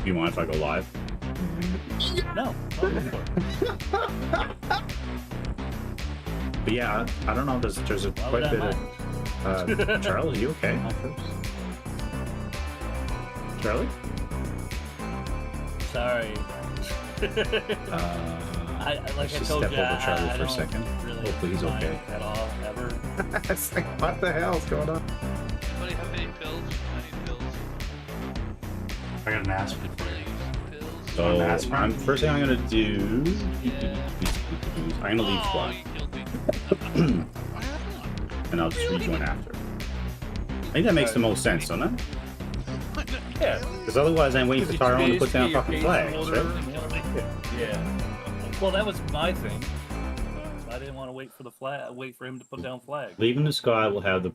you mind if I go live? No. Oh, go for it. But yeah, I don't know. There's a Why quite would a bit I of. Charlie, are you okay? Charlie? Sorry. I let's just told step you, over Charlie I for a don't second. really Hopefully he's mind okay. at all, ever. It's like, what the hell's going on? Anybody have any pills? I need pills. I got an aspirin. Pills. So first thing I'm gonna do. Yeah. I'm gonna leave Oh, squad, you killed me. and I'll just rejoin after. I think that makes the most sense, doesn't it? Yeah, because otherwise I'm waiting for Tyrone to put down fucking flags, right? Yeah. Well, that was my thing. I didn't want to wait for the flag. Wait for him to put down flag. Leaving the sky will have the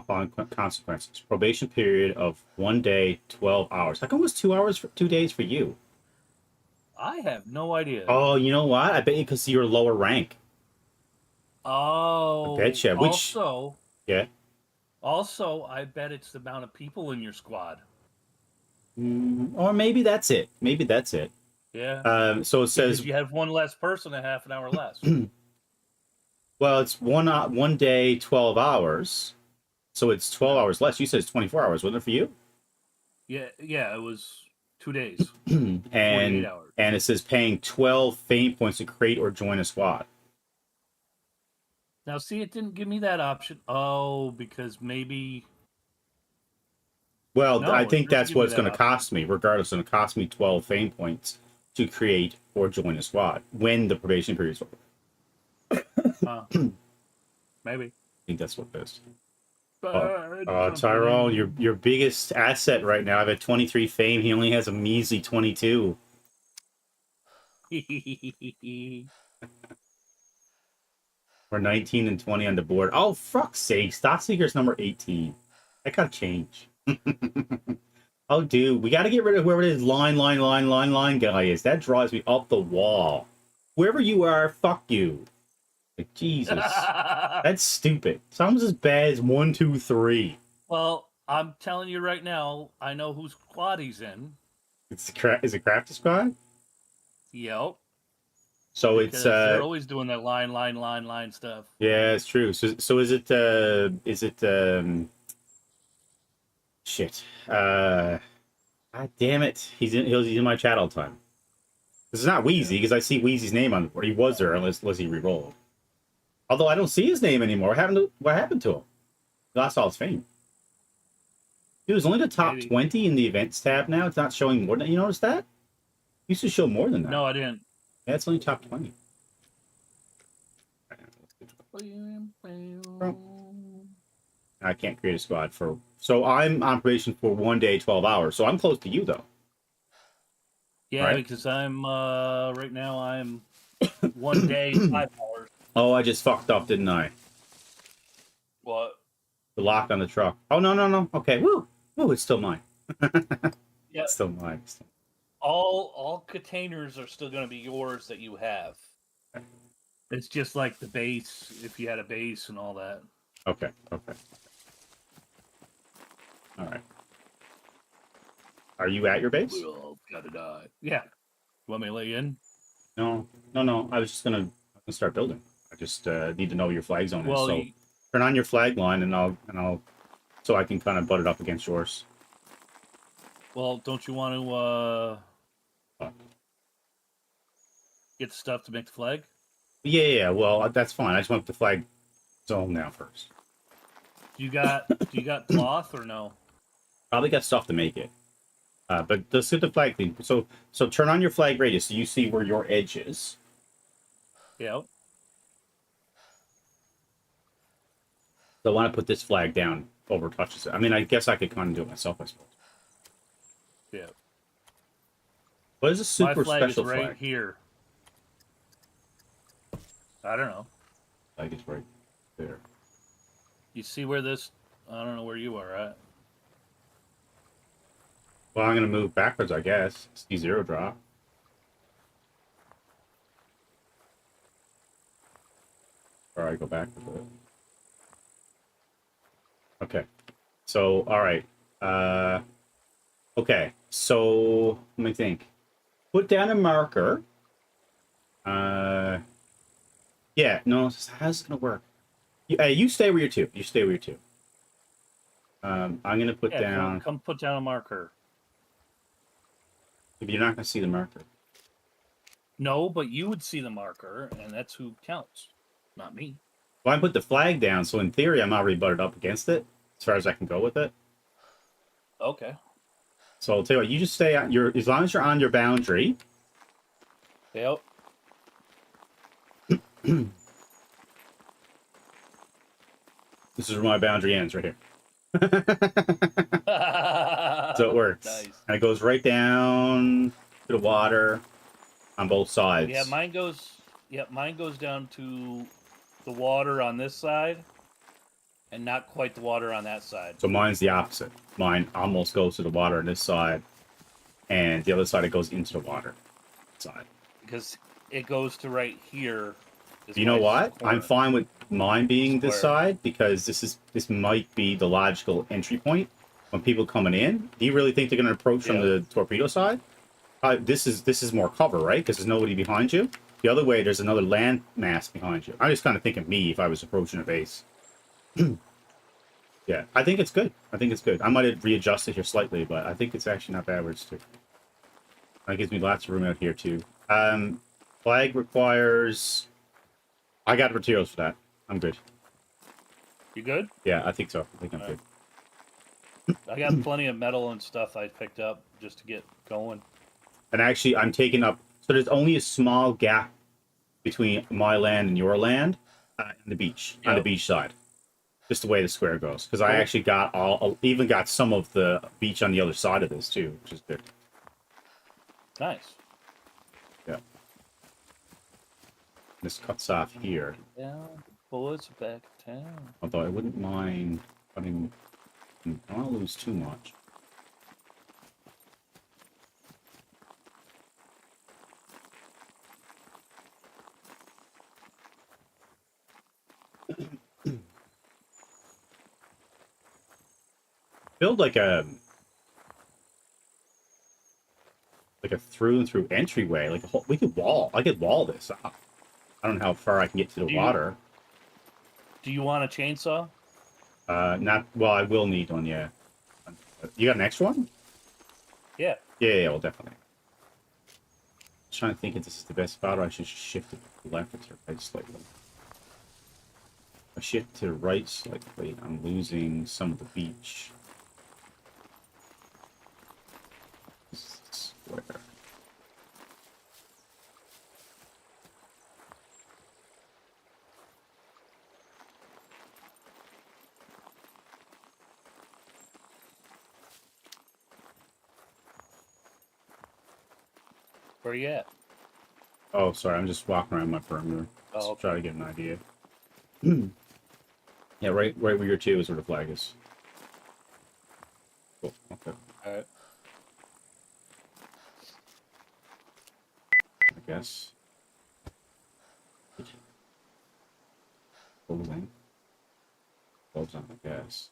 following consequences: probation period of 1 day, 12 hours. How come it was 2 hours for 2 days for you? I have no idea. Oh, you know what? I bet you because you're lower rank. Oh. I betcha. Which Also, yeah. Also, I bet it's the amount of people in your squad. Or maybe that's it. Maybe that's it. Yeah. So it says if you have one less person, a half an hour less. well, it's 1 day, 12 hours. So it's 12 hours less. You said it's 24 hours, wasn't it for you? Yeah, it was 2 days. and 48 hours. and it says paying 12 fame points to create or join a squad. Now, see, it didn't give me that option. Oh, because maybe. Well, No, I it think doesn't that's give what me it's that going to cost me. Regardless, it's going to cost me 12 fame points to create or join a squad when the probation period is over. Maybe. I think that's what it is. But Tyrone, your biggest asset right now. I've had 23 fame. He only has a measly 22. We're 19 and 20 on the board. Oh, fuck's sake. Stock Seeker's number 18. That gotta change. Oh, dude, we gotta get rid of whoever it is. Line guy is. That drives me up the wall. Whoever you are, fuck you. Like, Jesus. That's stupid. Sounds as bad as 1, 2, 3. Well, I'm telling you right now, I know whose squad he's in. Is it Crafty Squad? Yep. So Because they're always doing that line stuff. Yeah, it's true. So is it shit. God damn it. He's in my chat all the time. This is not Wheezy, because I see Wheezy's name on the board. He was there unless he re-rolled. Although I don't see his name anymore. What happened to him? He lost all his fame. Dude, it's only the top 20 in the events tab now. It's not showing more than you noticed that? It used to show more than that. No, I didn't. Yeah, it's only top 20. I can't create a squad for... So I'm on probation for 1 day, 12 hours. So I'm close to you, though. Yeah, right? Because I'm, right now I'm 1 day, 5 hours. Oh, I just fucked up, didn't I? What? The lock on the truck. Oh, no. Okay, woo! Woo, it's still mine. Yeah. It's still mine. All containers are still going to be yours that you have. It's just like the base, if you had a base and all that. Okay. All right. Are you at your base? We all gotta die. Yeah. You want me to let you in? No. I was just gonna start building. I just need to know your flag zone is. Well, So turn on your flag line, and I'll so I can kind of butt it up against yours. Well, don't you want to get the stuff to make the flag? Yeah. Well, that's fine. I just want the flag zone now first. Do you got cloth or no? Probably got stuff to make it. But let's get the flag thing. So turn on your flag radius so you see where your edge is. Yeah. So I want to put this flag down over touches it. I mean, I guess I could kind of do it myself, I suppose. Yeah. What is a super My flag special is right flag? here. I don't know. Flag is right there. You see where this? I don't know where you are at. Well, I'm going to move backwards, I guess. C0 drop. Or I go backwards with it. Okay. So, all right. Okay, so let me think. Put down a marker. Yeah, no, how's it gonna work? You stay where you're two. You stay where you're two. I'm gonna put Yeah, down. come put down a marker. If you're not gonna see the marker. No, but you would see the marker, and that's who counts, not me. Well, I put the flag down, so in theory, I'm already butted up against it, as far as I can go with it. Okay. So I'll tell you what, you just stay on your, as long as you're on your boundary. Yep. This is where my boundary ends, right here. So it works. Nice. And it goes right down to the water on both sides. Yeah, mine goes. Yeah, mine goes down to the water on this side, and not quite the water on that side. So mine's the opposite. Mine almost goes to the water on this side, and the other side it goes into the water side. Because it goes to right here. You know what? I'm fine with mine being this Square. side because this might be the logical entry point when people coming in. Do you really think they're going to approach from the torpedo side? This is more cover, right? Because there's nobody behind you. The other way, there's another land mass behind you. I just kind of think of me if I was approaching a base. Yeah, I think it's good. I think it's good. I might have readjusted here slightly, but I think it's actually not bad where it's too. That gives me lots of room out here too. Flag requires. I got materials for that. I'm good. You good? Yeah, I think so. I think I'm Alright. good. I got plenty of metal and stuff I picked up just to get going. And actually, I'm taking up. So there's only a small gap between my land and your land and the beach, on the Yep. beach side. Just the way the square goes. Because I Cool. actually got even got some of the beach on the other side of this too, which is good. Nice. Yeah. This cuts off here. Yeah, boys are back in town. Although I wouldn't mind cutting. I don't want to lose too much. Build like a through and through entryway, like a whole, we could wall. I could wall this up. I don't know how far I can get to the water. Do you want a chainsaw? Not well. I will need one. Yeah. You got an extra one? Yeah. Yeah. Well, definitely. Just trying to think if this is the best spot, or I should shift it to the left or to the right slightly. If I shift to the right slightly, I'm losing some of the beach. This is square. Where you at? Oh, sorry. I'm just walking around my perimeter. Oh, Just try to get an idea. Yeah, right where your two is where the flag is. Cool. Okay. Alright. I guess. Clothing. Clothes on, I guess.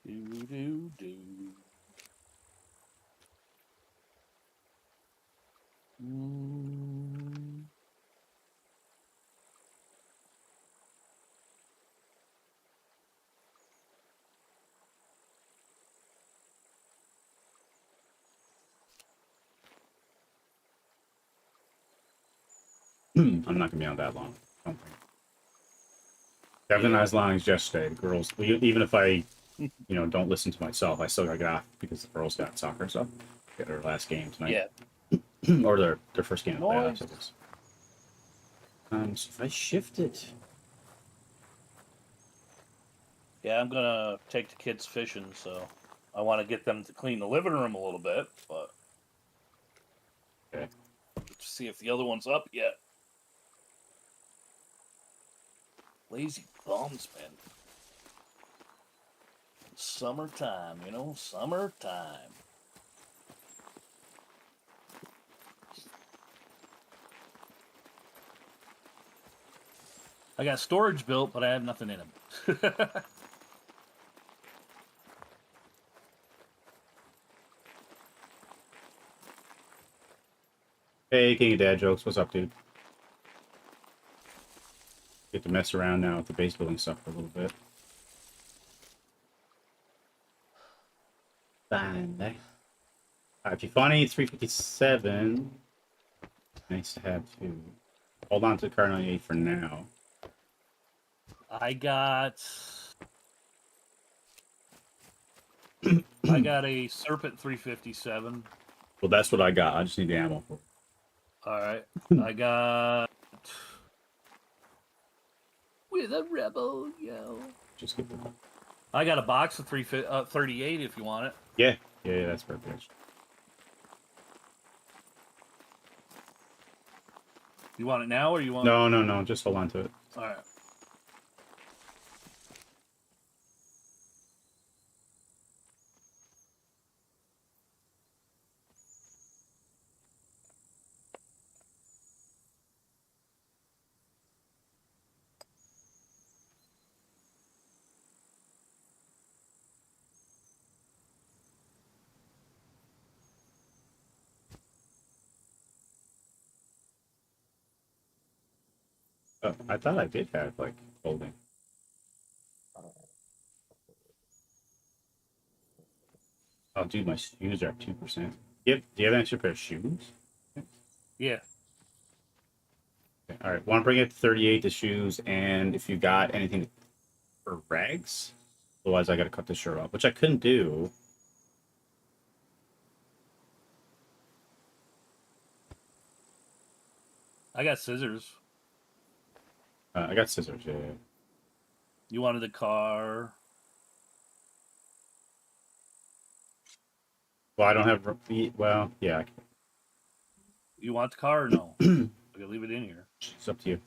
Do. Mm. I'm not gonna be on that long. I don't think. Definitely not as long as yesterday. The girls, even if I, don't listen to myself, I still gotta get off because the girls got soccer stuff. Get their last game tonight. Yeah. Or their first game of Nice. playoffs, I guess. So if I shift it, Yeah, I'm gonna take the kids fishing, so I want to get them to clean the living room a little bit, but okay. see if the other one's up yet. Lazy bums, man. Summertime, summertime. I got storage built, but I have nothing in them. Hey, King of Dad Jokes, what's up, dude? Get to mess around now with the base building stuff for a little bit. Fine. If you're funny, it's 357. Nice to have two. Hold on to the car 98 for now. I got a Serpent 357. Well, that's what I got. I just need the ammo. All right. I got with a rebel, yo. Just get the. I got a box of 38 if you want it. Yeah, that's perfect. You want it now or you want No. Just hold on to it. All right. Oh, I thought I did have like holding. Oh, dude, my shoes are at 2%. Do you have an extra pair of shoes? Yeah. Okay, all right. Want to bring it to 38 the shoes, and if you got anything for rags, otherwise I got to cut this shirt off, which I couldn't do. I got scissors. I got scissors. Yeah. You wanted the car. Well, I don't have. Well, yeah. You want the car or no? I can leave it in here. It's up to you.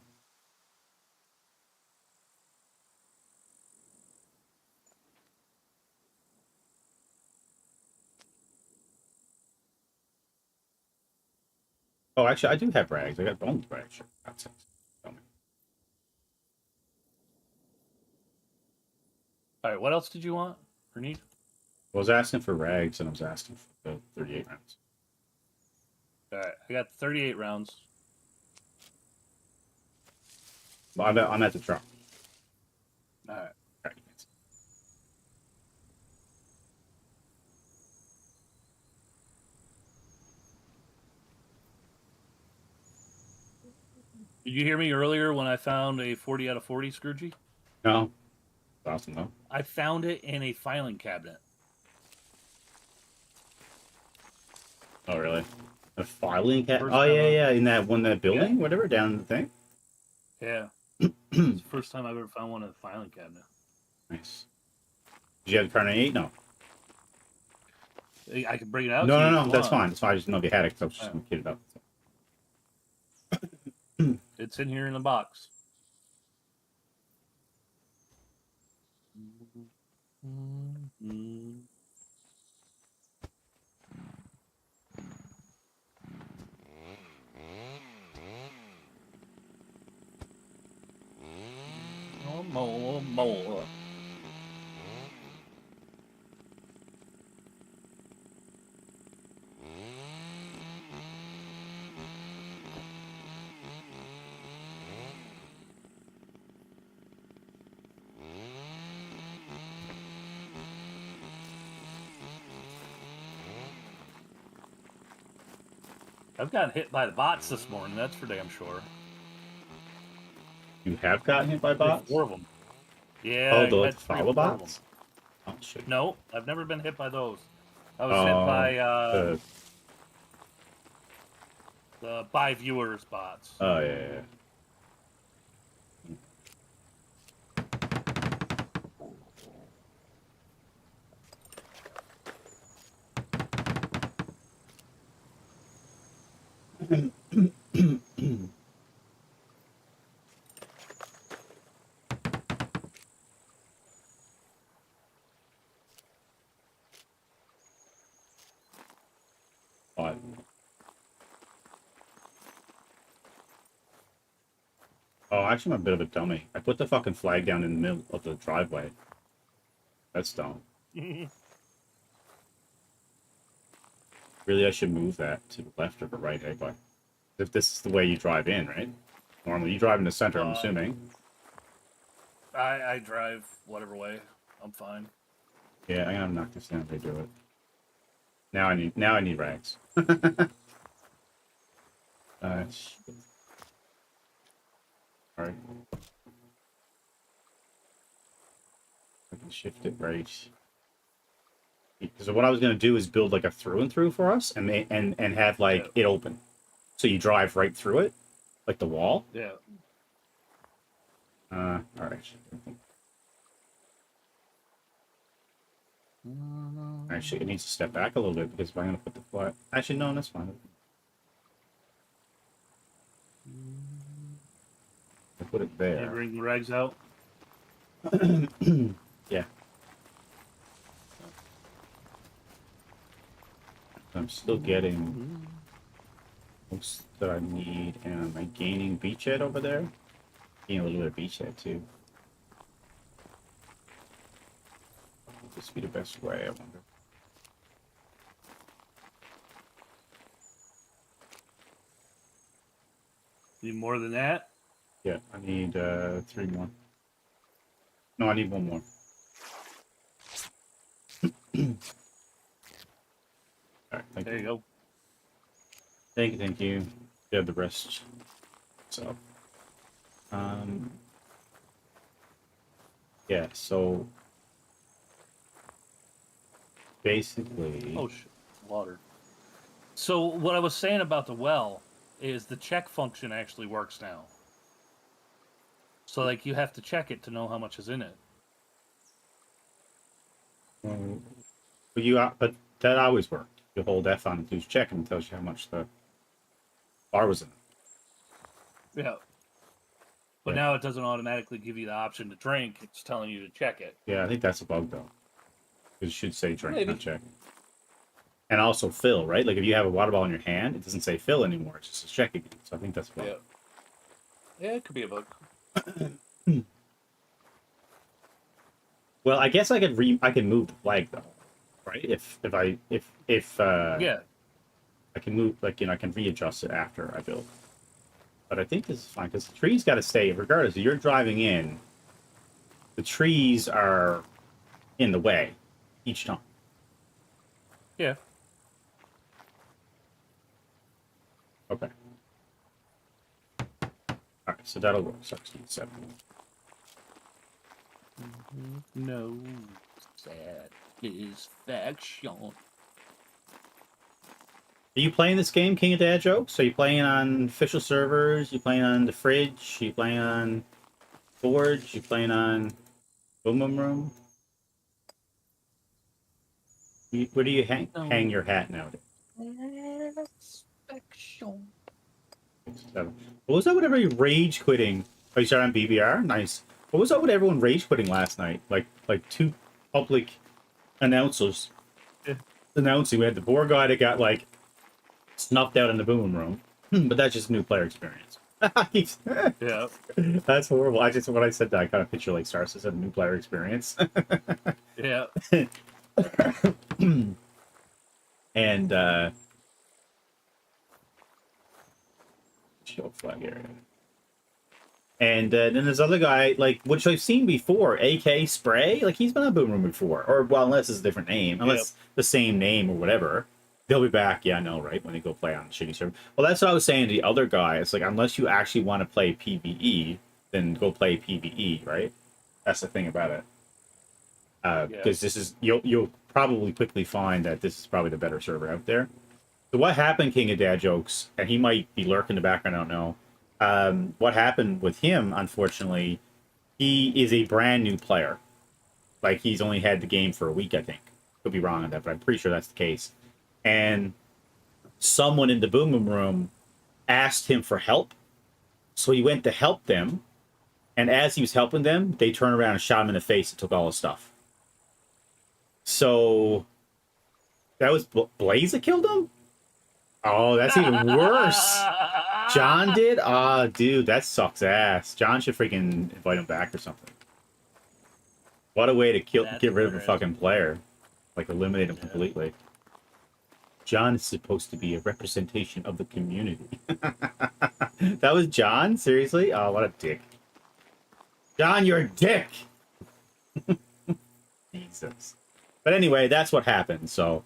Oh, actually, I do have rags. I got bones rags. Sure. That's it. Tell me. All right. What else did you want or need? I was asking for rags, and I was asking for the 38 rounds. All right. I got 38 rounds. Well, I'm at the truck. All right. All right. Did you hear me earlier when I found a 40 out of 40 Scroogey? No. Awesome, though. I found it in a filing cabinet. Oh, really? A filing cabinet? First Oh, time yeah. In that building, whatever, down the thing. Yeah. It's the first time I've ever found one in a filing cabinet. Nice. Did you have the car 98? No. I can bring it out. No, to you no, if you that's want. fine. That's fine. I just didn't know if you had it because I was just going to kid it up. It's in here in the box. More. I've gotten hit by the bots this morning. That's for damn sure. You have gotten hit by There's bots? 4 of them. Yeah. Oh, I the had 3 follow or 4 of them. bots? Oh, shit. No, I've never been hit by those. I was hit by the by viewers bots. Oh, yeah. Oh, actually, I'm a bit of a dummy. I put the fucking flag down in the middle of the driveway. That's dumb. Really, I should move that to the left or the right, hey, but if this is the way you drive in, right? Normally, you drive in the center, I'm assuming. I drive whatever way. I'm fine. Yeah, I'm gonna knock this down. They do it. Now I need rags. Shit. All right. I can shift it right. Because what I was gonna do is build like a through and through for us, and have like it open, so you drive right through it, like the wall. Yeah. All right. Actually, it needs to step back a little bit because if I'm gonna put the flat. Actually, no, that's fine. I put it You there. bring the rags out. Yeah. I'm still getting most that I need, and am I gaining beachhead over there? Gaining a little bit of beachhead too. Would this be the best way? I wonder. Need more than that? Yeah, I need 3 more. No, I need 1 more. Alright, thank There you go. Thank you. You have the rest. So, yeah, so basically, Oh shit, water. So what I was saying about the well is the check function actually works now. So like you have to check it to know how much is in it. but that always worked. You hold F on it, check, and it tells you how much the bar was in it. Yeah. But Yeah. now it doesn't automatically give you the option to drink. It's telling you to check it. Yeah, I think that's a bug though. It should say drink, Maybe. not check. And also fill, right? Like if you have a water bottle in your hand, it doesn't say fill anymore. It just says check again. So I think that's a bug. Yeah. Yeah, it could be a bug. Well, I guess I can move the flag though, right? If Yeah. I can move, like, I can readjust it after I build. But I think this is fine because the trees got to stay regardless. If you're driving in, the trees are in the way each time. Yeah. Okay. All right, so that'll work. 7. No satisfaction. Are you playing this game, King of Dad Jokes? Are you playing on official servers? You playing on the fridge? You playing on Forge? You playing on Boom Boom Room? Where do you hang your hat nowadays? Satisfaction. What was that with everybody rage quitting? Oh, you started on BBR? Nice. What was that with everyone rage quitting last night? Like 2 public announcers announcing we had the poor guy that got like snuffed out in the boom room. But that's just a new player experience. Yeah. That's horrible. When I said that, I kind of picture like Stars as a new player experience. Yeah. And show flag area. And then there's other guy, like, which I've seen before, AK Spray. Like, he's been on Boom Room before. Or, well, unless it's a different name. Unless the same name or whatever. They'll be back, yeah, I know, right? When they go play on the shitty server. Well, that's what I was saying to the other guy. It's like, unless you actually want to play PvE, then go play PvE, right? That's the thing about it. Because this is, you'll probably quickly find that this is probably the better server out there. So what happened, King of Dad Jokes, and he might be lurking in the background, I don't know. What happened with him, unfortunately, he is a brand new player. Like, he's only had the game for a week, I think. Could be wrong on that, but I'm pretty sure that's the case. And someone in the Boom Boom Room asked him for help. So he went to help them. And as he was helping them, they turned around and shot him in the face and took all his stuff. So that was Blaze that killed him? Oh, that's even worse. John did? Ah, dude, that sucks ass. John should freaking invite him back or something. What a way to That's get rid of a hilarious. fucking player. Like, eliminate him completely. John is supposed to be a representation of the community. That was John? Seriously? Oh, what a dick. John, you're a dick! Jesus. But anyway, that's what happened, so...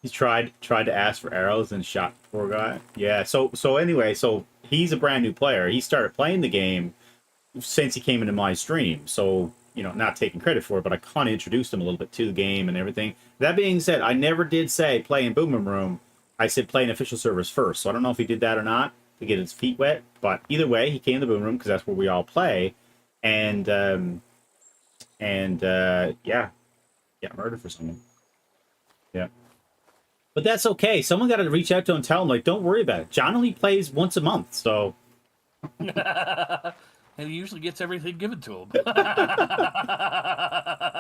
He tried to ask for arrows and shot the poor guy. Yeah, so anyway, so he's a brand new player. He started playing the game since he came into my stream. So, you know, not taking credit for it, but I kind of introduced him a little bit to the game and everything. That being said, I never did say play in Boom Boom Room. I said play in official servers first. So I don't know if he did that or not to get his feet wet. But either way, he came to Boom Room because that's where we all play. And yeah, murdered for someone. Yeah. But that's okay. Someone got to reach out to him and tell him, like, don't worry about it. John only plays once a month, so... And he usually gets everything given to him.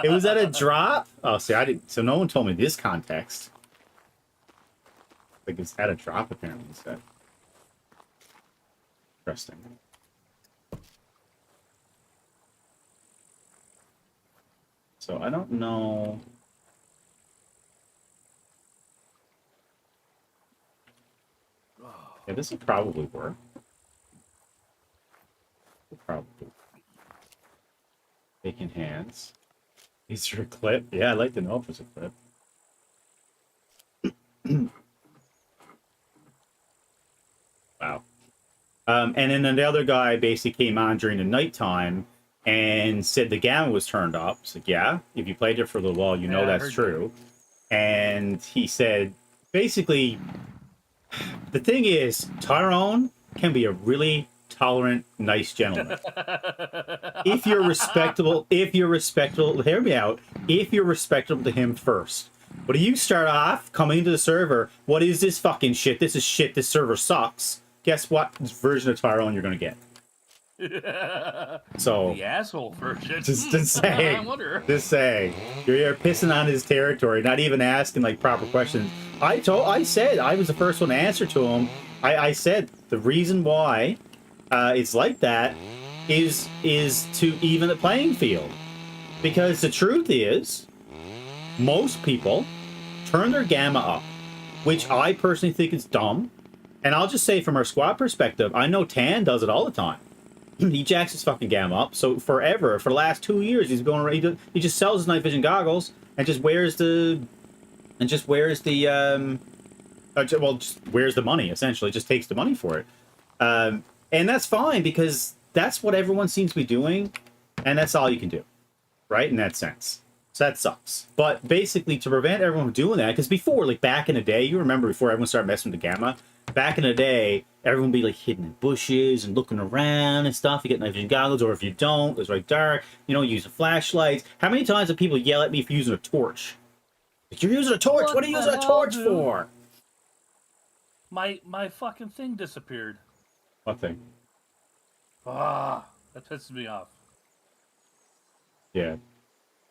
It was at a drop? Oh, see, I didn't... So no one told me this context. Like, it's at a drop, apparently, instead. Interesting. So, I don't know... Yeah, this will probably work. Probably. Taking hands. Is there a clip? Yeah, I'd like to know if there's a clip. Wow. And then the other guy basically came on during the nighttime and said the gamma was turned up. So yeah, if you played it for a little while, you know Yeah, I that's heard true. And he said, basically, the thing is, Tyrone can be a really tolerant, nice gentleman. If you're respectable, hear me out. If you're respectable to him first. But if you start off coming into the server, what is this fucking shit? This is shit. This server sucks. Guess what version of Tyrone you're going to get? So the asshole version. Just I saying. wonder. Just saying. You're pissing on his territory, not even asking like proper questions. I said I was the first one to answer to him. I said the reason why it's like that is to even the playing field. Because the truth is, most people turn their gamma up, which I personally think is dumb. And I'll just say from our squad perspective, I know Tan does it all the time. He jacks his fucking gamma up. So forever, for the last 2 years, he's going around. He just sells his night vision goggles and just wears the just wears the money essentially. Just takes the money for it, and that's fine because that's what everyone seems to be doing, and that's all you can do, right? In that sense. So that sucks. But basically, to prevent everyone from doing that, because before, like back in the day, you remember before everyone started messing with the gamma. Back in the day, everyone would be like hidden in bushes and looking around and stuff. You get night vision goggles, or if you don't, it's right dark. You know, use a flashlight. How many times have people yell at me for using a torch? Like, you're using a torch. What are you using a torch for? My fucking thing disappeared. What thing? Ah, that pisses me off. Yeah.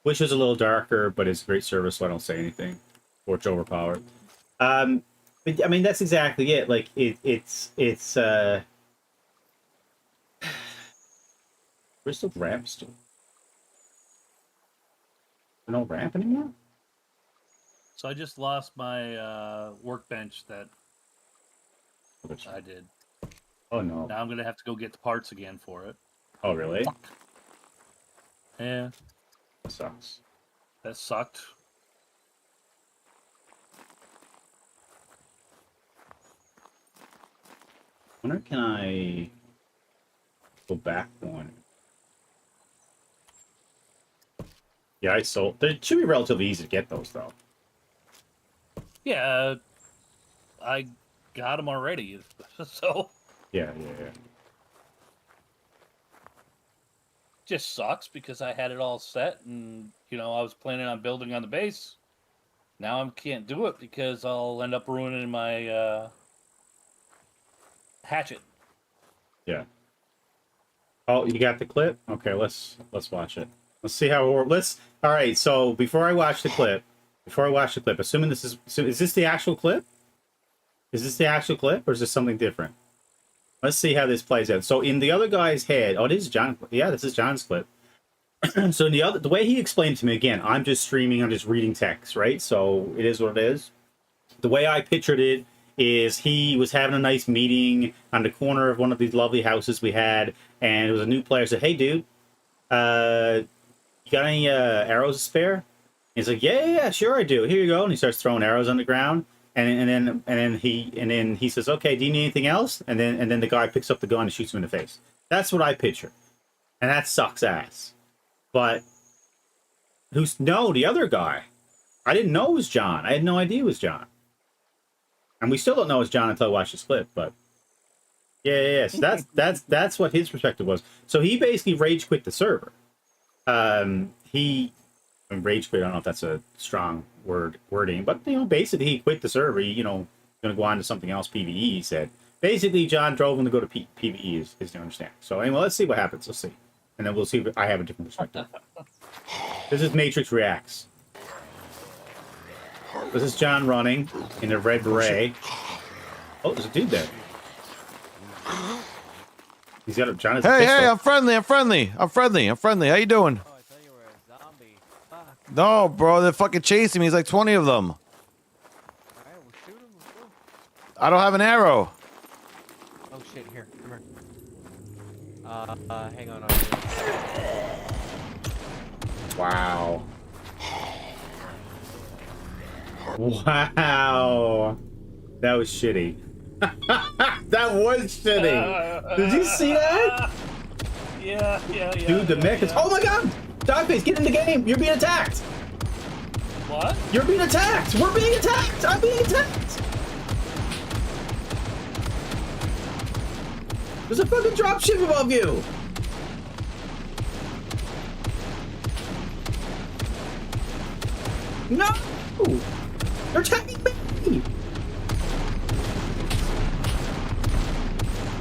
Wish was a little darker, but it's great service, so I don't say anything. Torch overpowered. But, I mean, that's exactly it. Like, it's where's the ramp still? No ramp anymore? So I just lost my workbench that I did. Oh, no. Now I'm gonna have to go get the parts again for it. Oh, really? Yeah, That sucks. that sucked. Wonder, can I go back one? Yeah, I sold. It should be relatively easy to get those, though. Yeah, I got them already. So Yeah. just sucks because I had it all set and I was planning on building on the base. Now I can't do it because I'll end up ruining my hatchet. Yeah. Oh, you got the clip? Okay, let's watch it. Let's see how it works. All right, so before I watch the clip, assuming is this the actual clip? Is this the actual clip or is this something different? Let's see how this plays out. So in the other guy's head, oh, this is John. Yeah, this is John's clip. So in the way he explained to me, again, I'm just streaming, I'm just reading text, right? So it is what it is. The way I pictured it is he was having a nice meeting on the corner of one of these lovely houses we had, and it was a new player said, "Hey, dude, you got any arrows to spare?" He's like, yeah, sure I do. Here you go. And he starts throwing arrows on the ground, and then he says, "Okay, do you need anything else?" And then the guy picks up the gun and shoots him in the face. That's what I picture, and that sucks ass. But the other guy? I didn't know it was John. I had no idea it was John. And we still don't know it's John until I watch this clip, but yeah. So that's what his perspective was. So he basically rage quit the server. Rage quit, I don't know if that's a strong wording, but basically he quit the server. He, gonna go on to something else, PvE, he said. Basically, John drove him to go to PvE is the understanding. So anyway, let's see what happens. Let's see. And then we'll see if I have a different perspective. This is Matrix Reacts. This is John running in a red beret. Oh, there's a dude there. He's got a John has a pistol. Hey, I'm friendly. How you doing? Oh, I thought you were a zombie. Fuck. No, bro, they're fucking chasing me. There's like 20 of them. Alright, we'll shoot him. Let's go. I don't have an arrow. Oh shit, here, come here. Hang on. Wow. Wow. That was shitty. That was shitty. Did you see that? Yeah. Dude, the mech is... Oh my god! Dogface, get in the game! You're being attacked! What? You're being attacked! We're being attacked! I'm being attacked! There's a fucking dropship above you! No! They're attacking me!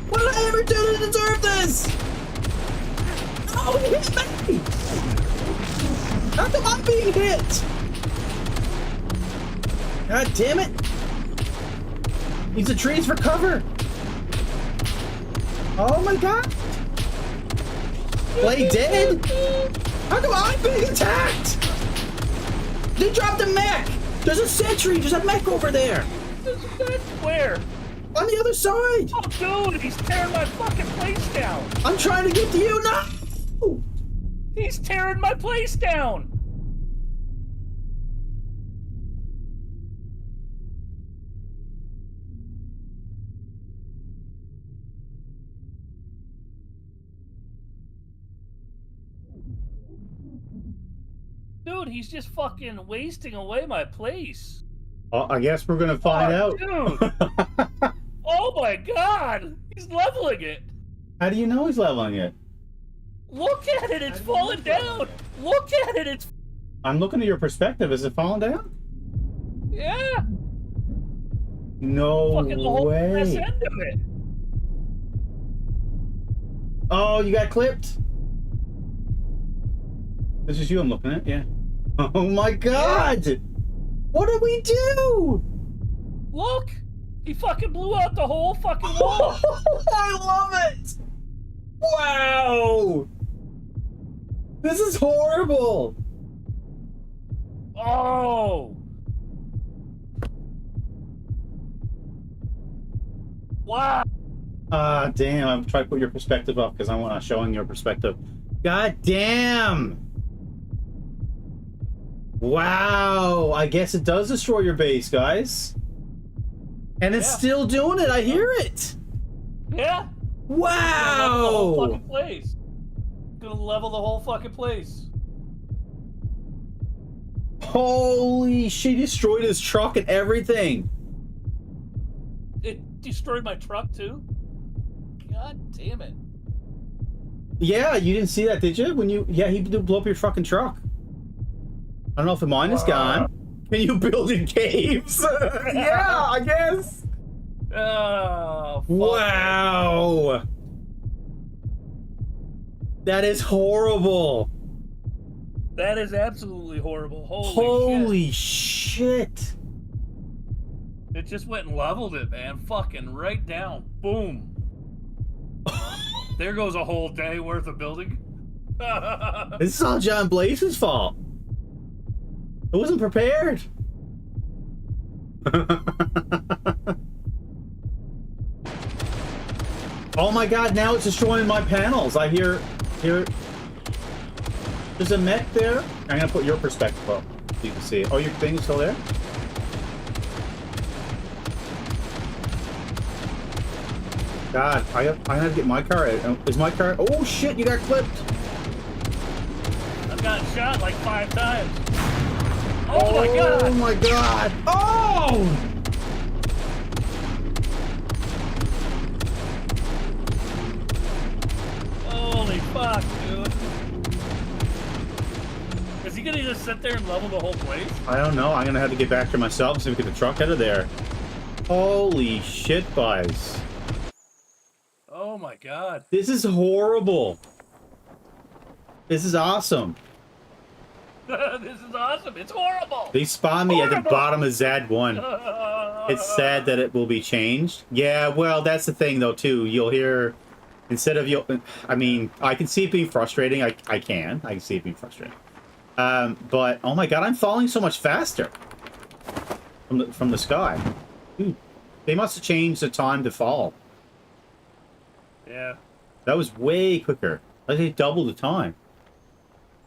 What did I ever do to deserve this? No, he hit me! How come I'm being hit? God damn it! Use the trees for cover! Oh my god! Play dead? How come I'm being attacked? They dropped a mech! There's a sentry! There's a mech over there! Where? On the other side! Oh, dude, he's tearing my fucking place down! I'm trying to get to you now! He's tearing my place down! Dude, he's just fucking wasting away my place. I guess we're gonna find out. Dude! Oh my god! He's leveling it! How do you know he's leveling it? Look at it, it's falling down! Look at it, it's... I'm looking at your perspective. Is it falling down? Yeah! No Fucking the whole ass way. end of it! Oh, you got clipped? This is you I'm looking at, yeah. Oh my god! Yeah. What did we do? Look! He fucking blew out the whole fucking wall! I love it! Wow! This is horrible! Oh! Wow! Damn, I'm trying to put your perspective up because I want to showing your perspective. God damn! Wow! I guess it does destroy your base, guys. And it's still doing it. I hear it. Yeah. Wow. Gonna level the whole fucking place. Holy shit! Destroyed his truck and everything. It destroyed my truck too. God damn it. Yeah, you didn't see that, did you? When you he blew up your fucking truck. I don't know if the mine is gone. Can you build in caves? Yeah, I guess. Oh, fuck. Wow. That is horrible. That is absolutely horrible. Holy shit. It just went and leveled it, man. Fucking right down. Boom. There goes a whole day worth of building. This is all John Blaze's fault. I wasn't prepared. Oh my god, now it's destroying my panels. I hear... There's a mech there. I'm gonna put your perspective up so you can see it. Oh, your thing is still there? God, I have to get my car out. Is my car... Oh shit, you got clipped. I've gotten shot like 5 times. Oh my god! Oh my god! Oh! Holy fuck, dude. Is he gonna just sit there and level the whole place? I don't know. I'm gonna have to get back to myself so we can get the truck out of there. Holy shit, guys. Oh my god. This is horrible. This is awesome. This is awesome. It's horrible. They spawned me at the Horrible. bottom of ZAD1. It's sad that it will be changed. Yeah, well, that's the thing, though, too. You'll hear... Instead of... I mean, I can see it being frustrating. I can see it being frustrating. But, oh my god, I'm falling so much faster. From the sky. Dude, they must have changed the time to fall. Yeah. That was way quicker. Like, they doubled the time.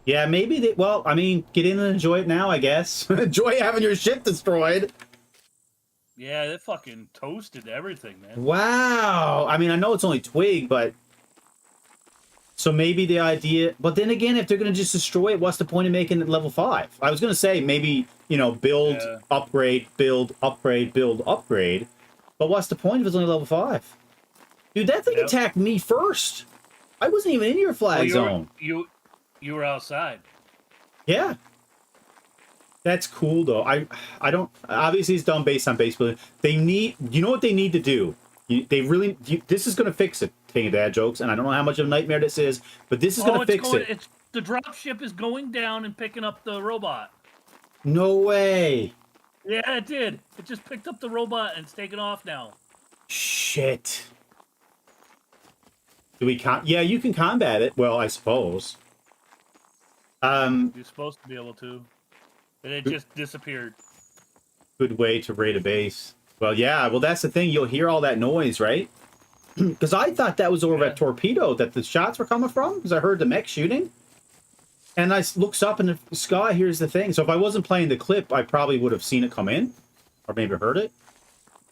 Yeah, maybe they... Well, I mean, get in and enjoy it now, I guess. Enjoy having your shit destroyed. Yeah, they fucking toasted everything, man. Wow. I mean, I know it's only Twig, but... So maybe the idea... But then again, if they're going to just destroy it, what's the point of making it level 5? I was going to say, maybe, you know, build, Yeah. upgrade, build, upgrade, build, upgrade. But what's the point if it's only level 5? Dude, that thing Yep. attacked me first. I wasn't even in your flag zone. You were outside. Yeah. That's cool, though. I don't... Obviously, it's done based on base building. They need... You know what they need to do? They really... this is going to fix it, King of Dad Jokes, and I don't know how much of a nightmare this is, but this is going to fix it. It's the drop ship is going down and picking up the robot. No way. Yeah, it did. It just picked up the robot and it's taking off now. Shit. Do we... Yeah, you can combat it. Well, I suppose. You're supposed to be able to. And it just disappeared. Good way to raid a base. Well, yeah. Well, that's the thing. You'll hear all that noise, right? Because I thought that was over at Torpedo that the shots were coming from. Because I heard the mech shooting. And I looks up in the sky. Here's the thing. So if I wasn't playing the clip, I probably would have seen it come in. Or maybe heard it.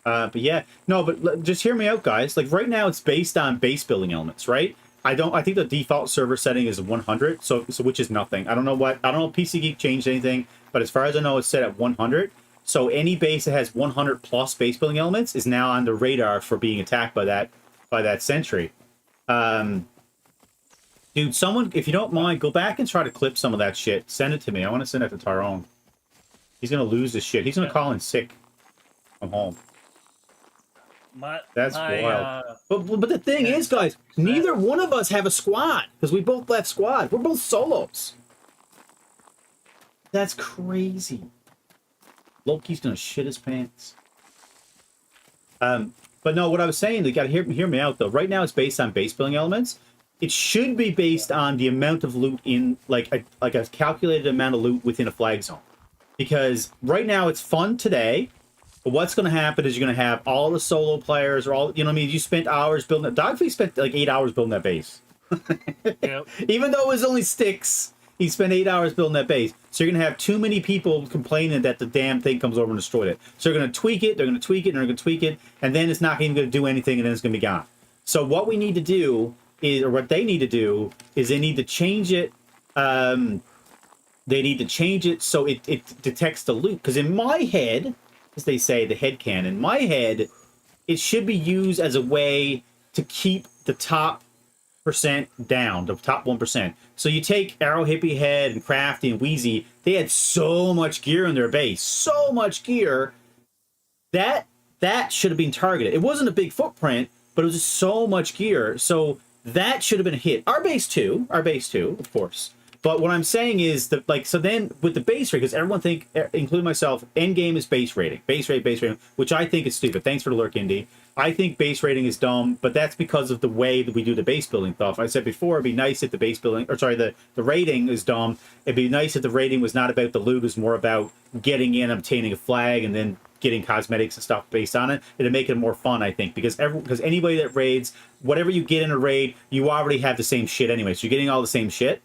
But yeah. No, but just hear me out, guys. Like, right now, it's based on base building elements, right? I think the default server setting is 100, so which is nothing. I don't know if PC Geek changed anything, but as far as I know, it's set at 100. So any base that has 100 plus base building elements is now on the radar for being attacked by that sentry. Dude, someone, if you don't mind, go back and try to clip some of that shit. Send it to me. I want to send it to Tyrone. He's gonna lose his shit. He's gonna call in sick. I'm home. That's wild. But the thing is, guys, neither one of us have a squad because we both left squad. We're both solos. That's crazy. Loki's gonna shit his pants. But no, what I was saying, you gotta hear me out though. Right now, it's based on base building elements. It should be based on the amount of loot in like a calculated amount of loot within a flag zone. Because right now it's fun today. But what's going to happen is you're going to have all the solo players or all, you know what I mean? You spent hours building it. Dogface spent like 8 hours building that base. Yep. Even though it was only sticks, he spent 8 hours building that base. So you're going to have too many people complaining that the damn thing comes over and destroyed it. So they're going to tweak it, they're going to tweak it, and they're going to tweak it, and then it's not even going to do anything, and then it's going to be gone. So what we need to do is, or what they need to do, is they need to change it. They need to change it so it detects the loot. Because in my head, as they say, the headcanon, in my head, it should be used as a way to keep the top percent down, the top 1%. So you take Arrow, Hippie Head, and Crafty, and Wheezy, they had so much gear in their base, so much gear, that should have been targeted. It wasn't a big footprint, but it was just so much gear, so that should have been a hit. Our base too, of course. But what I'm saying is that, like, so then with the base rate, because everyone think, including myself, end game is base rating, base rating, which I think is stupid. Thanks for the lurk, Indy. I think base rating is dumb, but that's because of the way that we do the base building stuff. I said before, it'd be nice if the base building, or sorry, the rating is dumb. It'd be nice if the rating was not about the loot, it was more about getting in, obtaining a flag, and then getting cosmetics and stuff based on it. It'd make it more fun, I think, because anybody that raids, whatever you get in a raid, you already have the same shit anyway. So you're getting all the same shit.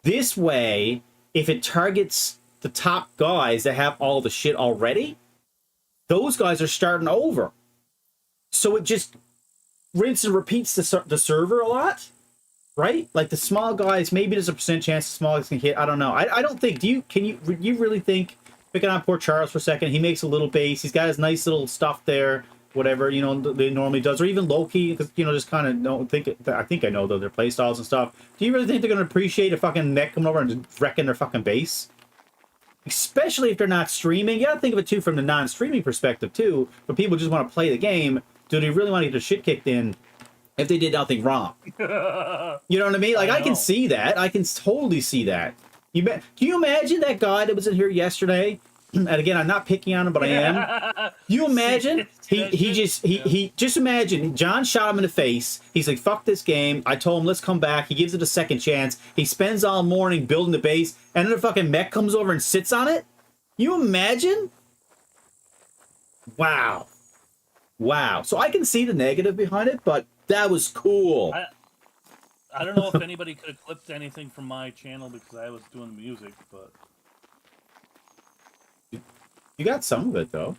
This way, if it targets the top guys that have all the shit already, those guys are starting over. So it just rinse and repeats the server a lot, right? Like the small guys, maybe there's a percent chance the small guys can hit. I don't know. I don't think. You really think? Picking on poor Charles for a second, he makes a little base. He's got his nice little stuff there, whatever they normally does, or even Loki, because just kind of don't think. I think I know though their play styles and stuff. Do you really think they're gonna appreciate a fucking mech coming over and just wrecking their fucking base? Especially if they're not streaming. You gotta think of it too from the non-streaming perspective too. But people just want to play the game. Do they really want to get their shit kicked in if they did nothing wrong? You know what I mean? Like I can see that. I can totally see that. Can you imagine that guy that was in here yesterday? And again, I'm not picking on him, but I am. You imagine he just imagine John shot him in the face. He's like, "Fuck this game." I told him, "Let's come back." He gives it a second chance. He spends all morning building the base, and then a fucking mech comes over and sits on it. You imagine? Wow. So I can see the negative behind it, but that was cool. I don't know if anybody could have clipped anything from my channel because I was doing the music, but You got some of it though.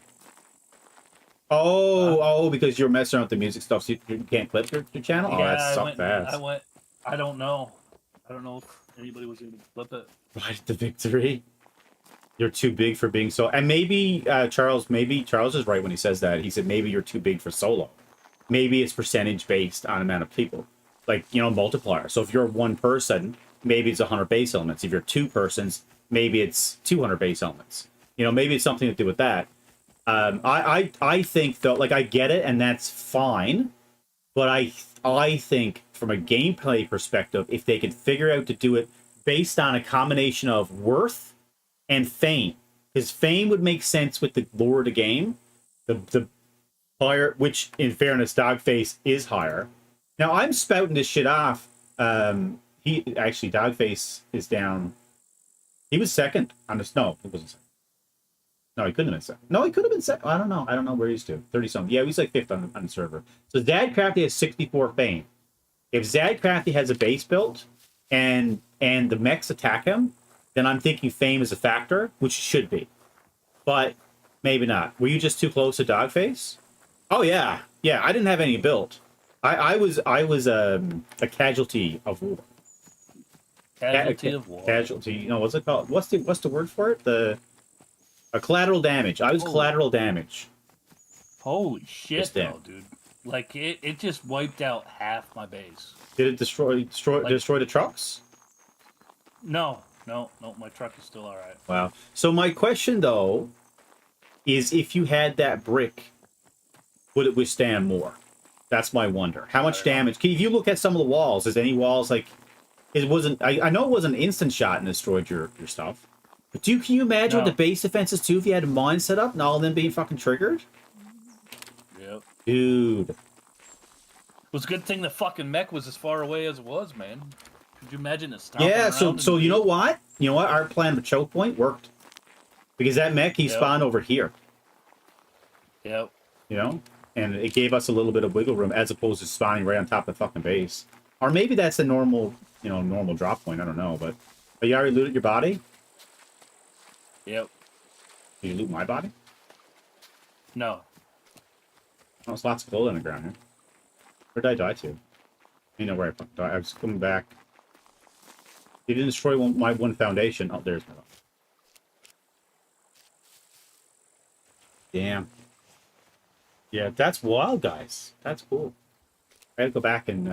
Oh, because you're messing around with the music stuff, so you can't clip your channel. Oh, that sucked ass. I don't know. I don't know if anybody was able to clip it. Right, the victory. You're too big for being so. And maybe Charles is right when he says that. He said maybe you're too big for solo. Maybe it's percentage based on amount of people, like multiplier. So if you're one person, maybe it's 100 base elements. If you're two persons, maybe it's 200 base elements. Maybe it's something to do with that. I think though, like I get it, and that's fine. But I think from a gameplay perspective, if they could figure out to do it based on a combination of worth and fame, because fame would make sense with the lore of the game, the higher, which in fairness, Dogface is higher. Now I'm spouting this shit off. Dogface is down. He was second on this. No, it wasn't second. No, he couldn't have been second. No, he could have been second. I don't know where he's to. 30 something. Yeah, he's like fifth on the server. So Zad Crafty has 64 fame. If Zad Crafty has a base built and the mechs attack him, then I'm thinking fame is a factor, which it should be. But maybe not. Were you just too close to Dogface? Oh yeah. Yeah, I didn't have any built. I was a casualty of war. Casualty of war. Casualty, what's it called? What's the word for it? A collateral damage. I was collateral damage. Holy shit, though, dude. Like, it just wiped out half my base. Did it destroy the trucks? No, my truck is still alright. Wow. So my question, though, is if you had that brick, would it withstand more? That's my wonder. How much damage? If you look at some of the walls, is any walls like... It wasn't... I know it wasn't an instant shot and destroyed your stuff. But can you imagine what the base defenses too if you had a mine set up and all of them being fucking triggered? Yep. Dude. It was a good thing the fucking mech was as far away as it was, man. Could you imagine it stomping Yeah, around so you know what? You know what? Our plan for choke point worked. Because that mech, he spawned over here. Yep. And it gave us a little bit of wiggle room as opposed to spawning right on top of the fucking base. Or maybe that's the normal, normal drop point. I don't know, but... Have you already looted your body? Yep. Did you loot my body? No. Oh, there's lots of gold on the ground here. Where did I die to? You know where I fucking died. I was coming back. You didn't destroy my one foundation. Oh, there's my body. Damn. Yeah, that's wild, guys. That's cool. I gotta go back and...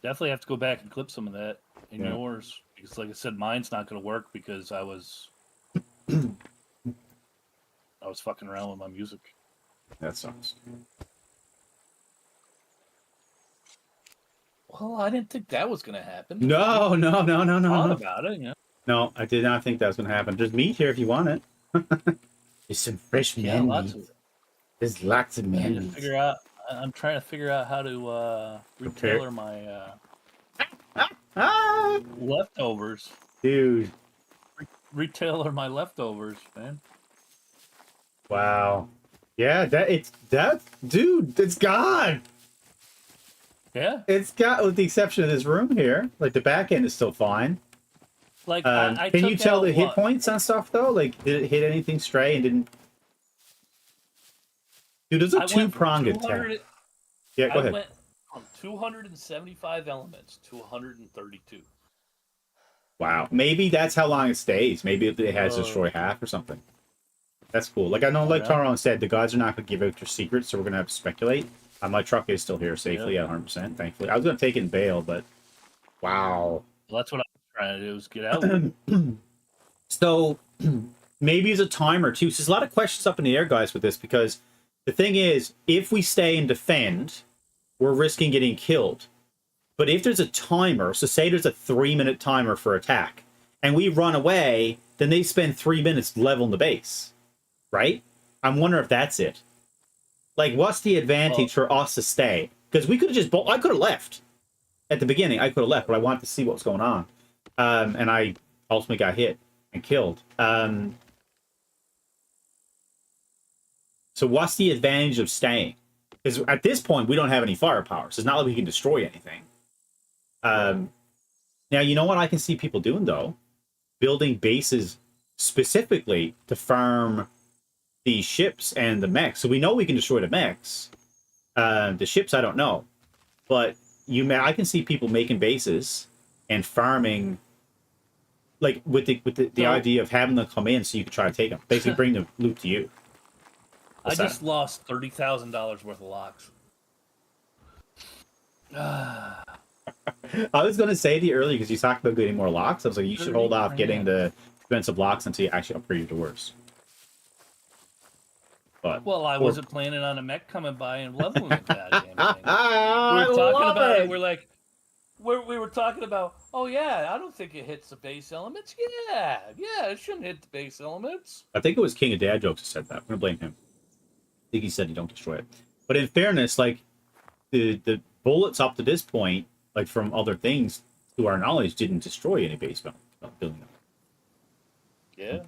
Definitely have to go back and clip some of that in yours. Because like I said, mine's not going to work because I was fucking around with my music. That sucks. Well, I didn't think that was gonna happen. No, no, no, no, no, Thought no. about it, you know. No, I did not think that was going to happen. There's meat here if you want it. There's some fresh Yeah, man lots meat. of. There's lots of I man need to meat. figure out. I'm trying to figure out how to Prepare- retailor my Ah, leftovers. dude. Retailer my leftovers, man. Wow. Yeah, dude, it's gone. Yeah, It's got, with the exception of this room here. Like, the back end is still fine. like I Can you took tell out the hit what? points on stuff, though? Like, did it hit anything stray and didn't... Dude, there's I a went from two-pronged attack. 200 Yeah, go I ahead. went from 275 elements to 132. Wow. Maybe that's how long it stays. Maybe it has Oh. destroy half or something. That's cool. Like, I know, like Yeah. Tyrone said, the gods are not going to give out your secrets, so we're going to have to speculate. My truck is still here safely at 100%, thankfully. I was going to take it in bail, but... Wow. Well, that's what I'm trying to do is get out. So, maybe it's a timer, too. So there's a lot of questions up in the air, guys, with this, because the thing is, if we stay and defend, we're risking getting killed. But if there's a timer, so say there's a 3-minute timer for attack, and we run away, then they spend 3 minutes leveling the base, right? I'm wondering if that's it. Like, what's the advantage for us to stay? Because we could have just... I could have left. At the beginning, I could have left, but I wanted to see what was going on. And I ultimately got hit and killed. So what's the advantage of staying? Because at this point, we don't have any firepower, so it's not like we can destroy anything. Now, you know what I can see people doing, though? Building bases specifically to farm the ships and the mechs. So we know we can destroy the mechs. The ships, I don't know. But I can see people making bases and farming, like, with the So- idea of having them come in so you can try to take them. Basically bring the loot to you. I What's just that? lost $30,000 worth of locks. I was going to say to you earlier, because you talked about getting more locks. I was like, you should hold off getting the expensive locks until you actually upgrade your doors. But Well, I wasn't planning on a mech coming by and leveling the goddamn thing. We I were talking love about it. it. We're like, we were talking about. Oh yeah, I don't think it hits the base elements. Yeah, it shouldn't hit the base elements. I think it was King of Dad Jokes who said that. I'm going to blame him. I think he said you don't destroy it. But in fairness, like, the bullets up to this point, like, from other things, to our knowledge, didn't destroy any base building. Yeah.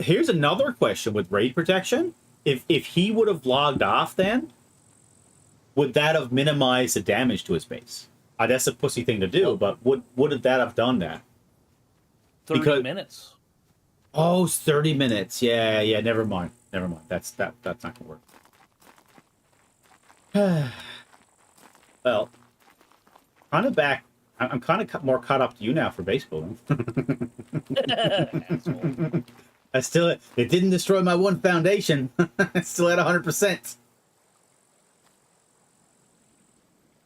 Here's another question with raid protection. If he would have logged off, then would that have minimized the damage to his base? That's a pussy thing to do, but would that have done that? 30 minutes. Oh, it's 30 minutes. Yeah. Never mind. That's not gonna work. Well, kind of back. I'm kind of more caught up to you now for base building. Asshole. It didn't destroy my one foundation. It's still at 100%.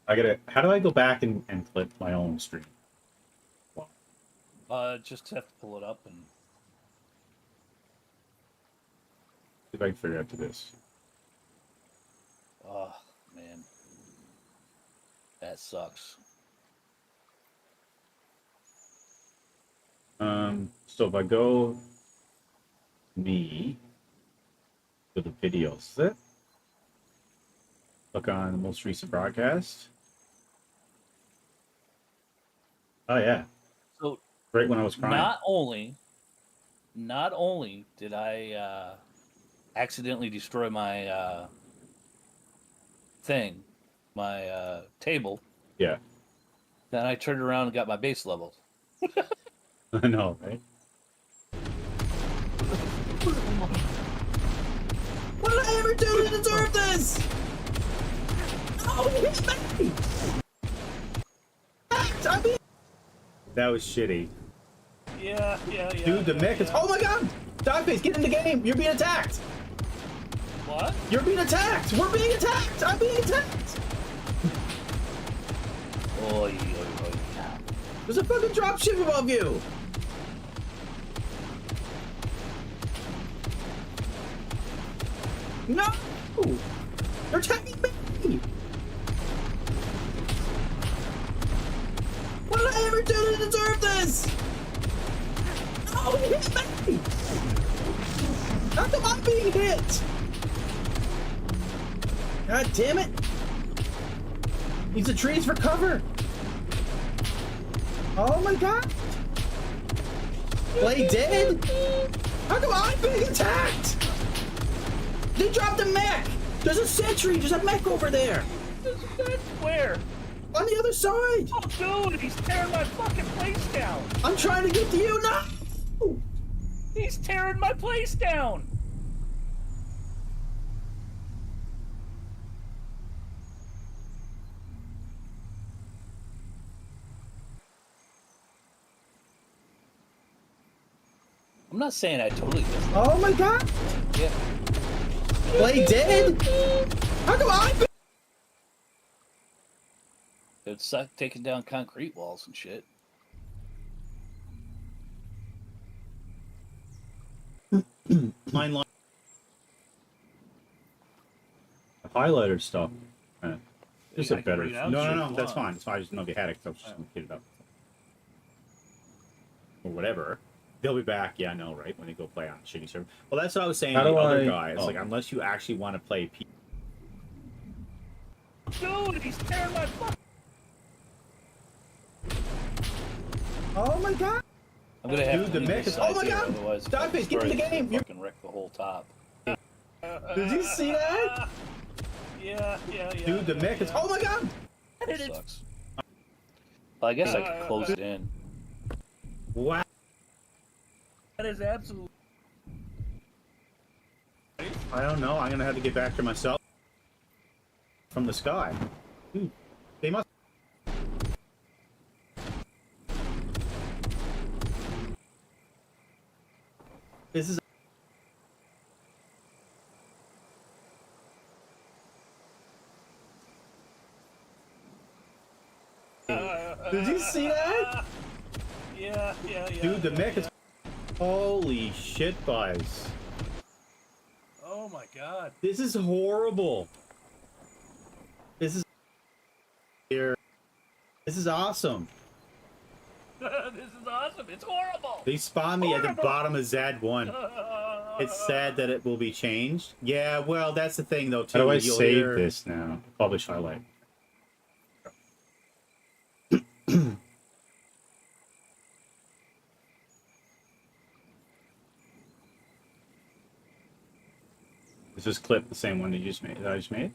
How do I go back and clip my own stream? Just have to pull it up and. See if I can figure out to this. Oh man, that sucks. So if I go me to the videos, is it? Look on the most recent broadcast. Oh yeah, So right when I was crying. not only did I accidentally destroy my my table, Yeah, then I turned around and got my base leveled. I know, right? What did I ever do to deserve this? Oh, he hit me! That was shitty. Yeah. Dude, the mech is... Oh my god! Dogface, get in the game! You're being attacked! What? You're being attacked! We're being attacked! I'm being attacked! Oy. There's a fucking dropship above you! No! They're attacking me! this? Oh, he hit me! How come I'm being hit? God damn it! Use the trees for cover! Oh my god! Play dead? How come I'm being attacked? They dropped a mech! There's a sentry! There's a mech over there! Where? On the other side! Oh, dude, he's tearing my fucking place down. I'm trying to get to you now! He's tearing my place down. I'm not saying I totally dislike it. Oh my god! Yeah. Play dead? How come I'm being... It sucked taking down concrete walls and shit. Mine line. Highlighter stuff. Just I a can better. read out No, shit no, if no. you That's want. fine. That's fine. I just know if you had it, 'cause I was just gonna get it up. Or whatever. They'll be back. Yeah, I know, right? When they go play on shitty server. Well, that's what I was saying How to the do other I- guys. oh. Like, unless you actually want to play. Dude, he's tearing my fucking... Oh my god! I'm gonna have Dude, to the leave mech this is- oh side my here, God! otherwise Stop if I it, get in the destroy game! I'll fucking wreck the whole top. Did you see that? Yeah. Dude, the mech is. Oh my god! That sucks. Well, I guess I could close it in. Wow. That is absolutely... I don't know. I'm gonna have to get back to myself from the sky. Dude, they must. This is. Did you see that? Yeah. Dude, the mech is. Holy shit, guys. Oh my god. This is horrible. This is. Here. This is awesome. This is awesome. It's horrible. They spawned me at the Horrible. bottom of ZAD1. It's sad that it will be changed. Yeah, well, that's the thing, though, too. How do I You'll save hear- this now? Publish highlight. Is this clip the same one that you just made? That I just made?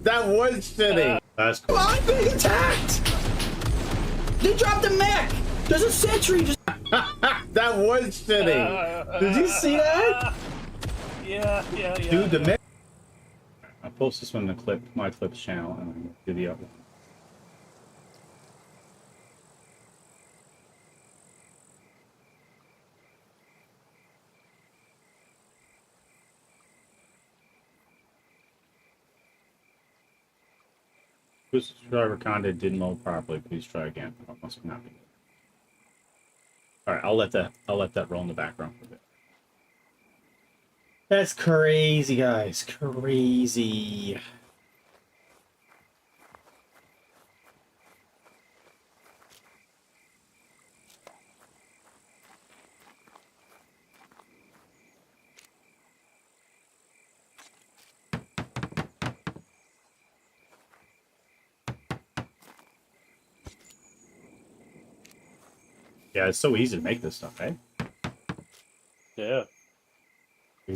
That was shitty. That's cool. I'm being attacked! They dropped a mech! There's a sentry just. That was shitty. Did you see that? Yeah. Dude, the mech. I'll post this one in the clip, my clips channel, and then do the other one. This driver content didn't load properly. Please try again. Oh, it must not be. All right, I'll let that roll in the background for a bit. That's crazy, guys. Crazy. Yeah, it's so easy to make this stuff, eh? Yeah.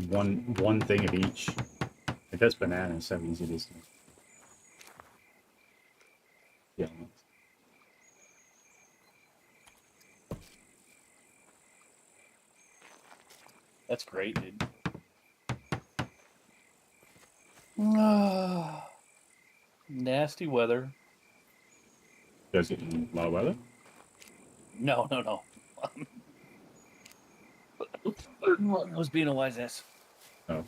One thing of each. Like that's bananas, how easy it is to make. Yeah. That's great, dude. Nasty weather. You guys getting a lot of weather? No. I was being a wise ass. Oh.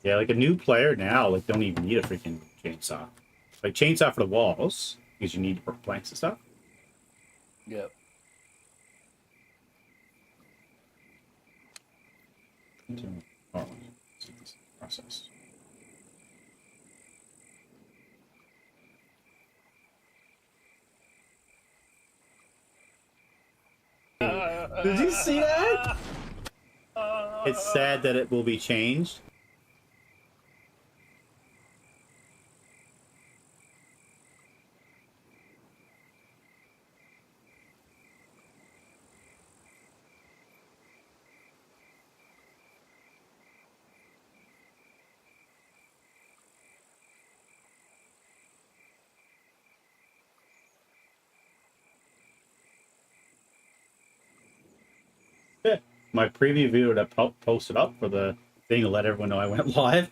Yeah, like a new player now, like don't even need a freaking chainsaw. Like chainsaw for the walls, because you need planks and stuff. Yep. Oh, process. Did you see that? It's sad that it will be changed. My preview video that posted up for the thing to let everyone know I went live.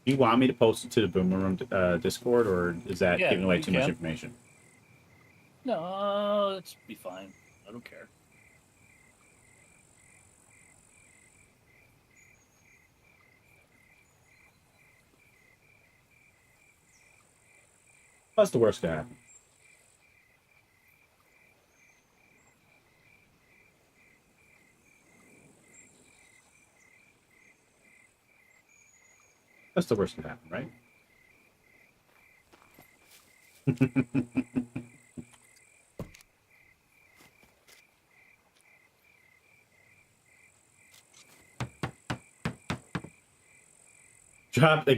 You want me to post it to the Boomer Room Discord, or is that Yeah, giving away you too much can. information? No, it's be fine. I don't care. That's the worst that happen. That's the worst that happen, right?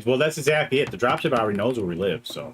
Well, that's exactly it. The dropship already knows where we live, so.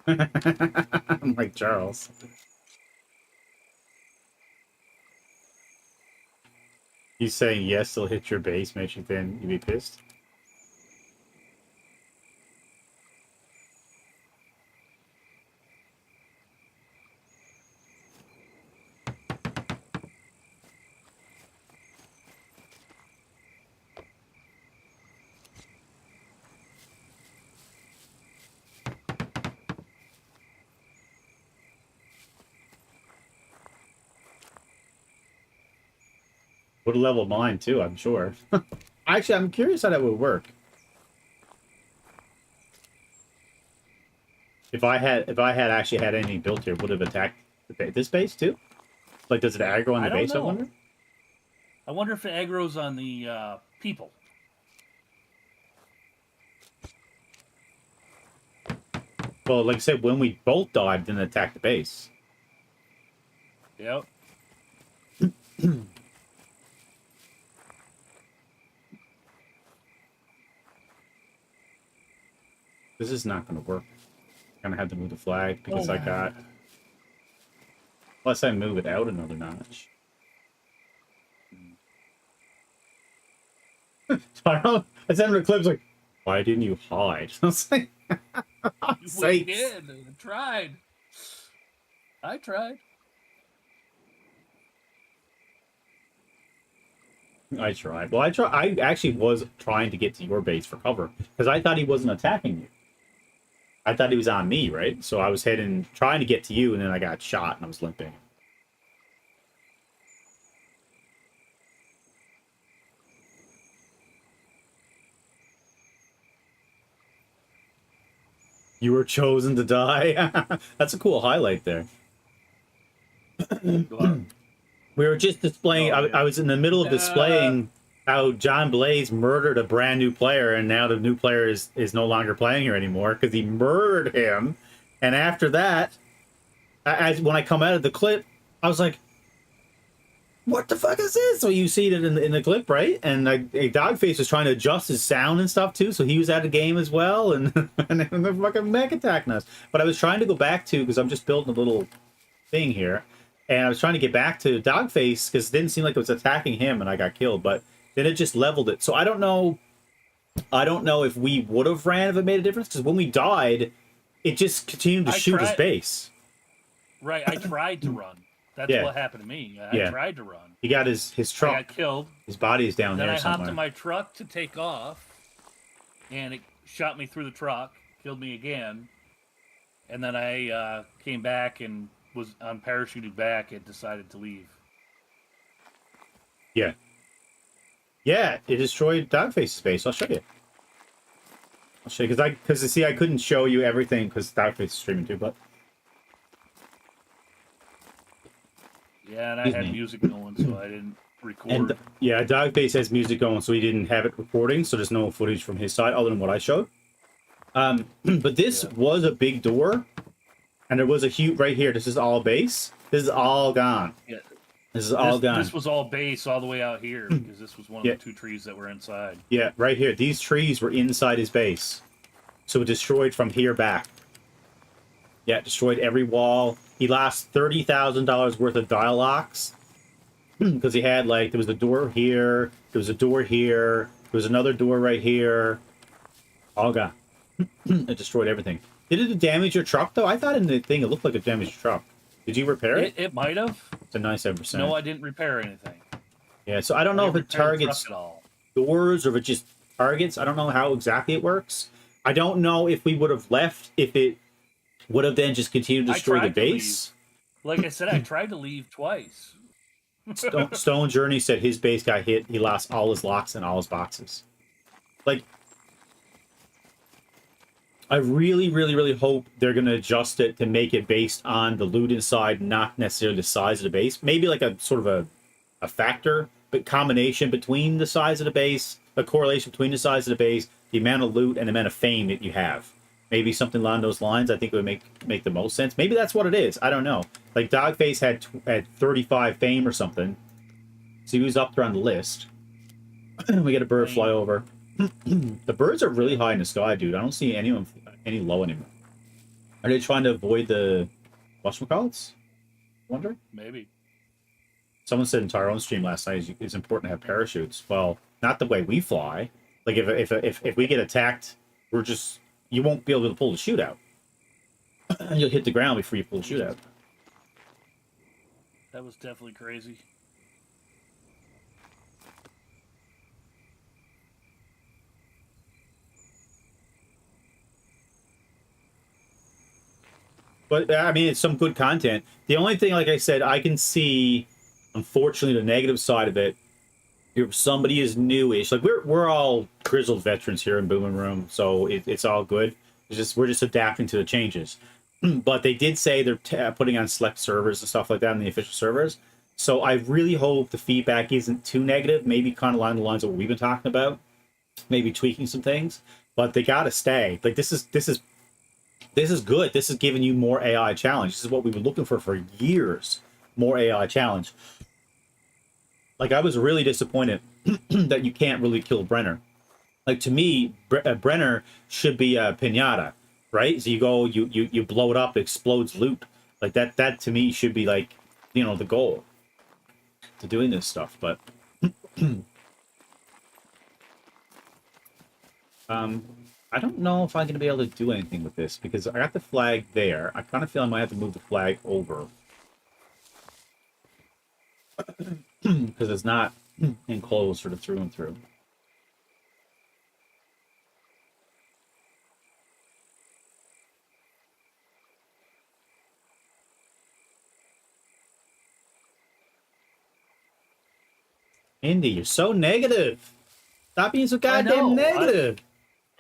I'm like Charles. You saying yes, they'll hit your base, makes you then you be pissed. Would have leveled mine too, I'm sure. Actually, I'm curious how that would work. If I had actually had any built here, would have attacked this base too? Like, does it aggro on the I don't base? I know. wonder. I wonder if it aggro's on the people. Well, like I said, when we both died, then attack the base. Yep. This is not going to work. Gonna have to move the flag because Oh, I got. Unless I move it out another notch. I sent him a clip like, why didn't you hide? I was like, We sakes. did. I tried. I tried. I tried. Well, I actually was trying to get to your base for cover because I thought he wasn't attacking you. I thought he was on me, right? So I was trying to get to you, and then I got shot and I was limping. You were chosen to die. That's a cool highlight there. We were just displaying. Oh, yeah. I was in the middle of displaying how John Blaze murdered a brand new player, and now the new player is no longer playing here anymore because he murdered him. And after that, when I come out of the clip, I was like, what the fuck is this? So you see it in the clip, right? And Dogface was trying to adjust his sound and stuff too, so he was out of game as well, and and then they're fucking mech attacking us. But I was trying to go back to, because I'm just building a little thing here, and I was trying to get back to Dogface because it didn't seem like it was attacking him, and I got killed. But then it just leveled it. So I don't know. I don't know if we would have ran if it made a difference, because when we died, it just continued to shoot his base. Right, I tried to run. That's what happened to me. I tried to run. He got his truck. I got killed. His body is down then there I somewhere. hopped in my truck to take off, and it shot me through the truck, killed me again, and then I came back and was parachuted back and decided to leave. Yeah. Yeah, it destroyed Dogface's base. I'll show you. I'll show you, because see, I couldn't show you everything because Dogface is streaming too, but... Yeah, and I had music going, so I didn't record. And yeah, Dogface has music going, so he didn't have it recording, so there's no footage from his side other than what I showed. But this was a big door, and there was a huge right here. This is all base. This is all gone. Yeah. This is all gone. This was all base all the way out here because this was one of the 2 trees that were inside. Yeah, right here. These trees were inside his base, so it destroyed from here back. Yeah, it destroyed every wall. He lost $30,000 worth of dial locks because he had, like, there was a door here, there was a door here, there was another door right here. All gone. It destroyed everything. Did it damage your truck, though? I thought in the thing it looked like it damaged your truck. Did you repair it? It might have. It's a 97%. No, I didn't repair anything. Yeah, so I don't know if it targets doors or if it just targets. I don't know how exactly it works. I don't know if we would have left if it would have then just continued to destroy the base. Like I said, I tried to leave twice. Stone Journey said his base got hit. He lost all his locks and all his boxes. Like, I really, really, really hope they're going to adjust it to make it based on the loot inside, not necessarily the size of the base. Maybe like a sort of a factor, but combination between the size of the base, a correlation between the size of the base, the amount of loot, and the amount of fame that you have. Maybe something along those lines. I think it would make the most sense. Maybe that's what it is. I don't know. Like Dogface had 35 fame or something, so he was up there on the list. We get a bird fly over. The birds are really high in the sky, dude. I don't see anyone any low anymore. Are they trying to avoid the whatchamacallits? Wonder. Maybe. Someone said in Tyrone's stream last night it's important to have parachutes. Well, not the way we fly. Like if we get attacked, you won't be able to pull the chute out. You'll hit the ground before you pull the chute out. That was definitely crazy. But, I mean, it's some good content. The only thing, like I said, I can see, unfortunately, the negative side of it. If somebody is newish, like we're all grizzled veterans here in Booming Room, so it's all good. We're just adapting to the changes. But they did say they're putting on select servers and stuff like that on the official servers. So I really hope the feedback isn't too negative. Maybe kind of along the lines of what we've been talking about. Maybe tweaking some things. But they gotta stay. Like this is good. This is giving you more AI challenge. This is what we've been looking for years. More AI challenge. Like, I was really disappointed that you can't really kill Brenner. Like, to me, Brenner should be a pinata, right? So you go, you blow it up, it explodes loot. Like, that to me should be, like, you know, the goal to doing this stuff. But I don't know if I'm going to be able to do anything with this because I got the flag there. I kind of feel I might have to move the flag over. Because it's not enclosed sort of through and through. Indy, you're so negative. Stop being so goddamn negative.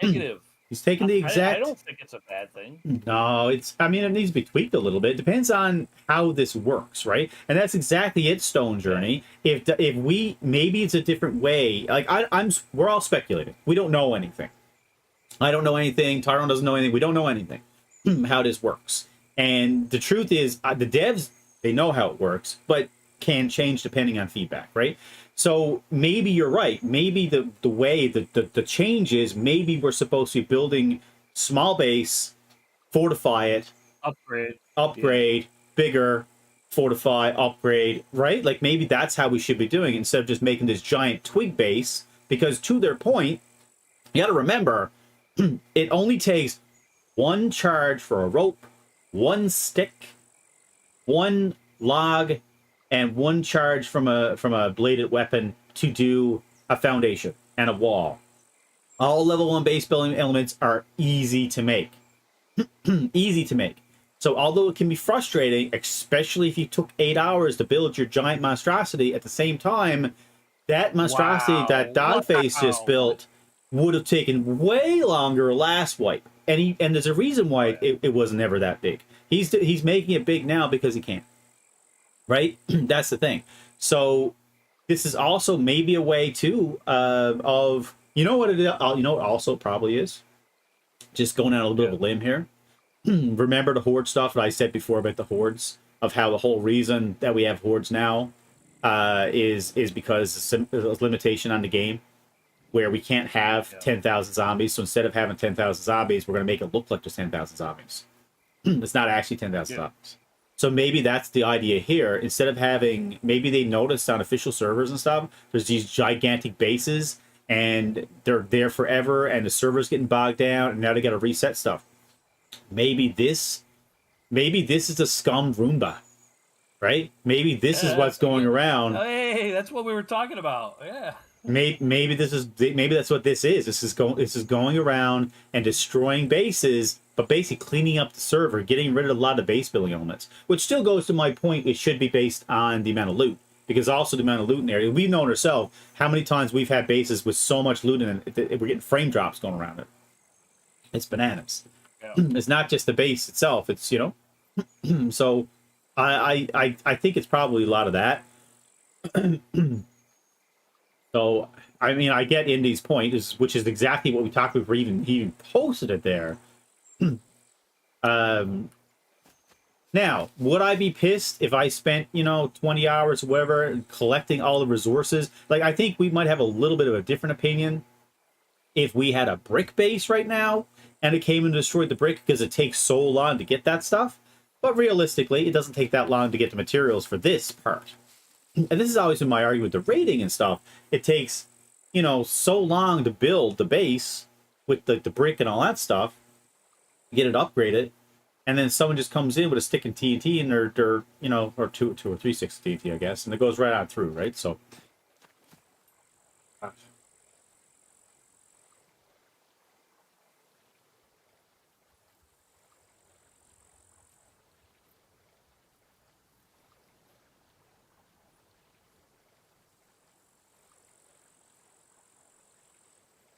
Negative. He's taking the exact... I don't think it's a bad thing. No, I mean, it needs to be tweaked a little bit. It depends on how this works, right? And that's exactly it, Stone Journey. If we... Maybe it's a different way. Like, we're all speculating. We don't know anything. I don't know anything. Tyrone doesn't know anything. We don't know anything. How this works. And the truth is, the devs, they know how it works. But can change depending on feedback, right? So maybe you're right. Maybe the way the change is, maybe we're supposed to be building small base, fortify it, Upgrade. upgrade, bigger, fortify, upgrade, right? Like maybe that's how we should be doing it instead of just making this giant twig base. Because to their point, you got to remember, it only takes one charge for a rope, one stick, one log, and one charge from a bladed weapon to do a foundation and a wall. All level 1 base building elements are easy to make. Easy to make. So although it can be frustrating, especially if you took 8 hours to build your giant monstrosity at the same time, that monstrosity Wow. that Dogface just Wow. built would have taken way longer last wipe. And there's a reason why it was never that big. He's making it big now because he can. Right? That's the thing. So this is also maybe a way too of you know what it also probably is. Just going out a little bit of a limb here. Remember the horde stuff that I said before about the hordes, of how the whole reason that we have hordes now is because there's limitation on the game where we can't have 10,000 zombies. So instead of having 10,000 zombies, we're going to make it look like there's 10,000 zombies. It's not actually 10,000 zombies. So maybe that's the idea here. Instead of having, maybe they noticed on official servers and stuff, there's these gigantic bases and they're there forever and the server's getting bogged down and now they got to reset stuff. Maybe this is a scum Roomba, right? Maybe this is what's going around. Hey, that's what we were talking about. Yeah. Maybe that's what this is. This is going around and destroying bases, but basically cleaning up the server, getting rid of a lot of base building elements. Which still goes to my point. It should be based on the amount of loot, because also the amount of loot in the area. We've known ourselves how many times we've had bases with so much loot in it, we're getting frame drops going around it. It's bananas. Yeah. It's not just the base itself. It's so I think it's probably a lot of that. So, I mean, I get Indy's point, which is exactly what we talked about. He even posted it there. Now, would I be pissed if I spent 20 hours or whatever collecting all the resources? Like, I think we might have a little bit of a different opinion if we had a brick base right now and it came and destroyed the brick because it takes so long to get that stuff. But realistically, it doesn't take that long to get the materials for this part. And this is always been my argument with the raiding and stuff. It takes, so long to build the base with the brick and all that stuff, get it upgraded, and then someone just comes in with a stick and TNT and they're or two or three sticks of TNT, I guess, and it goes right on through, right? So.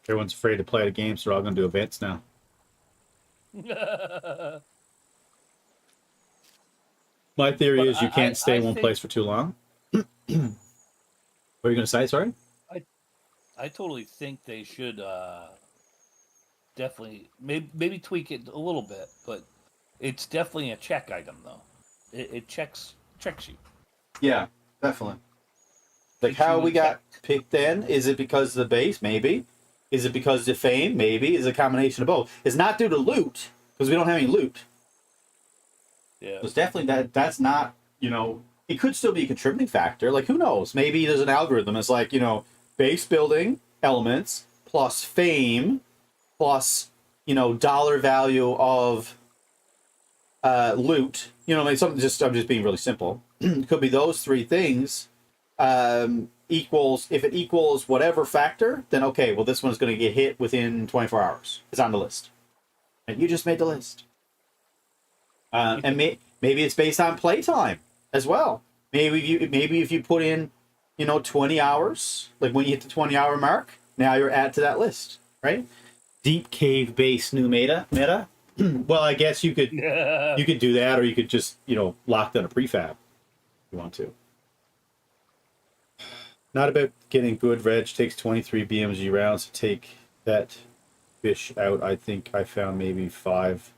Everyone's afraid to play the game, so they're all going to do events now. My theory is you can't stay in one place for too long. What are you going to say? Sorry? I totally think they should definitely maybe tweak it a little bit, but it's definitely a check item though. It checks you. Yeah, definitely. Like how we got picked then? Is it because of the base? Maybe. Is it because of the fame? Maybe. Is it a combination of both? It's not due to loot, because we don't have any loot. Yeah. It's definitely that's not, it could still be a contributing factor. Like, who knows? Maybe there's an algorithm. It's like, base building elements plus fame plus, dollar value of loot. Something I'm just being really simple. It could be those three things. If it equals whatever factor, then okay, well, this one's going to get hit within 24 hours. It's on the list. And you just made the list. And maybe it's based on playtime as well. Maybe if you put in, 20 hours, like when you hit the 20-hour mark, now you're added to that list, right? Deep cave base new meta. Well, I guess you could do that, or you could just lock down a prefab if you want to. Not about getting good reg. Takes 23 BMG rounds to take that fish out. I think I found maybe 5.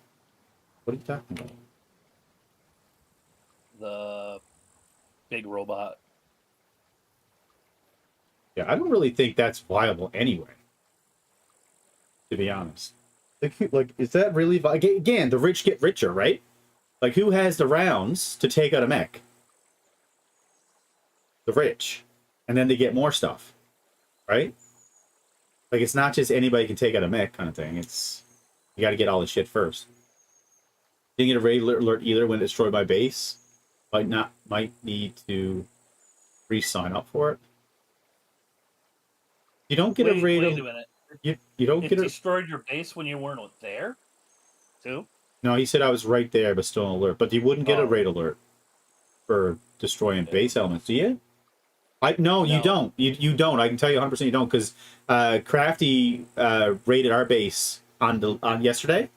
What are you talking about? big robot. Yeah, I don't really think that's viable anyway. To be honest, like is that really again? The rich get richer, right? Like, who has the rounds to take out a mech? The rich, and then they get more stuff, right? Like, it's not just anybody can take out a mech kind of thing. It's you got to get all the shit first. Didn't get a raid alert either when destroyed my base. Might need to re-sign up for it. You don't get a raid. Wait a minute. You don't It get a. destroyed your base when you weren't there, too. No, he said I was right there, but still an alert. But you wouldn't get a Oh. raid alert for destroying base elements, do you? No, you No. don't. You don't. I can tell you 100% you don't, because Crafty raided our base on yesterday,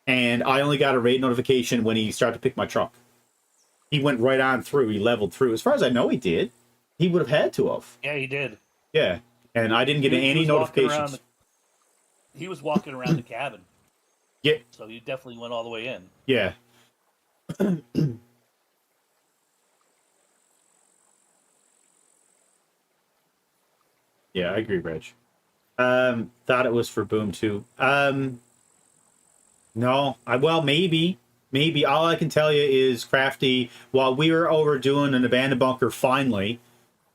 and I only got a raid notification when he started to pick my truck. He went right on through. He leveled through. As far as I know, he did. He would have had to have. Yeah, he did. Yeah, and I didn't get He any was walking around notifications. He was walking around the cabin. Yeah. So he definitely went all the way in. Yeah. Yeah, I agree, Reg. Thought it was for Boom too. No, well, maybe. All I can tell you is Crafty, while we were over doing an abandoned bunker finally,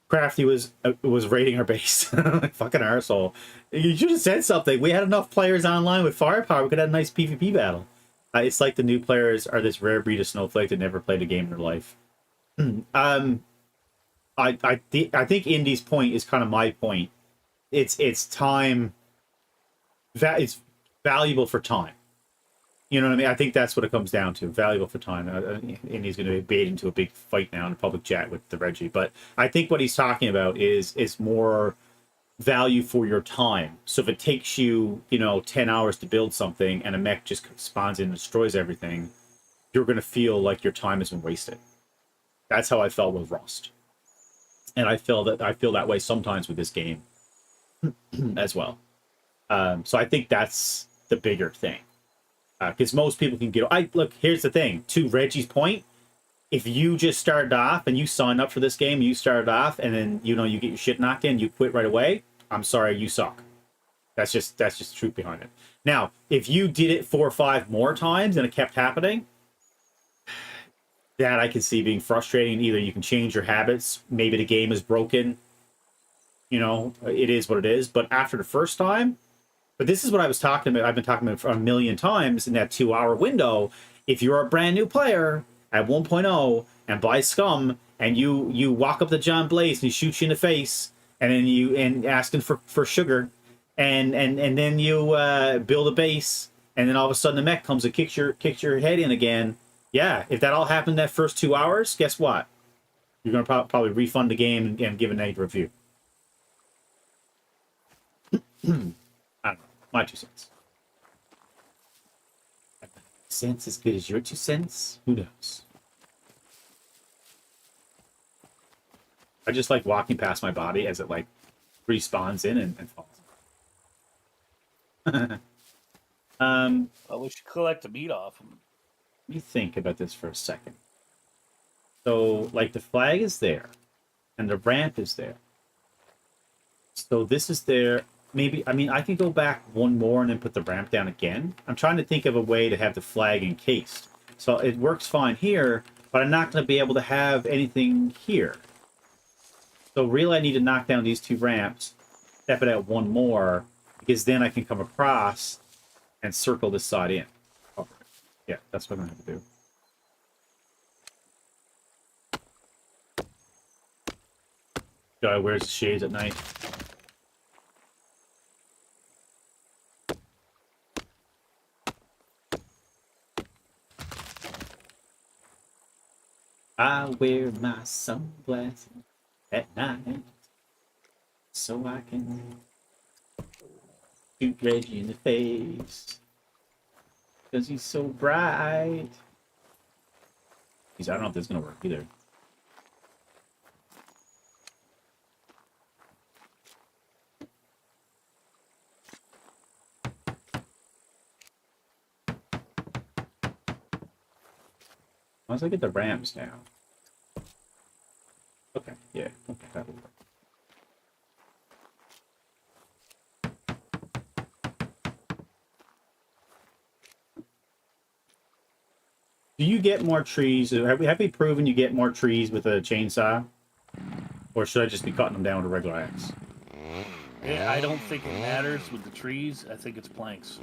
Crafty was raiding our base. Fucking arsehole. You should have said something. We had enough players online with firepower. We could have a nice PvP battle. It's like the new players are this rare breed of snowflake that never played a game in their life. I think Indy's point is kind of my point. It's time. It's valuable for time. You know what I mean? I think that's what it comes down to. Valuable for time. And he's going to bait into a big fight now in a public chat with the Reggie. But I think what he's talking about is more value for your time. So if it takes you, 10 hours to build something and a mech just spawns in and destroys everything, you're going to feel like your time has been wasted. That's how I felt with Rust. And I feel that way sometimes with this game as well. So I think that's the bigger thing. Because most people can get. Look, here's the thing. To Reggie's point, if you just started off and you signed up for this game, you started off, and then you get your shit knocked in, you quit right away. I'm sorry, you suck. That's just the truth behind it. Now, if you did it 4 or 5 more times and it kept happening, that I can see being frustrating. Either you can change your habits. Maybe the game is broken. It is what it is. But after the first time. But this is what I was talking about. I've been talking about for a million times in that 2-hour window. If you're a brand new player at 1.0 and buy SCUM and you walk up to John Blaze and he shoots you in the face and then asking for sugar and then you build a base and then all of a sudden the mech comes and kicks your head in again. Yeah, if that all happened that first 2 hours, guess what? You're going to probably refund the game and give a negative review. I don't know. My 2 cents. Cents as good as your 2 cents? Who knows? I just like walking past my body as it respawns in and falls. Well, we should collect the meat off him. Let me think about this for a second. So, the flag is there, and the ramp is there. So this is there. Maybe, I can go back one more and then put the ramp down again. I'm trying to think of a way to have the flag encased. So it works fine here, but I'm not going to be able to have anything here. So really I need to knock down these 2 ramps, step it out one more, because then I can come across and circle this side in. Oh, yeah, that's what I'm going to have to do. Guy wears shades at night. I wear my sunglasses at night so I can shoot Reggie in the face because he's so bright. I don't know if this is going to work either. Once I get the ramps down. Okay, yeah, okay, that will work. Do you get more trees? Have we proven you get more trees with a chainsaw? Or should I just be cutting them down with a regular axe? I don't think it matters with the trees. I think it's planks.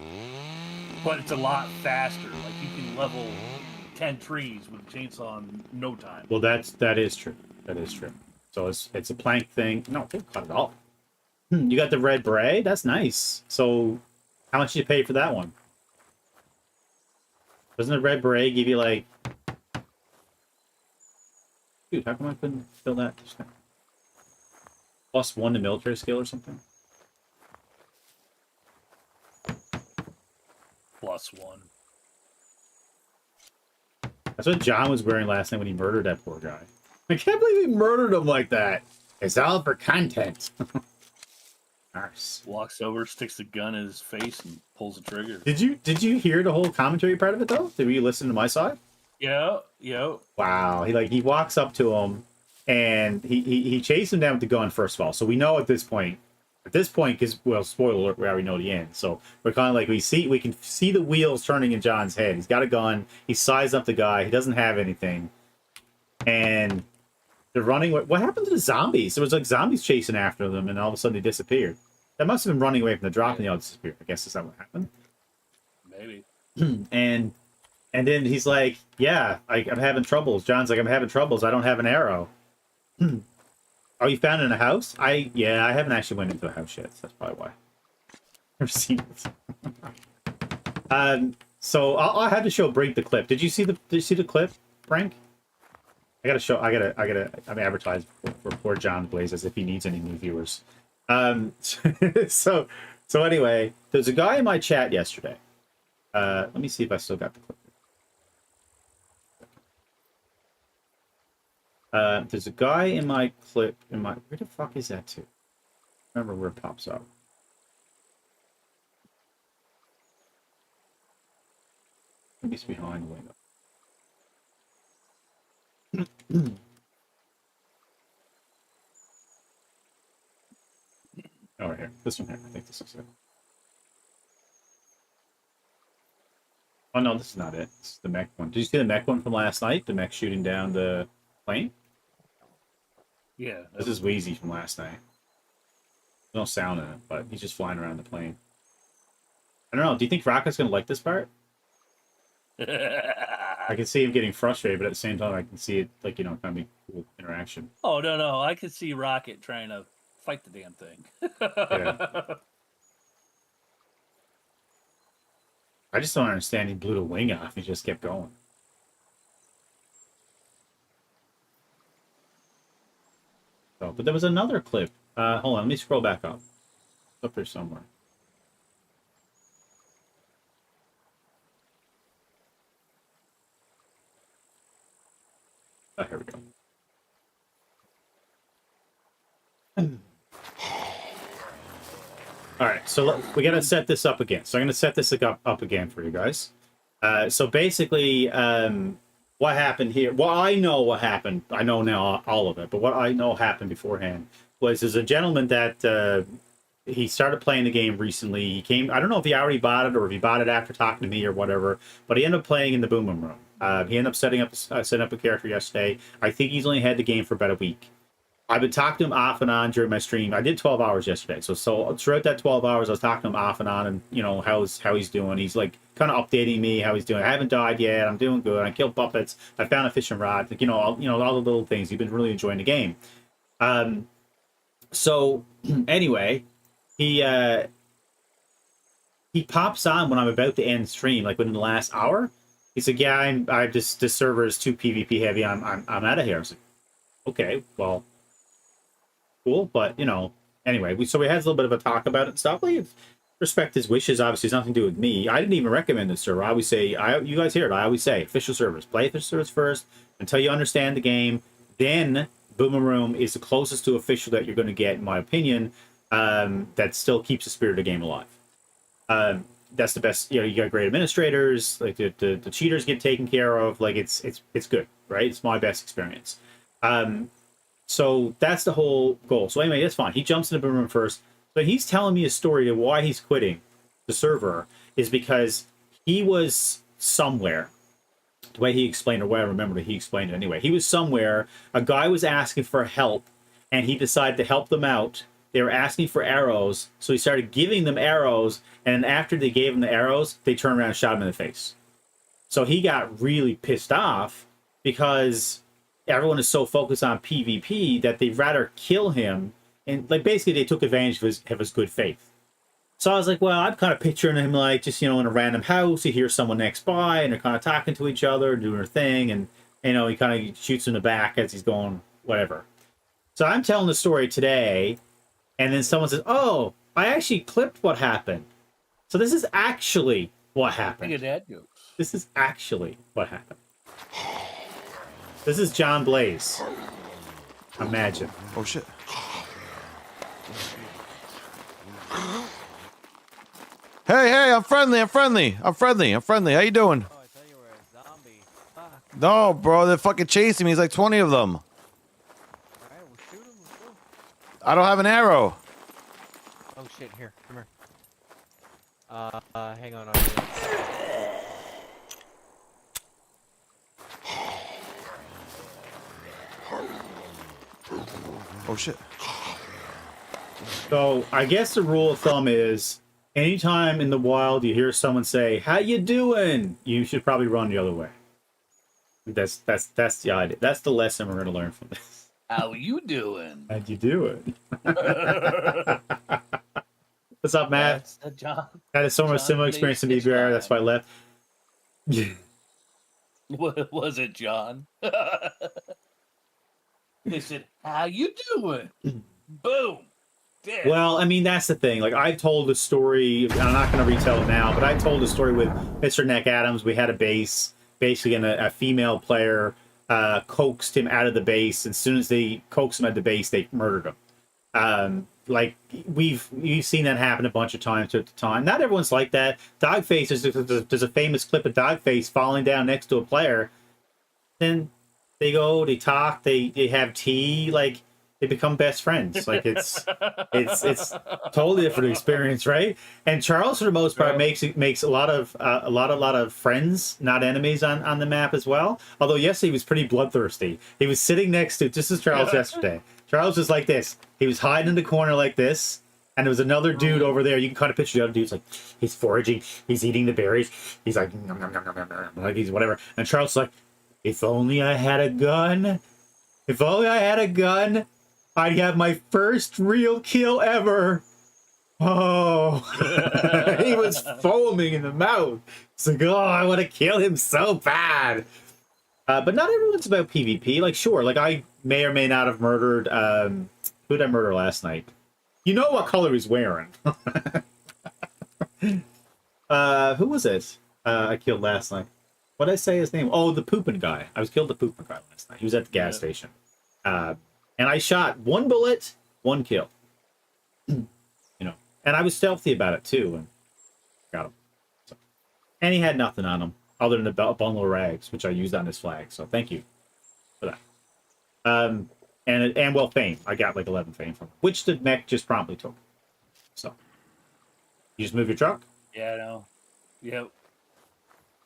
But it's a lot faster. Like you can level 10 trees with a chainsaw in no time. Well, that is true. That is true. So it's a plank thing. No, don't cut it off. You got the red beret? That's nice. So how much did you pay for that one? Doesn't the red beret give you like... Dude, how come I couldn't fill that just now? +1 to military skill or something? +1. That's what John was wearing last night when he murdered that poor guy. I can't believe he murdered him like that. It's all for content. Nice. Walks over, sticks the gun in his face, and pulls the trigger. Did you hear the whole commentary part of it though? Did you listen to my side? Yeah. Wow. He walks up to him and he chased him down with the gun first of all. So we know at this point, because well, spoiler alert, we already know the end. So we're kind of like we can see the wheels turning in John's head. He's got a gun. He sized up the guy. He doesn't have anything, and they're running. What happened to the zombies? There was like zombies chasing after them, and all of a sudden they disappeared. That must have been running away from the drop, and they all disappeared. I guess is that what happened? Maybe. and then he's like, "Yeah, I'm having troubles." John's like, "I'm having troubles. I don't have an arrow." Oh, you found it in a house? I haven't actually went into a house yet. So that's probably why. Never seen it. So I'll have to show Brink the clip. Did you see the clip, Brink? I gotta advertise for poor John Blaze as if he needs any new viewers. So anyway, there's a guy in my chat yesterday. Let me see if I still got the clip. There's a guy in my clip where the fuck is that to? Remember where it pops up. Maybe it's behind the window. Oh, right here. This one here. I think this is it. Oh no, this is not it. It's the mech one. Did you see the mech one from last night? The mech shooting down the plane? Yeah. This is Wheezy from last night. There's no sound in it, but he's just flying around the plane. I don't know. Do you think Rocket's gonna like this part? I can see him getting frustrated, but at the same time, I can see it like kind of be cool interaction. Oh no! I could see Rocket trying to fight the damn thing. Yeah. I just don't understand. He blew the wing off. He just kept going. So, but there was another clip. Hold on, let me scroll back up. It's up there somewhere. Oh, here we go. All right, so we got to set this up again. So I'm going to set this up again for you guys. So basically, what happened here? Well, I know what happened. I know now all of it, but what I know happened beforehand was there's a gentleman that he started playing the game recently. He came. I don't know if he already bought it or if he bought it after talking to me or whatever, but he ended up playing in the Boom Boom Room. He ended up setting up a character yesterday. I think he's only had the game for about a week. I've been talking to him off and on during my stream. I did 12 hours yesterday. So throughout that 12 hours, I was talking to him off and on and, how he's doing. He's like kind of updating me how he's doing. I haven't died yet. I'm doing good. I killed puppets. I found a fishing rod. Like, all the little things. He's been really enjoying the game. So anyway, he pops on when I'm about to end stream, like within the last hour. He's like, yeah, I'm this server is too PvP heavy. I'm out of here. I was like, okay, well, cool, but anyway, we had a little bit of a talk about it and stuff. Like, respect his wishes. Obviously, it's nothing to do with me. I didn't even recommend this server. I always say, you guys hear it. I always say, official servers, play official servers first until you understand the game. Then Boom Boom Room is the closest to official that you're going to get, in my opinion. That still keeps the spirit of the game alive. That's the best. You got great administrators. Like the cheaters get taken care of. Like it's good, right? It's my best experience. So that's the whole goal. So anyway, that's fine. He jumps into the room first. But he's telling me a story of why he's quitting the server is because he was somewhere. The way he explained, or what I remember, he explained it anyway. He was somewhere. A guy was asking for help, and he decided to help them out. They were asking for arrows, so he started giving them arrows. And after they gave him the arrows, they turned around and shot him in the face. So he got really pissed off because everyone is so focused on PvP that they'd rather kill him. And like basically they took advantage of his good faith. So I was like, well, I'm kind of picturing him like just, in a random house. He hears someone next by and they're kind of talking to each other, doing their thing. And, he kind of shoots in the back as he's going, whatever. So I'm telling the story today. And then someone says, oh, I actually clipped what happened. So this is actually what happened. Look at that joke. This is actually what happened. This is John Blaze. Imagine. Oh shit. Hey, I'm friendly. How you doing? Oh, I thought you were a zombie. Fuck. No, bro, they're fucking chasing me. He's like 20 of them. Alright, we'll shoot him. Let's go. I don't have an arrow. Oh shit, here, come here. Hang on. Oh shit. So I guess the rule of thumb is anytime in the wild you hear someone say, how you doing? You should probably run the other way. That's the idea. That's the lesson we're going to learn from this. How you doing? How'd you do it? What's up, Matt? That's the John. Had a somewhat John similar experience to Blaze BBR. That's why I left. What was it, John? They said, how you doing? Boom. Dead. Well, I mean, that's the thing. Like, I've told the story, and I'm not going to retell it now, but I told the story with Mr. Neck Adams. We had a base, basically, and a female player coaxed him out of the base. As soon as they coaxed him out of the base, they murdered him. Like, we've seen that happen a bunch of times at the time. Not everyone's like that. Dogface, there's a famous clip of Dogface falling down next to a player. Then they go, they talk, they have tea, like, they become best friends. Like it's totally different experience, right? And Charles, for the most part, makes a lot of friends, not enemies, on the map as well. Although yesterday he was pretty bloodthirsty. He was sitting next to, just as Charles yesterday. Charles was like this. He was hiding in the corner like this, and there was another dude over there. You can kind of picture the other dude's like, he's foraging, he's eating the berries, he's like, nom, nom, nom, nom, nom, nom, like he's whatever. And Charles is like, if only I had a gun. If only I had a gun. I'd have my first real kill ever. Oh, he was foaming in the mouth. It's like, oh, I want to kill him so bad. But not everyone's about PvP. Like, sure, like I may or may not have murdered. Who did I murder last night? You know what color he's wearing. Who was it? I killed last night. What did I say his name? Oh, the pooping guy. I was killed the pooping guy last night. He was at the gas station. And I shot one bullet, one kill. And I was stealthy about it too, and got him. So. And he had nothing on him other than a bundle of rags, which I used on his flag. So thank you for that. And well, fame. I got like 11 fame from him, which the mech just promptly took. So you just move your truck. Yeah, I know. Yep.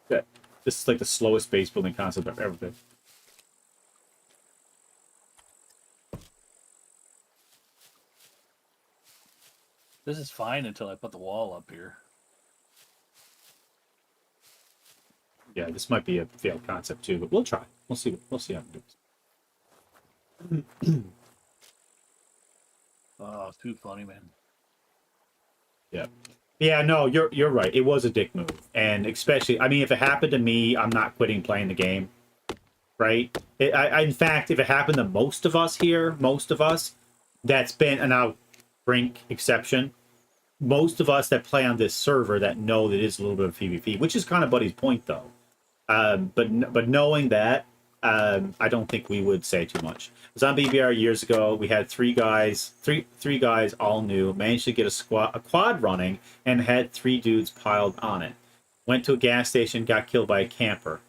Good. This is like the slowest base building concept I've ever been. This is fine until I put the wall up here. Yeah, this might be a failed concept too, but we'll try. We'll see. We'll see how it goes. Oh, too funny, man. Yeah. Yeah, no, you're right. It was a dick move. And especially, I mean, if it happened to me, I'm not quitting playing the game. Right? In fact, if it happened to most of us here, that's been, and I'll Brink exception, most of us that play on this server that know that it is a little bit of PvP, which is kind of Buddy's point, though. But knowing that, I don't think we would say too much. I was on BBR years ago. We had three guys, all new, managed to get a quad running, and had 3 dudes piled on it. Went to a gas station, got killed by a camper.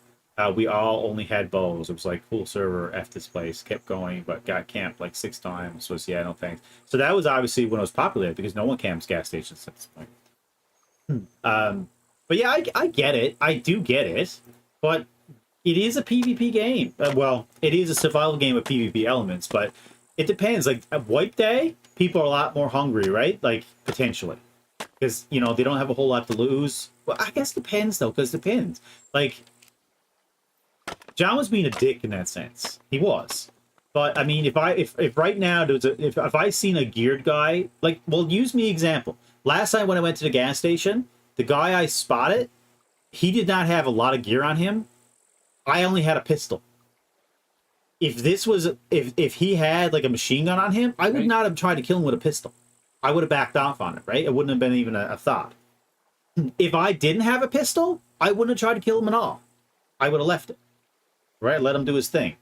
We all only had bows. It was like, cool server, F this place, kept going, but got camped like 6 times. Was, yeah, no thanks. So that was obviously when it was popular, because no one camps gas stations at this point. But yeah, I get it. I do get it. But it is a PvP game. Well, it is a survival game with PvP elements, but it depends. Like, at Wipe Day, people are a lot more hungry, right? Like, potentially. Because, you know, they don't have a whole lot to lose. Well, I guess it depends, though, because it depends. Like, John was being a dick in that sense. He was. But, I mean, if right now, if I seen a geared guy, like, well, use me example. Last time when I went to the gas station, the guy I spotted, he did not have a lot of gear on him. I only had a pistol. If this was, if he had like a machine gun on him, I would not have tried to kill him with a pistol. I would have backed off on it, right? It wouldn't have been even a thought. If I didn't have a pistol, I wouldn't have tried to kill him at all. I would have left it, right? Let him do his thing.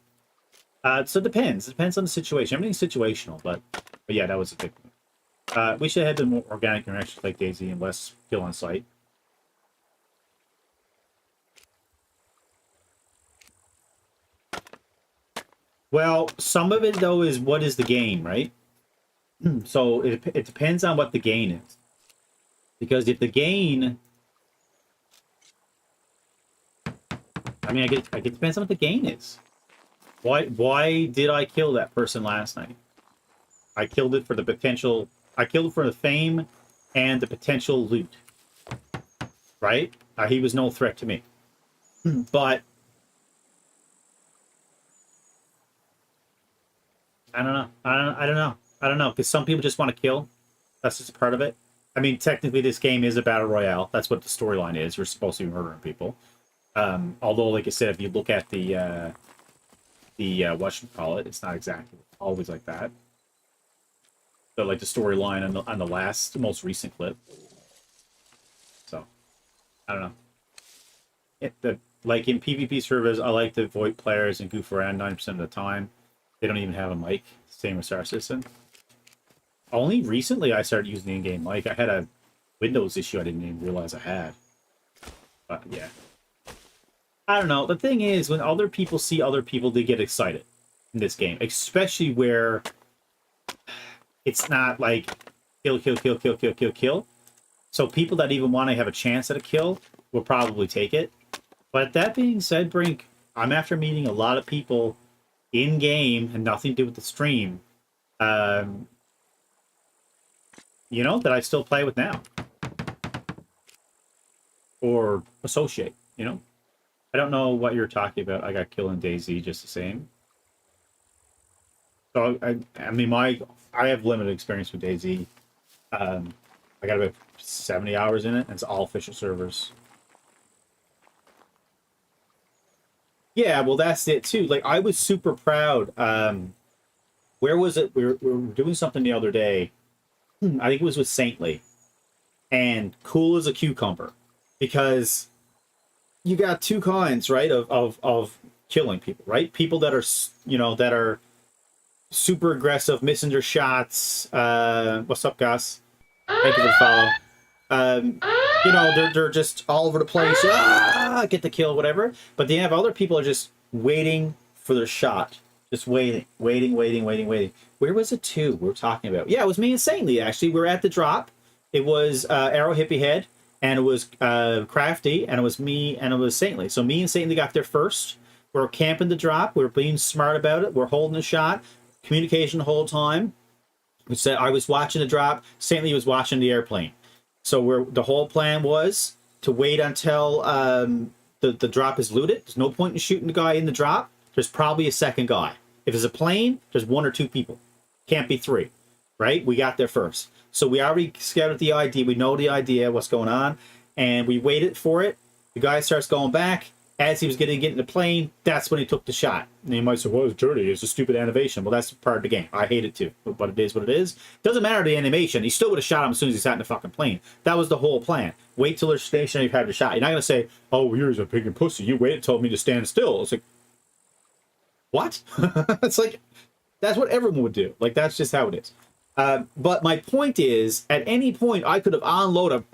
So it depends. It depends on the situation. Everything's situational, but yeah, that was a big one. We should have had more organic interactions like Daisy and less kill on sight. Well, some of it, though, is what is the gain, right? So it depends on what the gain is. Because if the gain... I mean, it depends on what the gain is. Why did I kill that person last night? I killed it for the potential... I killed it for the fame and the potential loot. Right? He was no threat to me. But... I don't know. I don't know. Because some people just want to kill. That's just part of it. I mean, technically, this game is a battle royale. That's what the storyline is. You're supposed to be murdering people. Although, like I said, if you look at the whatchamacallit, it's not exactly always like that. But like the storyline on the most recent clip. So, I don't know. Like in PvP servers, I like to avoid players and goof around 90% of the time. They don't even have a mic. Same with Star Citizen. Only recently I started using the in-game mic. I had a Windows issue I didn't even realize I had. But yeah. I don't know. The thing is, when other people see other people, they get excited in this game. Especially where it's not like kill, kill, kill, kill, kill, kill, kill. So people that even want to have a chance at a kill will probably take it. But that being said, Brink, I'm after meeting a lot of people in-game and nothing to do with the stream. You know, that I still play with now. Or associate, you know? I don't know what you're talking about. I got killed in DayZ just the same. So, I mean, I have limited experience with DayZ. I got about 70 hours in it, and it's all official servers. Yeah, well, that's it, too. Like, I was super proud. Where was it? We were doing something the other day. I think it was with Saintly. And cool as a cucumber. Because you got two kinds, right, of killing people, right? People that are, you know, that are super aggressive, missing their shots. What's up, Gus? Thank you for the follow. You know, they're just all over the place. Get the kill, whatever. But then you have other people are just waiting for their shot. Just waiting. Where was it too? We were talking about. Yeah, it was me and Saintly, actually. We were at the drop. It was Arrow Hippie Head, and it was Crafty, and it was me, and it was Saintly. So me and Saintly got there first. We were camping the drop. We were being smart about it. We're holding a shot. Communication the whole time. We said I was watching the drop. Saintly was watching the airplane. So the whole plan was to wait until the drop is looted. There's no point in shooting the guy in the drop. There's probably a second guy. If it's a plane, there's 1 or 2 people. Can't be 3, right? We got there first. So we already scouted the ID. We know the idea, what's going on. And we waited for it. The guy starts going back. As he was getting in the plane, that's when he took the shot. And you might say, well, it's dirty. It's a stupid animation. Well, that's part of the game. I hate it too. But it is what it is. Doesn't matter the animation. He still would have shot him as soon as he sat in the fucking plane. That was the whole plan. Wait till they're stationary, you've had the shot. You're not going to say, oh, you're a pig and pussy. You waited, told me to stand still. It's like, what? It's like, that's what everyone would do. Like, that's just how it is. But my point is, at any point, I could have unloaded,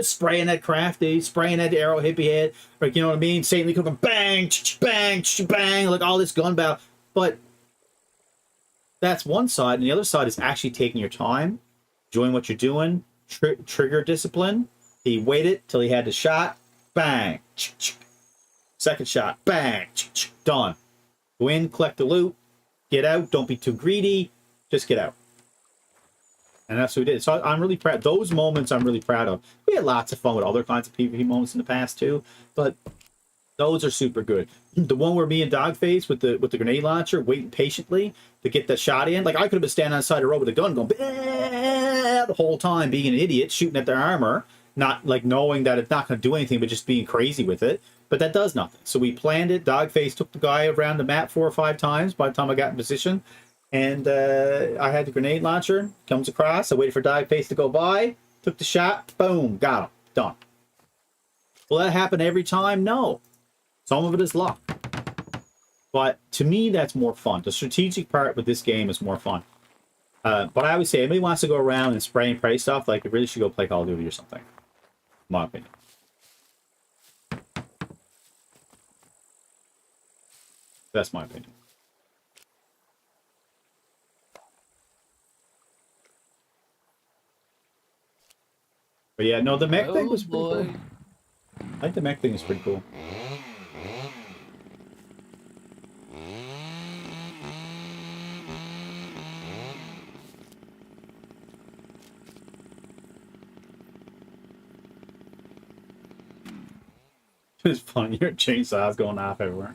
spraying at Crafty, spraying at Arrow Hippie Head, or you know what I mean? Satan cooking, bang, bang, bang, like all this gun battle. But that's one side, and the other side is actually taking your time, doing what you're doing, trigger discipline. He waited till he had the shot, bang, second shot, bang, done. Go in, collect the loot, get out, don't be too greedy, just get out. And that's what we did. So I'm really proud. Those moments I'm really proud of. We had lots of fun with other kinds of PvP moments in the past too, but those are super good. The one where me and Dogface with the grenade launcher waiting patiently to get the shot in. Like I could have been standing on the side of the road with a gun going the whole time, being an idiot, shooting at their armor, not like knowing that it's not going to do anything, but just being crazy with it. But that does nothing. So we planned it. Dogface took the guy around the map 4 or 5 times by the time I got in position. And I had the grenade launcher, comes across. I waited for Dogface to go by, took the shot, boom, got him, done. Will that happen every time? No. Some of it is luck. But to me, that's more fun. The strategic part with this game is more fun. But I always say, anybody wants to go around and spray and pray stuff, like, they really should go play Call of Duty or something. In my opinion. That's my opinion. But yeah, no, the mech thing was pretty cool. I think the mech thing is pretty cool. It's funny, your chainsaws going off everywhere.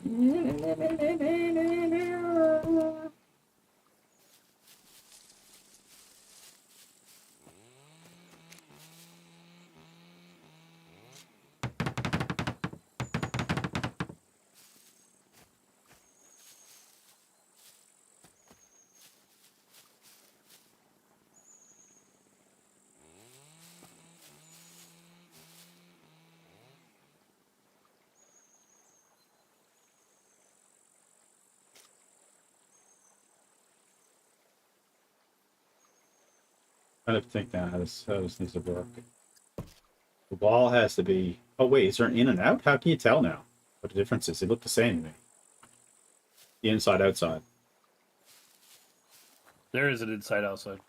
I have to think now how this needs to work. The wall has to be... Oh wait, is there an in and out? How can you tell now what the difference is? They look the same to me. The inside, outside. There is an inside outside.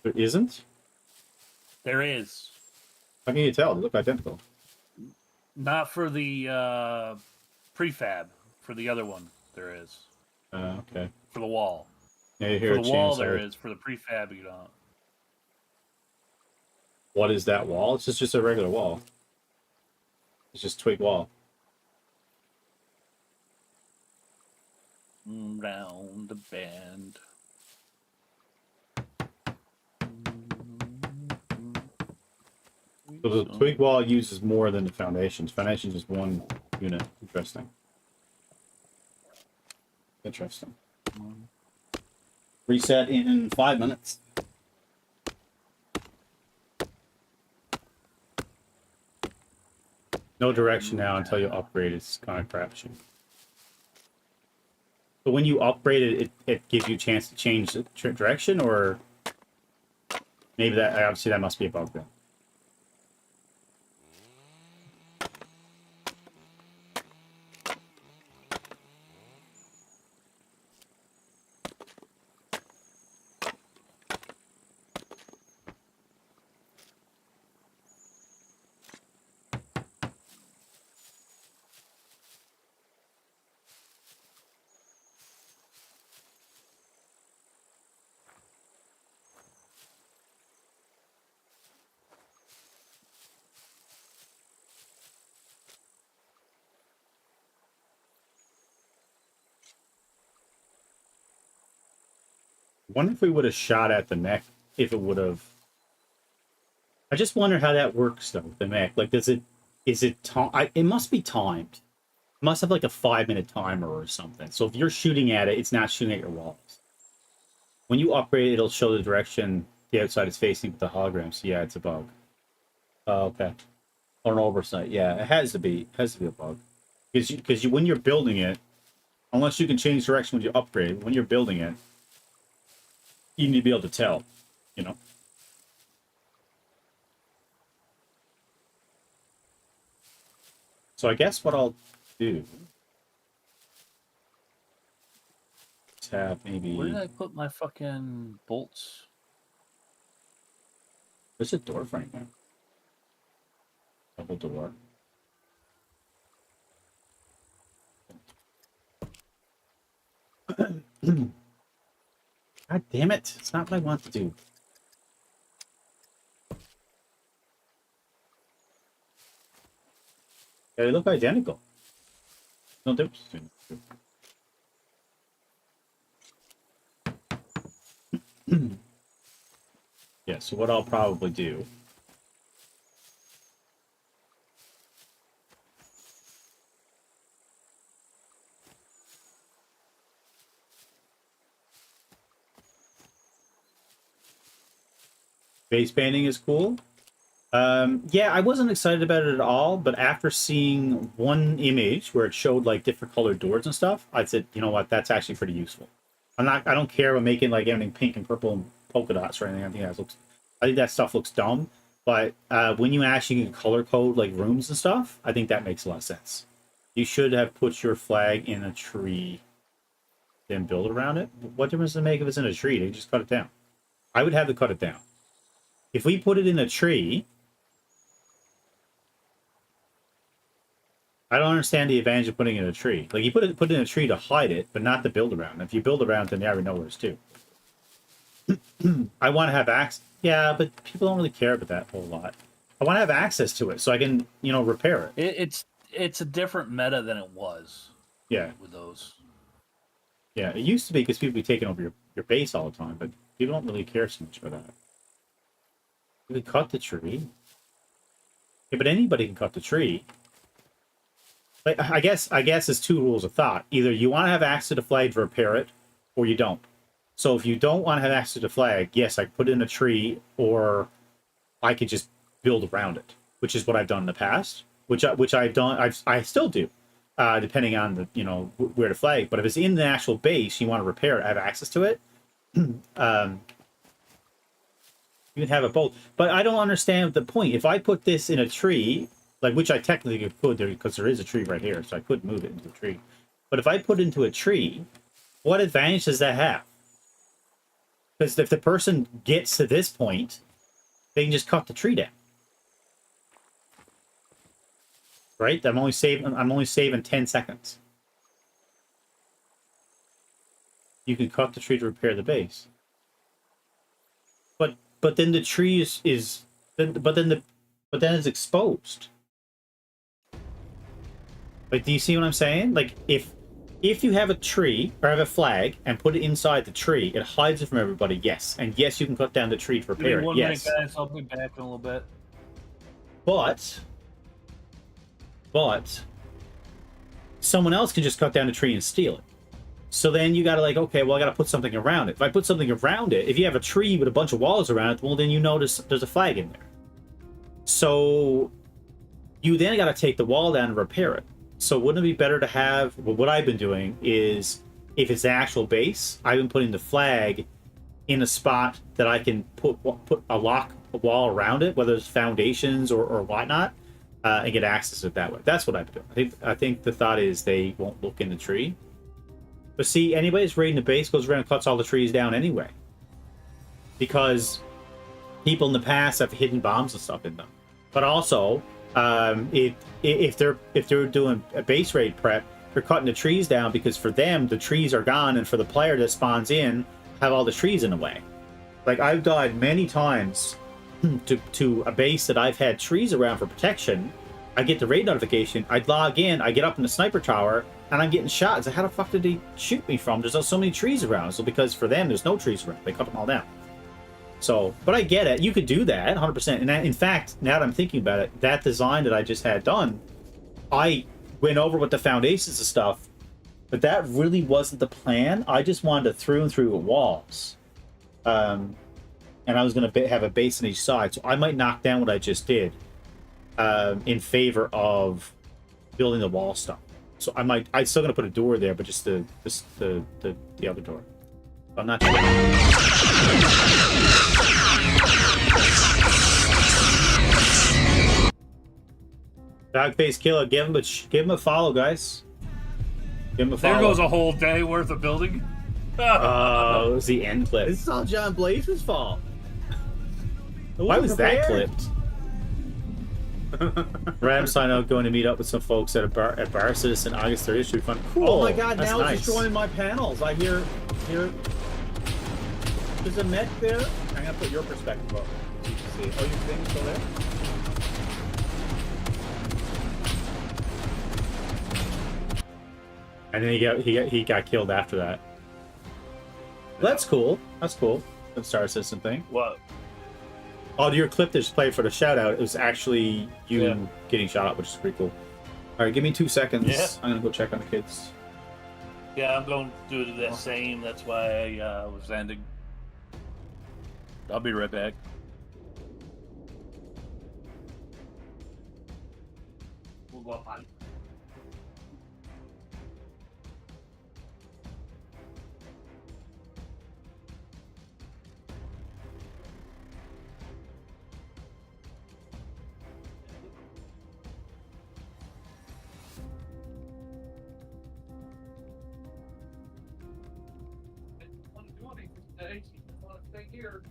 There isn't? There is. How can you tell? They look identical. Not for the prefab. For the other one, there is. Okay. For the wall. Yeah, you hear For a the wall, chainsaw. there is. For the prefab, you don't. What is that wall? It's just a regular wall. It's just twig wall. Round the bend. So the twig wall uses more than the foundations. Foundations is one unit. Interesting. Interesting. Reset in 5 minutes. No direction now until you upgrade. It's kind of crapshoot. But when you upgrade it, it gives you a chance to change the direction, or maybe that obviously that must be a bug then. I wonder if we would have shot at the mech, if it would have. I just wonder how that works though, the mech. Like, is it it must be timed. It must have like a 5-minute timer or something. So if you're shooting at it, it's not shooting at your walls. When you upgrade it, it'll show the direction the outside is facing with the holograms. Yeah, it's a bug. Oh, okay. Or an oversight. Yeah, it has to be. It has to be a bug. Because when you're building it, unless you can change direction when you upgrade, when you're building it, You need to be able to tell, you know. So I guess what I'll do is have maybe... Where did I put my fucking bolts? There's a door frame there. Double door. God damn it. It's not what I want to do. Yeah, they look identical. No difference between the two. Yeah, so what I'll probably do base painting is cool. Yeah, I wasn't excited about it at all, but after seeing one image where it showed like different colored doors and stuff, I said, you know what, that's actually pretty useful. I don't care about making like everything pink and purple and polka dots or anything. I think that stuff looks dumb. But when you actually can color code like rooms and stuff, I think that makes a lot of sense. You should have put your flag in a tree, then build around it. What difference does it make if it's in a tree? They just cut it down. I would have to cut it down. If we put it in a tree, I don't understand the advantage of putting it in a tree. Like, you put it in a tree to hide it, but not to build around. If you build around, then they already know where it's to. I want to have access. Yeah, but people don't really care about that whole lot. I want to have access to it so I can, you know, repair it. It's a different meta than it was. Yeah. With those. Yeah, it used to be because people be taking over your base all the time, but people don't really care so much for that. You can cut the tree. Yeah, but anybody can cut the tree. Like, I guess it's two rules of thought. Either you want to have access to the flag to repair it, or you don't. So if you don't want to have access to the flag, yes, I could put it in a tree, or I could just build around it, which is what I've done in the past. Which I've done. I still do, depending on the where the flag. But if it's in the actual base, you want to repair it, have access to it. You can have it both. But I don't understand the point. If I put this in a tree, like, which I technically could, because there is a tree right here, so I could move it into a tree. But if I put it into a tree, what advantage does that have? Because if the person gets to this point, they can just cut the tree down. Right? I'm only saving 10 seconds. You can cut the tree to repair the base. But then the tree is then it's exposed. Like, do you see what I'm saying? Like, if you have a tree or have a flag and put it inside the tree, it hides it from everybody. Yes, and yes, you can cut down the tree to repair it. Yes. 1 minute, guys. I'll be back in a little bit. But someone else can just cut down the tree and steal it. So then you gotta, like, okay, well, I gotta put something around it. If I put something around it, if you have a tree with a bunch of walls around it, well, then you notice there's a flag in there. So you then gotta take the wall down and repair it. So wouldn't it be better to have, well, what I've been doing is, if it's the actual base, I've been putting the flag in a spot that I can put a wall around it, whether it's foundations or whatnot, and get access to it that way. That's what I've been doing. I think the thought is they won't look in the tree. But see, anybody that's raiding the base goes around and cuts all the trees down anyway. Because people in the past have hidden bombs and stuff in them. But also, if they're doing a base raid prep, they're cutting the trees down because for them the trees are gone, and for the player that spawns in, have all the trees in the way. Like, I've died many times to a base that I've had trees around for protection. I get the raid notification, I'd log in, I get up in the sniper tower, and I'm getting shot. It's like, how the fuck did they shoot me from? There's so many trees around. So because for them there's no trees around, they cut them all down. So, but I get it. You could do that 100%. And in fact, now that I'm thinking about it, that design that I just had done, I went over with the foundations and stuff, but that really wasn't the plan. I just wanted to through and through walls. And I was going to have a base on each side. So I might knock down what I just did in favor of building the wall stuff. So I'm still going to put a door there, but just the other door. I'm not sure. Dogface killer, give him a follow, guys. Give him a follow. There goes a whole day worth of building. Oh, it was the end clip. This is all John Blaze's fault. Why was that clipped? Ram signed out going to meet up with some folks at a bar at Bar Citizen August 30th. Should be fun. Cool. Oh my god, That's now nice. it's destroying my panels. I hear there's a mech there. I'm gonna put your perspective up so you can see. Oh, your thing's still there? And then he got killed after that. That's cool. That's cool. The Star Citizen thing. What? Oh, your clip that just played for the shout out, it was actually you Yeah. getting shot up, which is pretty cool. Alright, give me 2 seconds. Yeah. I'm gonna go check on the kids. Yeah, I'm going to do the same. That's why I was ending. I'll be right back. We'll go up on. Here.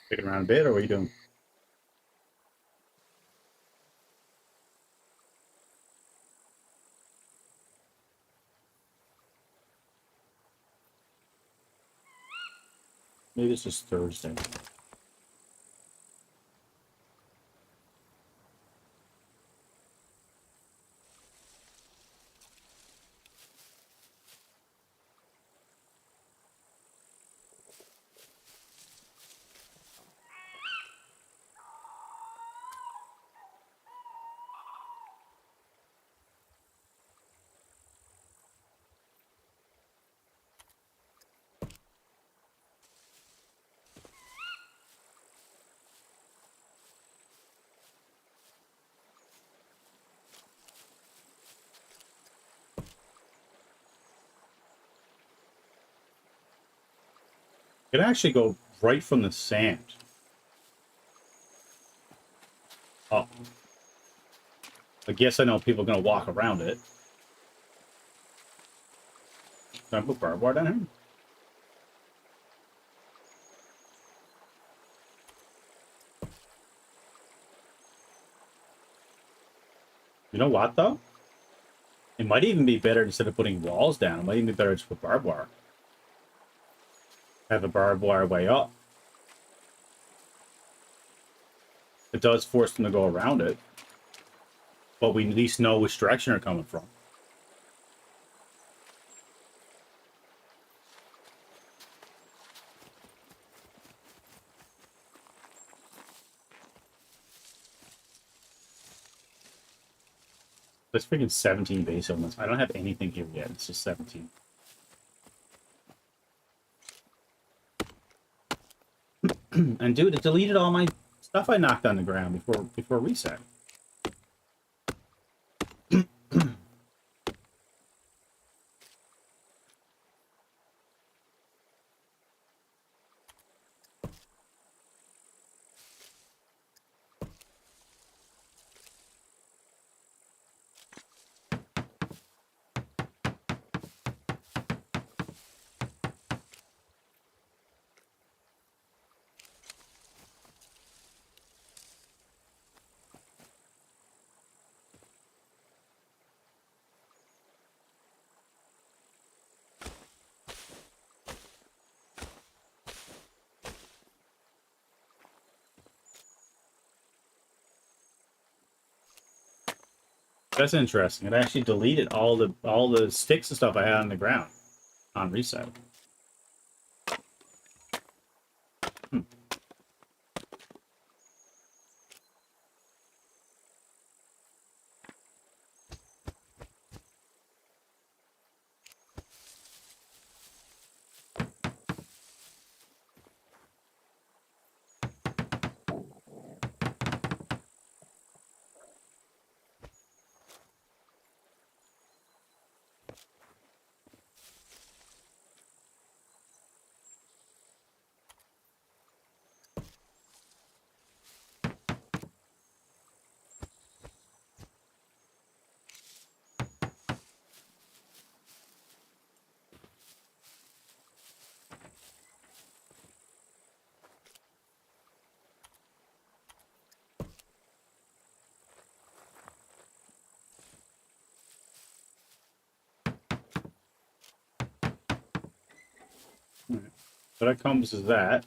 Sticking around a bit, or what are you doing? Maybe it's just Thursday. It actually go right from the sand. Oh. I guess I know people are going to walk around it. Can I put barbed wire down here? You know what, though? It might even be better instead of putting walls down. It might even be better to put barbed wire. Have a barbed wire way up. It does force them to go around it. But we at least know which direction they're coming from. That's freaking 17 base elements. I don't have anything here yet. It's just 17. And dude, it deleted all my stuff I knocked on the ground before reset. That's interesting. It actually deleted all the sticks and stuff I had on the ground on reset. Hmm. All right. So that encompasses that.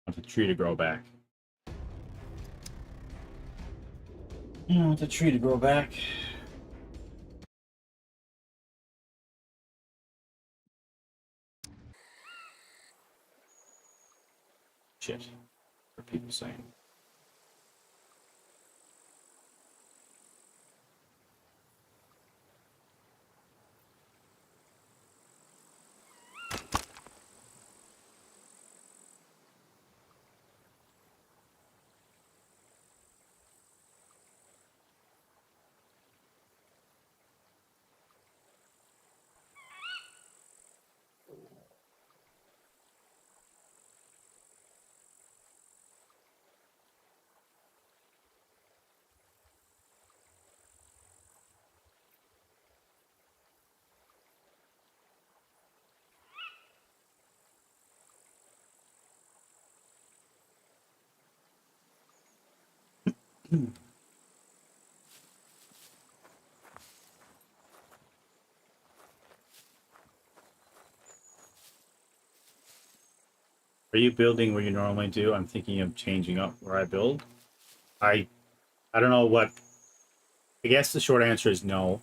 I want the tree to grow back. I want the tree to grow back. Shit. What are people saying? Are you building where you normally do? I'm thinking of changing up where I build. I don't know what. I guess the short answer is no,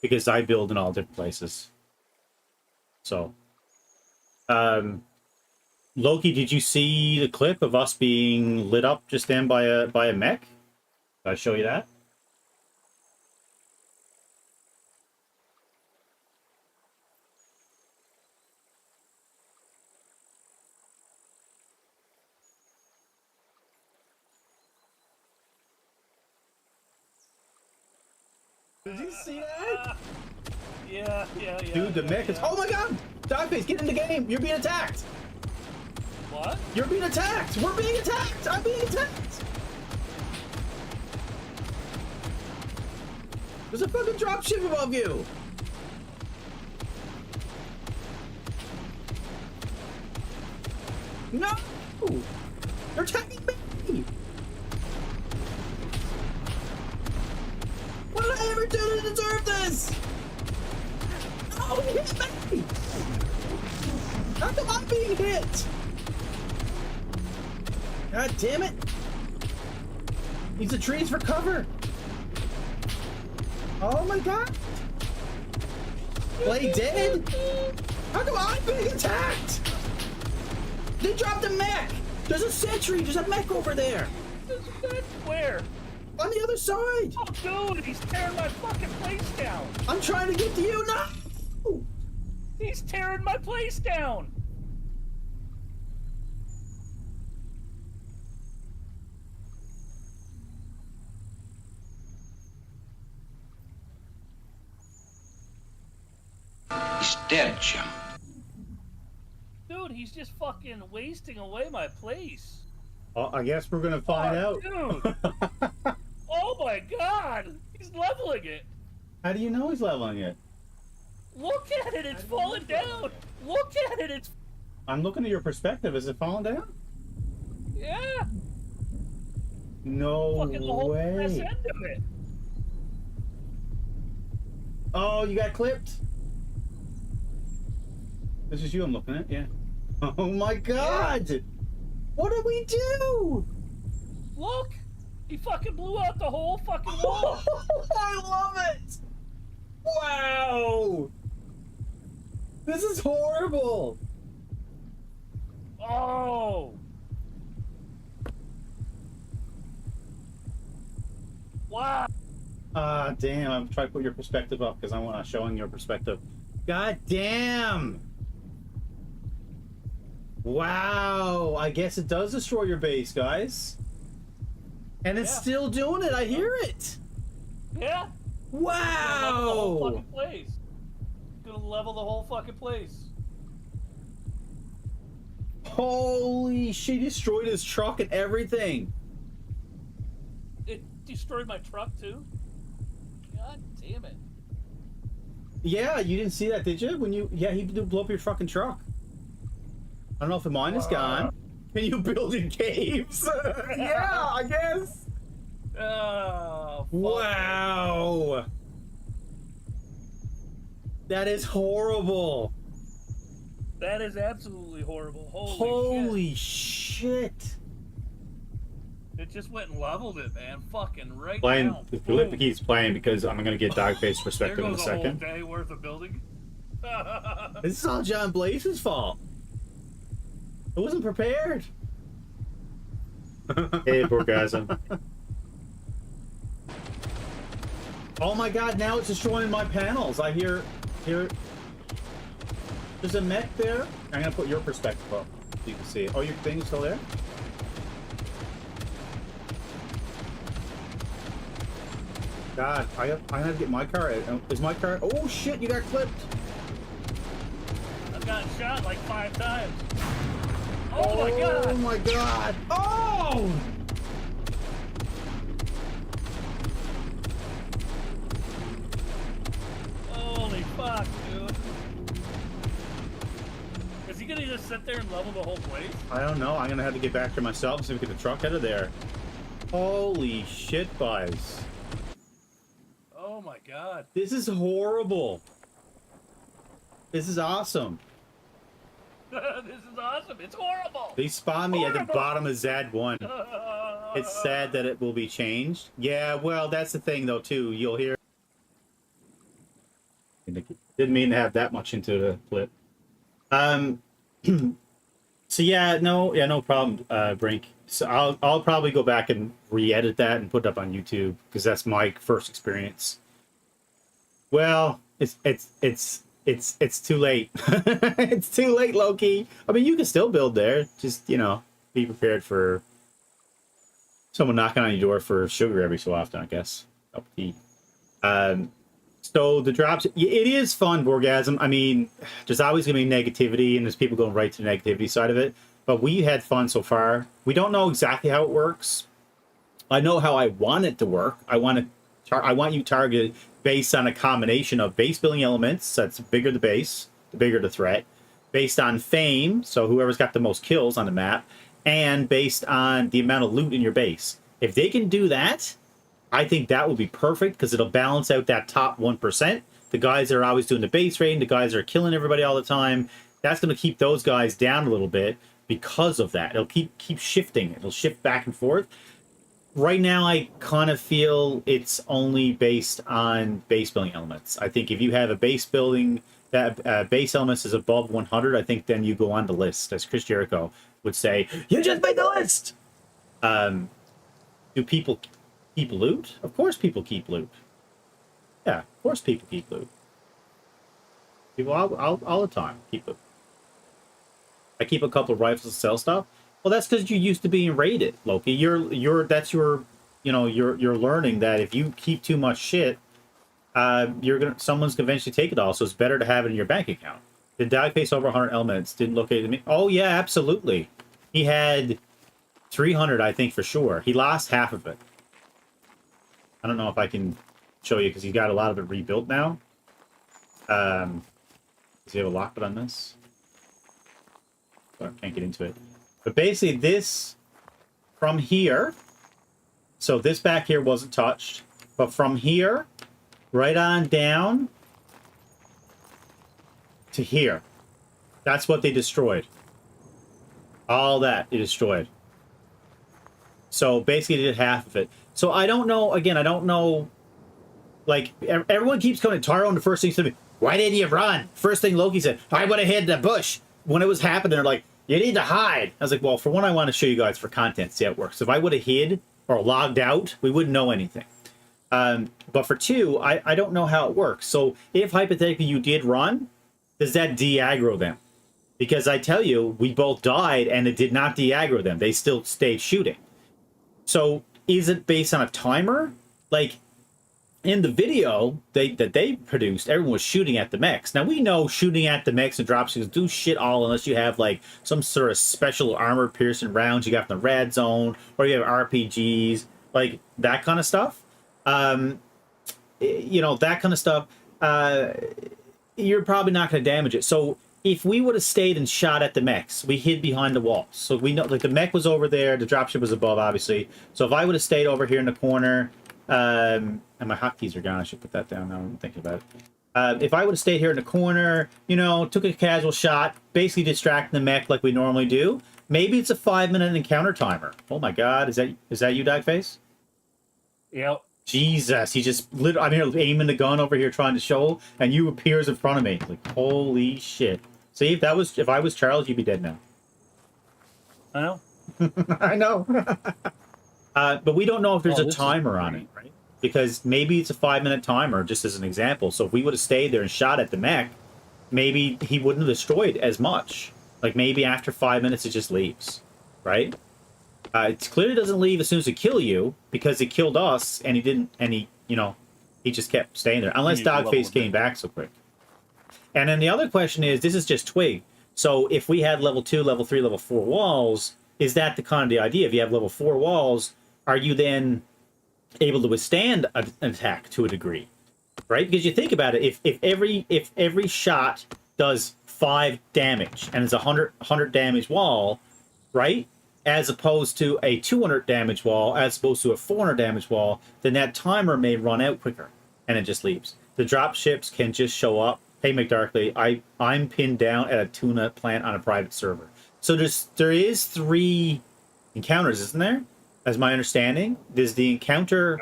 because I build in all different places. So, Loki, did you see the clip of us being lit up just then by a mech? Did I show you that? Did you see that? Yeah. Dude, the mech is. Oh my god! Dogface, get in the game! You're being attacked! What? You're being attacked! We're being attacked! I'm being attacked! There's a fucking dropship above you! No! You're attacking me! What did I ever do to deserve this? No, he hit me! How come I'm being hit? God damn it! Use the trees for cover! Oh my god! Play dead? How come I'm being attacked? They dropped a mech! There's a sentry! There's a mech over there! Where? On the other side! Oh, dude, he's tearing my fucking place down. I'm trying to get to you! No! He's tearing my place down. He's dead, Jim. Dude, he's just fucking wasting away my place. Well, I guess we're gonna find out. Dude. Oh my god! He's leveling it! How do you know he's leveling it? Look at it, it's falling down! Look at it, it's... I'm looking at your perspective. Is it falling down? Yeah! No Fucking the whole ass way. end of it! Oh, you got clipped? This is you I'm looking at, yeah. Oh my god! What did we do? Look! He fucking blew out the whole fucking wall! I love it! Wow! This is horrible! Oh! Wow! Ah, damn. I'm trying to put your perspective up because I want to showing your perspective. God damn! Wow! I guess it does destroy your base, guys. And it's Yeah. still doing it. I hear it. Yeah! Level the whole Wow! fucking place. Gonna level the whole fucking place. Holy shit! He destroyed his truck and everything. It destroyed my truck too? God damn it. Yeah, you didn't see that, did you? When you he blew up your fucking truck. I don't know if mine is gone. Can you build in caves? Yeah, I guess! Oh, fuck. Wow! That is horrible. That is absolutely horrible. Holy Holy shit! shit. It just went and leveled it, man. Fucking right Playing, down. the flip keeps playing because I'm gonna get Dogface There perspective in a goes a whole second. day worth of building. This is all John Blaze's fault. I wasn't prepared. Hey, poor guys. Oh my god, now it's destroying my panels. I hear there's a mech there. I'm gonna put your perspective up so you can see it. Oh, your thing is still there? God, I have to get my car out. Is my car? Oh shit, you got clipped. I've gotten shot like 5 times. Oh my god! Oh my god! Oh! Holy fuck, dude. Is he gonna just sit there and level the whole place? I don't know. I'm gonna have to get back to myself and see if we get the truck out of there. Holy shit, guys. Oh my god. This is horrible. This is awesome. This is awesome. It's horrible. They spawn me at the Horrible. bottom of ZAD1. It's sad that it will be changed. Yeah, well, that's the thing, though, too. You'll hear... Didn't mean to have that much into the clip. So, yeah, no problem, Brink. So I'll probably go back and re-edit that and put it up on YouTube, because that's my first experience. Well, it's too late. It's too late, Loki. I mean, you can still build there. Just, you know, be prepared for someone knocking on your door for sugar every so often, I guess. Up to you. So the drops, it is fun, Borgasm. I mean, there's always going to be negativity, and there's people going right to the negativity side of it. But we had fun so far. We don't know exactly how it works. I know how I want it to work. I want you targeted based on a combination of base building elements. That's the bigger the base, the bigger the threat. Based on fame, so whoever's got the most kills on the map, and based on the amount of loot in your base. If they can do that, I think that will be perfect, because it'll balance out that top 1%. The guys that are always doing the base raiding, the guys that are killing everybody all the time, that's going to keep those guys down a little bit because of that. It'll keep shifting. It'll shift back and forth. Right now, I kind of feel it's only based on base building elements. I think if you have a base building that base elements is above 100, I think then you go on the list, as Chris Jericho would say. You just made the list. Do people keep loot? Of course, people keep loot. Yeah, of course, people keep loot. People all the time keep loot. I keep a couple of rifles to sell stuff. Well, that's because you used to being raided, Loki. You're learning that if you keep too much shit, someone's gonna eventually take it all. So it's better to have it in your bank account. Did Dogface over 100 elements? Didn't look at me. Oh yeah, absolutely. He had 300, I think, for sure. He lost half of it. I don't know if I can show you because he's got a lot of it rebuilt now. Does he have a lockbit on this? Oh, I can't get into it. But basically this, from here, so this back here wasn't touched, but from here, right on down to here, that's what they destroyed. All that they destroyed. So basically they did half of it. So I don't know, again, I don't know, like, everyone keeps coming to Taro, and the first thing he said to me, why didn't you run? First thing Loki said, I would have hid in the bush. When it was happening, they're like, you need to hide. I was like, well, for one, I want to show you guys for content, see how it works. If I would have hid or logged out, we wouldn't know anything. But for two, I don't know how it works. So if hypothetically you did run, does that de-aggro them? Because I tell you, we both died and it did not de-aggro them. They still stayed shooting. So is it based on a timer? Like, in the video that they produced, everyone was shooting at the mechs. Now, we know shooting at the mechs and dropships do shit all unless you have, like, some sort of special armor-piercing rounds you got from the red zone, or you have RPGs, like, that kind of stuff. You know, that kind of stuff, you're probably not going to damage it. So if we would have stayed and shot at the mechs, we hid behind the walls. So we know, like, the mech was over there, the dropship was above, obviously. So if I would have stayed over here in the corner, and my hotkeys are gone, I should put that down now I'm thinking about it. If I would have stayed here in the corner, you know, took a casual shot, basically distracting the mech like we normally do, maybe it's a 5-minute encounter timer. Oh my god, is that you, Dogface? Yep. Jesus, he just I'm here aiming the gun over here trying to show, and you appears in front of me. Like, holy shit. See, if I was Charles, you'd be dead now. I know. I know. But we don't know if there's a this is timer on it, right? Because maybe it's a 5-minute timer, just as an example. So if we would have stayed there and shot at the mech, maybe he wouldn't have destroyed as much. Like, maybe after 5 minutes, it just leaves, right? It clearly doesn't leave as soon as it kill you, because it killed us, and he just kept staying there. Unless Dogface came back so quick. And then the other question is, this is just Twig. So if we had level 2, level 3, level 4 walls, is that the kind of the idea? If you have level 4 walls, are you then able to withstand an attack to a degree, right? Because you think about it, if every shot does 5 damage and it's a 100 damage wall, right? as opposed to a 200 damage wall, as opposed to a 400 damage wall, then that timer may run out quicker, and it just leaves. The drop ships can just show up. Hey, McDarkley, I'm pinned down at a tuna plant on a private server. So there is 3 encounters, isn't there? As my understanding, there's the encounter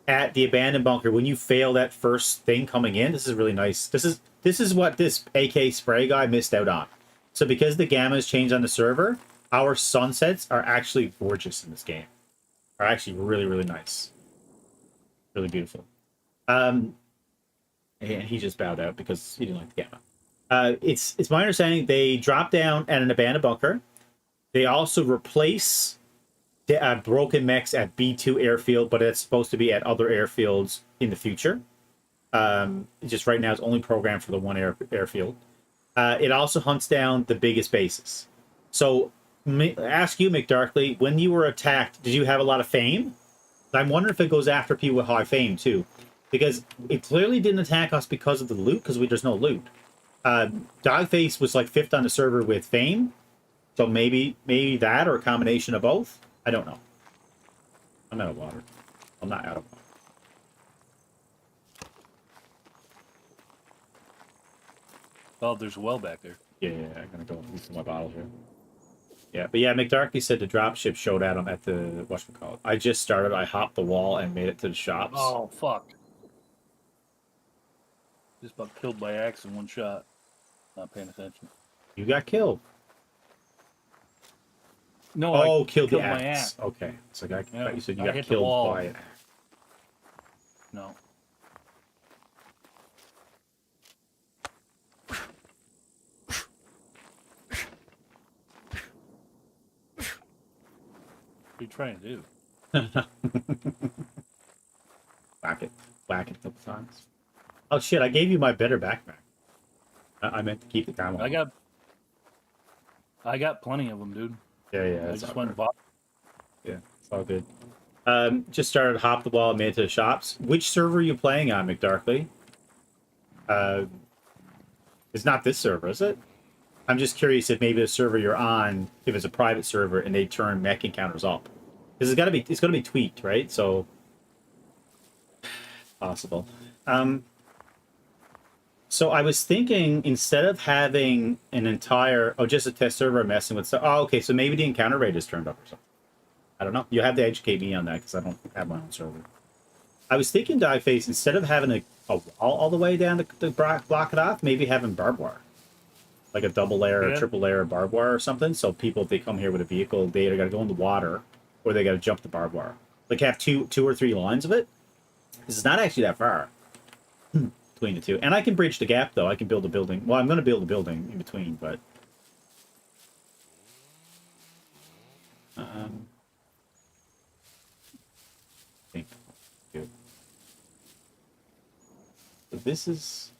at the abandoned bunker when you fail that first thing coming in. This is really nice. This is what this AK spray guy missed out on. So because the gamma has changed on the server, our sunsets are actually gorgeous in this game. Are actually really, really nice. Really beautiful. And he just bowed out because he didn't like the gamma. It's my understanding they drop down at an abandoned bunker. They also replace broken mechs at B2 airfield, but it's supposed to be at other airfields in the future. Just right now, it's only programmed for the one airfield. It also hunts down the biggest bases. So, ask you, McDarkley, when you were attacked, did you have a lot of fame? I'm wondering if it goes after people with high fame, too. Because it clearly didn't attack us because of the loot, because there's no loot. Dogface was like 5th on the server with fame. So maybe that, or a combination of both. I don't know. I'm out of water. I'm not out of water. Oh, there's a well back there. Yeah, I'm gonna go through my bottle here. Yeah, but yeah, McDarky said the dropship showed at him at the whatchamacallit. I just started. I hopped the wall and made it to the shops. Oh, fuck. Just about killed by axe in one shot. Not paying attention. You got killed. No, Oh, I killed the my axe. axe. Okay, so I Yeah, thought you said you I got hit the killed wall. by an axe. No. What are you trying to do? Whack it a couple times. Oh shit! I gave you my better backpack. I meant to keep the camera. I got plenty of them, dude. Yeah, I that's just all went right. bought. Yeah, it's all good. Just started hop the wall and made it to the shops. Which server are you playing on, McDarkley? It's not this server, is it? I'm just curious if maybe the server you're on, if it's a private server and they turn mech encounters up. Because it's gotta be tweaked, right? So possible. So I was thinking instead of having an entire just a test server messing with stuff. Oh, okay, so maybe the encounter rate is turned up or something. I don't know. You have to educate me on that because I don't have my own server. I was thinking, Dieface, instead of having a wall all the way down to block it off, maybe having barbed wire. Like a double layer or triple layer of barbed wire or something. So people, if they come here with a vehicle, they either got to go in the water or they got to jump the barbed wire. Like have two or three lines of it. This is not actually that far between the two. And I can bridge the gap, though. I can build a building. Well, I'm going to build a building in between, but... I think good. So this is...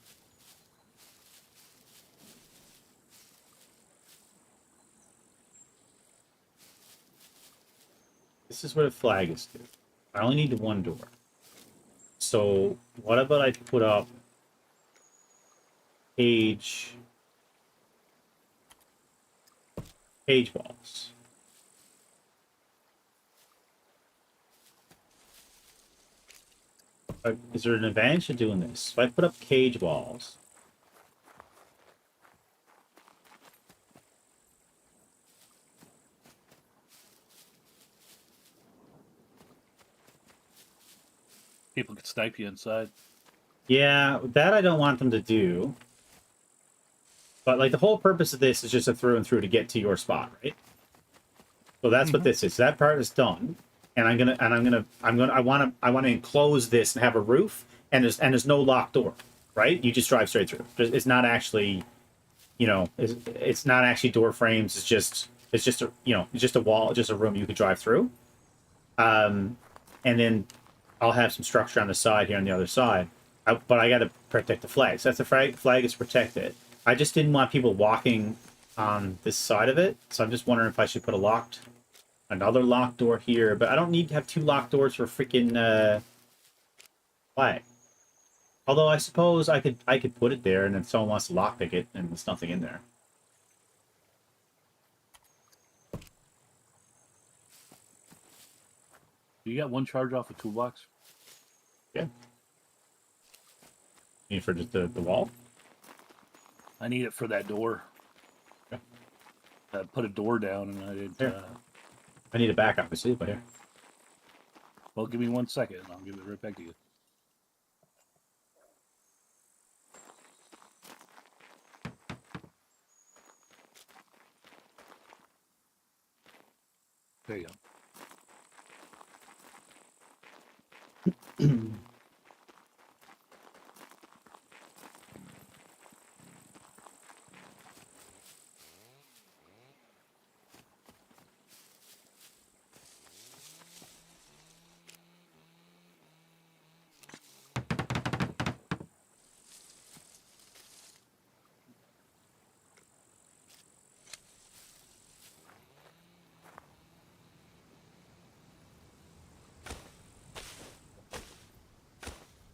This is where the flag is due. I only need one door. So what about I put up cage walls? Is there an advantage to doing this? If I put up cage walls, People could snipe you inside. yeah, that I don't want them to do. But like the whole purpose of this is just a through and through to get to your spot, right? So that's what this is. That part is done, and I want to enclose this and have a roof, and there's no locked door, right? You just drive straight through. It's not actually, it's not actually door frames. It's just a wall, just a room you could drive through. And then I'll have some structure on the side here on the other side. But I got to protect the flag. So that's the flag is protected. I just didn't want people walking on this side of it. So I'm just wondering if I should put another locked door here. But I don't need to have 2 locked doors for freaking flag. Although I suppose I could put it there, and if someone wants to lockpick it, and there's nothing in there. You got one charge off a toolbox? Need for just the wall? I need it for that door. Okay. I put a door down and I did. Here. I need a backup. I see it, but here. Well, give me 1 second and I'll give it right back to you. There you go.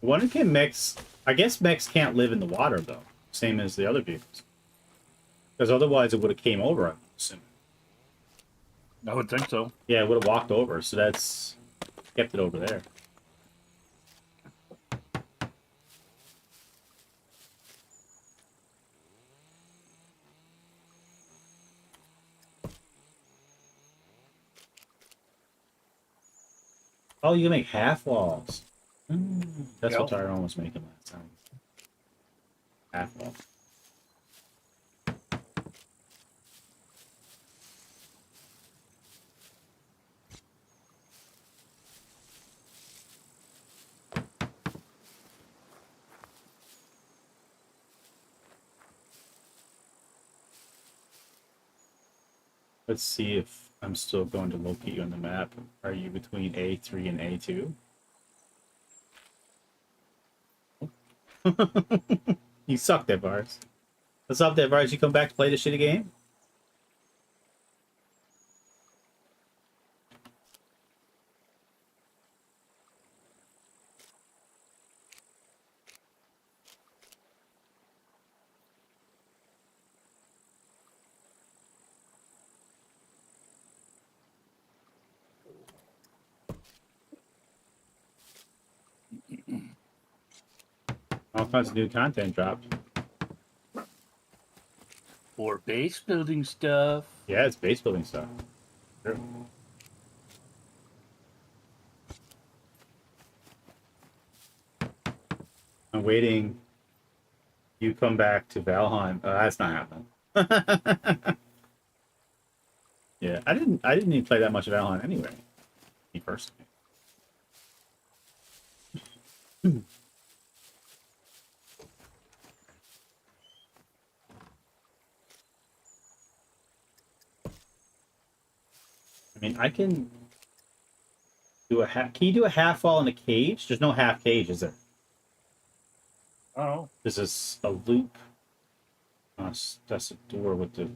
Wonder can mechs. I guess mechs can't live in the water though, same as the other vehicles. Because otherwise it would have came over. I'm assuming. I would think so. Yeah, it would have walked over. So that's kept it over there. Oh, you can make half walls. That's what Yep. Tyrone was making last time. Half wall. Let's see if I'm still going to locate you on the map. Are you between A3 and A2? You suck there, Bars. What's up there, Bars? You come back to play this shitty game? All kinds of new content dropped. For base building stuff. Yeah, it's base building stuff. Sure. I'm waiting. You come back to Valheim. That's not happening. Yeah, I didn't even play that much of Valheim anyway. Me personally. I mean, I can do a half. Can you do a half wall in a cage? There's no half cage, is there? Oh. This is a loop. That's a door with the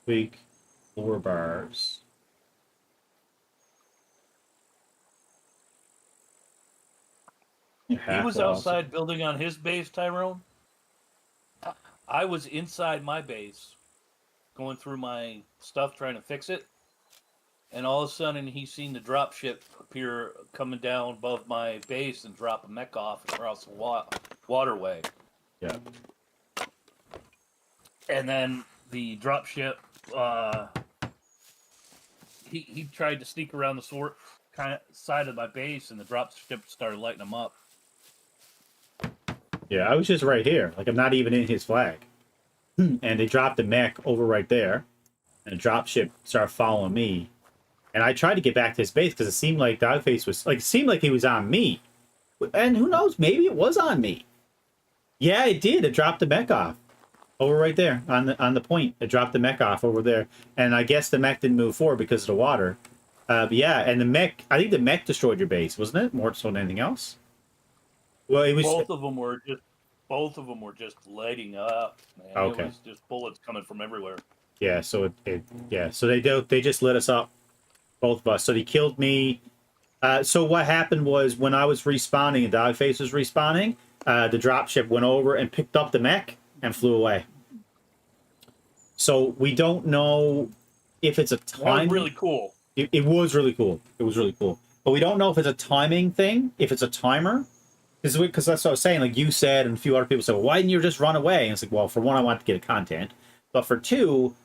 big floor bars. He was outside building on his base, Tyrone. I was inside my base, going through my stuff, trying to fix it. And all of a sudden, he seen the drop ship appear coming down above my base and drop a mech off across the waterway. Yeah. And then the drop ship, he tried to sneak around the side of my base, and the drop ship started lighting him up. Yeah, I was just right here. Like, I'm not even in his flag. And they dropped the mech over right there. And the drop ship started following me. And I tried to get back to his base because it seemed like Dogface was... Like, it seemed like he was on me. And who knows? Maybe it was on me. Yeah, it did. It dropped the mech off. Over right there. On the point. It dropped the mech off over there. And I guess the mech didn't move forward because of the water. But yeah, and the mech... I think the mech destroyed your base, wasn't it? More so than anything else? Well, it was... Both of them were just lighting up, man. Okay. It was just bullets coming from everywhere. Yeah, so so they just lit us up, both of us. So they killed me. So what happened was when I was respawning and Dogface was respawning, the dropship went over and picked up the mech and flew away. So we don't know if it's a That was time. really cool. It was really cool. It was really cool. But we don't know if it's a timing thing, if it's a timer. Because that's what I was saying. Like you said, and a few other people said, well, why didn't you just run away? And it's like, well, for one, I want to get a content. But for two,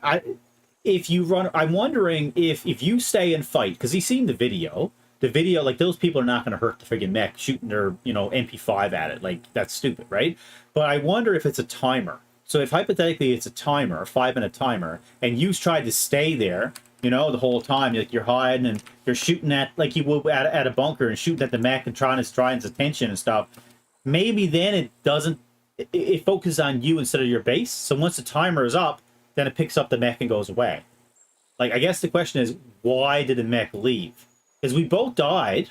I'm wondering if you stay and fight, because he's seen the video, like those people are not going to hurt the friggin' mech shooting their, MP5 at it. Like, that's stupid, right? But I wonder if it's a timer. So if hypothetically it's a timer, a 5-minute timer, and you tried to stay there, the whole time, like you're hiding and you're shooting at, like you would at a bunker and shooting at the mech and trying to draw his attention and stuff, maybe then it focuses on you instead of your base. So once the timer is up, then it picks up the mech and goes away. Like, I guess the question is, why did the mech leave? Because we both died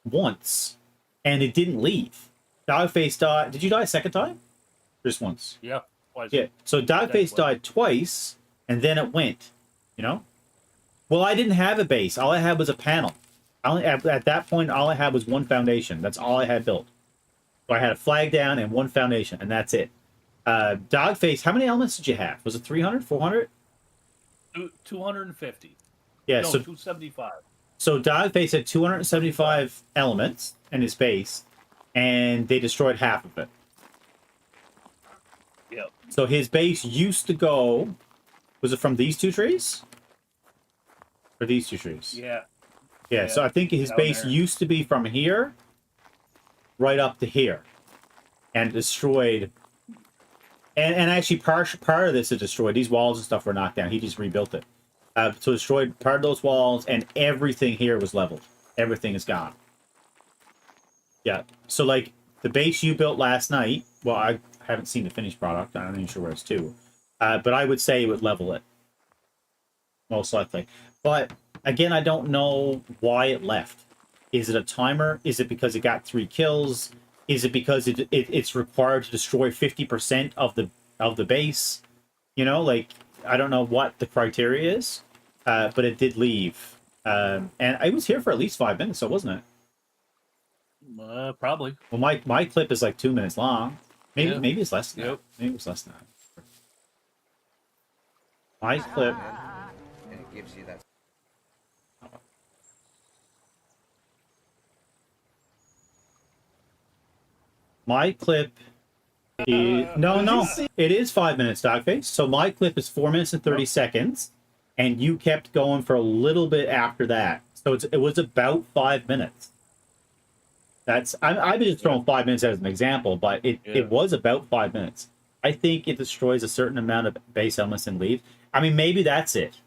once, and it didn't leave. Dogface died. Did you die a second time? Just once. Yeah. Twice. Yeah. So Dogface died twice, and then it went. Well, I didn't have a base. All I had was a panel. At that point, all I had was one foundation. That's all I had built. So I had a flag down and one foundation, and that's it. Dogface, how many elements did you have? Was it 300, 400? 250. Yeah, No, so 275. So Dogface had 275 elements in his base, and they destroyed half of it. Yep. So his base used to go... Was it from these two trees? Or these two trees? Yeah. Yeah, so I think his Down base there. used to be from here right up to here. And destroyed... And actually part of this is destroyed. These walls and stuff were knocked down. He just rebuilt it. So destroyed part of those walls, and everything here was leveled. Everything is gone. Yeah. So, like, the base you built last night, well, I haven't seen the finished product. I'm not even sure where it's to. But I would say it would level it. Most likely. But, again, I don't know why it left. Is it a timer? Is it because it got 3 kills? Is it because it's required to destroy 50% of the base? Like, I don't know what the criteria is, but it did leave. And I was here for at least 5 minutes, so wasn't it? Probably. Well, my clip is like 2 minutes long. Maybe it's less than that. Yep. Maybe it's less than that. My clip... And it gives you that. My clip is... No. It is 5 minutes, Dogface. So my clip is 4 minutes and 30 seconds, and you kept going for a little bit after that. So it was about 5 minutes. I've been just throwing 5 minutes as an example, but it was about 5 minutes. I think it destroys a certain amount of base elements and leave. I mean, maybe that's it.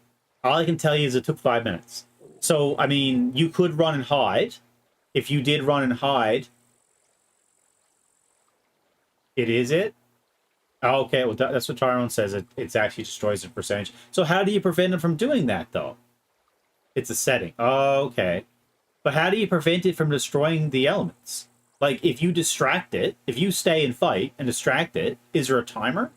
All I can tell you is it took 5 minutes. So, I mean, you could run and hide. If you did run and hide... It is it? Oh, okay, well, that's what Tyrone says. It actually destroys the percentage. So how do you prevent it from doing that, though? It's a setting. Oh, okay. But how do you prevent it from destroying the elements? Like, if you distract it, if you stay and fight and distract it, is there a timer?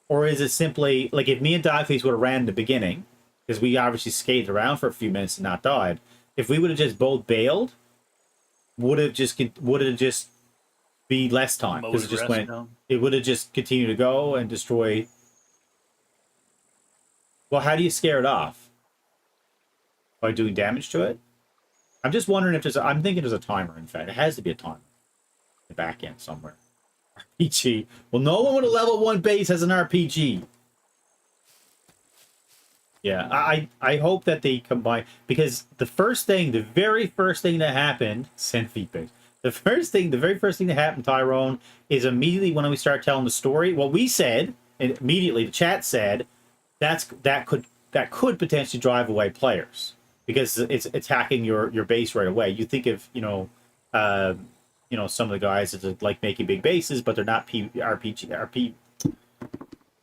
Or is it simply, like, if me and Dogface would have ran in the beginning, because we obviously skated around for a few minutes and not died, if we would have just both bailed, would it just be less time? Because it just went... Down. It would have just continued to go and destroy... Well, how do you scare it off? By doing damage to it? I'm just wondering if there's a... I'm thinking there's a timer, in fact. It has to be a timer. The back end somewhere. RPG. Well, no one with a level 1 base has an RPG. Yeah, I hope that they combine... Because the very first thing that happened... Send feedback. The very first thing that happened, Tyrone, is immediately when we start telling the story, what we said, and immediately the chat said, that could potentially drive away players because it's attacking your base right away. You think of some of the guys that like making big bases, but they're not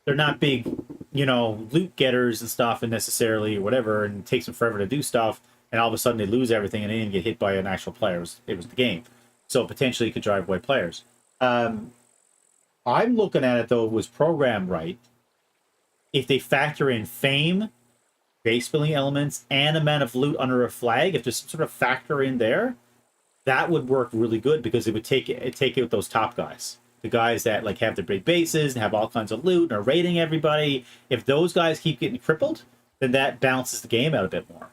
they're not big loot getters and stuff, and necessarily or whatever, and it takes them forever to do stuff, and all of a sudden they lose everything and they didn't get hit by an actual player. It was the game. So potentially it could drive away players. I'm looking at it, though, it was programmed right. If they factor in fame, base building elements, and amount of loot under a flag, if there's some sort of factor in there, that would work really good because it would take out those top guys. The guys that like have their big bases and have all kinds of loot and are raiding everybody. If those guys keep getting crippled, then that balances the game out a bit more.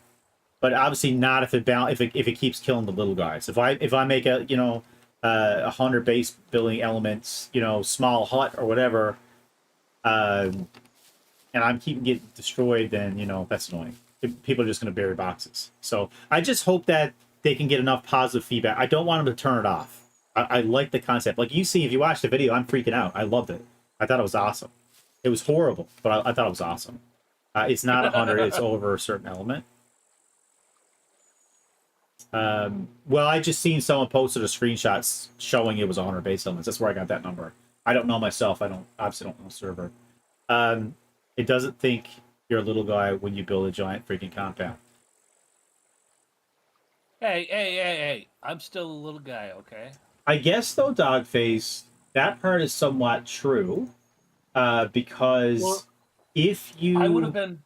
But obviously not if it keeps killing the little guys. If I make a 100 base building elements, small hut or whatever, and I'm keeping getting destroyed, then that's annoying. People are just going to bury boxes. So I just hope that they can get enough positive feedback. I don't want them to turn it off. I like the concept. Like you see, if you watch the video, I'm freaking out. I loved it. I thought it was awesome. It was horrible, but I thought it was awesome. It's not 100. It's over a certain element. Well, I just seen someone posted a screenshot showing it was 100 base elements. That's where I got that number. I don't know myself. Obviously don't know the server. It doesn't think you're a little guy when you build a giant freaking compound. Hey! I'm still a little guy, okay? I guess though, Dogface, that part is somewhat true. Because Well, if you, I would have been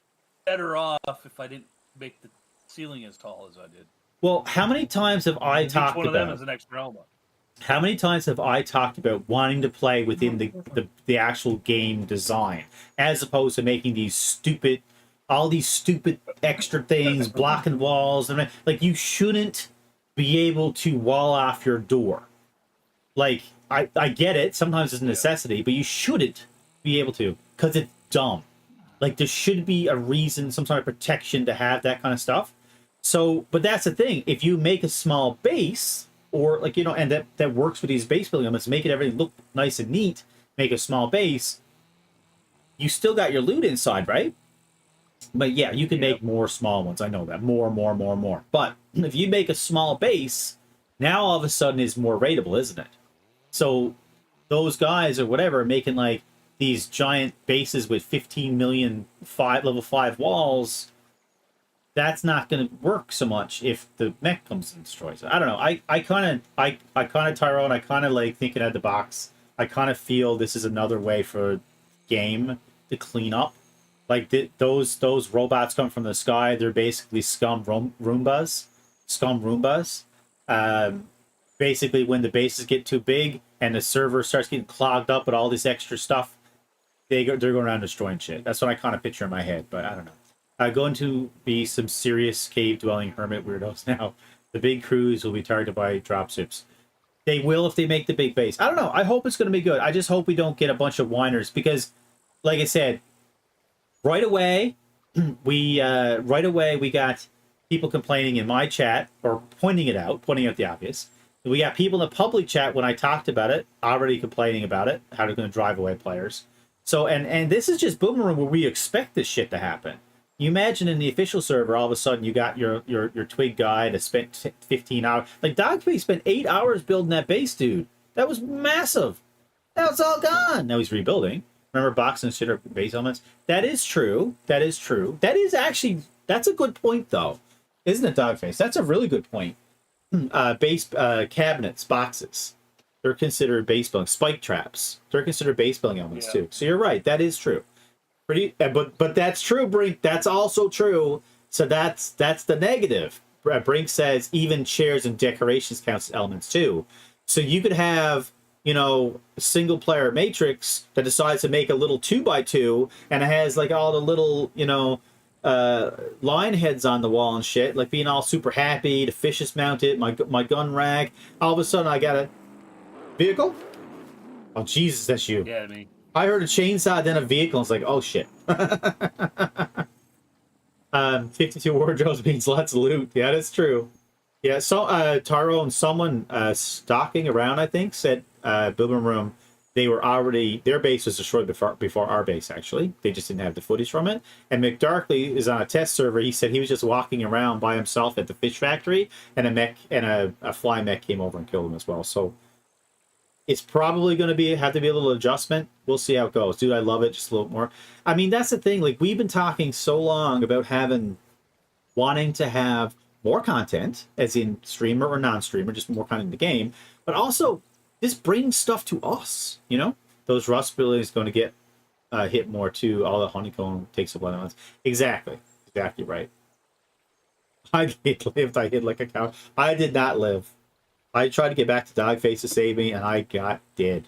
better off if I didn't make the ceiling as tall as I did. well, how many times have I Each talked one of them about? is an extra element. How many times have I talked about wanting to play within the actual game design, as opposed to making all these stupid extra things, blocking walls, and like you shouldn't be able to wall off your door. Like I get it, sometimes it's a necessity, but you shouldn't be able to because it's dumb. Like there should be a reason, some sort of protection to have that kind of stuff. So, but that's the thing. If you make a small base, or like and that works with these base building elements, make it everything look nice and neat, make a small base, you still got your loot inside, right? But yeah, you can make more small ones. I know that. More. But if you make a small base, now all of a sudden it's more rateable, isn't it? So those guys or whatever are making like these giant bases with 15 million level 5 walls. That's not going to work so much if the mech comes and destroys it. I don't know. I kind of Tyrone. I kind of like thinking out the box. I kind of feel this is another way for game to clean up. Like those robots come from the sky. They're basically scum Roombas. Basically, when the bases get too big and the server starts getting clogged up with all this extra stuff, they're going around destroying shit. That's what I kind of picture in my head. But I don't know. Going to be some serious cave-dwelling hermit weirdos now. The big crews will be targeted by dropships. They will if they make the big base. I don't know. I hope it's going to be good. I just hope we don't get a bunch of whiners because, like I said, right away we got people complaining in my chat or pointing out the obvious. We got people in the public chat when I talked about it already complaining about it, how they're going to drive away players. So and this is just Boomerang where we expect this shit to happen. You imagine in the official server, all of a sudden you got your twig guy that spent 15 hours. Like Dogface spent 8 hours building that base, dude. That was massive. Now it's all gone. Now he's rebuilding. Remember boxing shit or base elements? That is true. That is a good point though. Isn't it, Dogface? That's a really good point. Base cabinets, boxes. They're considered base building. Spike traps. They're considered base building elements too. So you're right. That is true. But that's true, Brink. That's also true. So that's the negative. Brink says even chairs and decorations counts as elements too. So you could have a single player Matrix that decides to make a little 2x2 and it has like all the little line heads on the wall and shit, like being all super happy. The fish is mounted. My gun rack. All of a sudden I got a vehicle. Oh Jesus, that's you. Yeah, me. I heard a chainsaw, then a vehicle. It's like, oh shit. 52 wardrobes means lots of loot. Yeah, that's true. Yeah, so Taro and someone stalking around, I think, said Boom Room, their base was destroyed before our base, actually. They just didn't have the footage from it. And McDarkley is on a test server. He said he was just walking around by himself at the fish factory, and a fly mech came over and killed him as well. So it's probably going to have to be a little adjustment. We'll see how it goes. Dude, I love it just a little more. I mean, that's the thing. Like, we've been talking so long about wanting to have more content, as in streamer or non-streamer, just more content in the game. But also, this brings stuff to us, Those rust abilities going to get hit more, too. All the honeycomb takes up 11 months. Exactly right. I lived. I hid like a cow. I did not live. I tried to get back to Dogface to save me, and I got dead.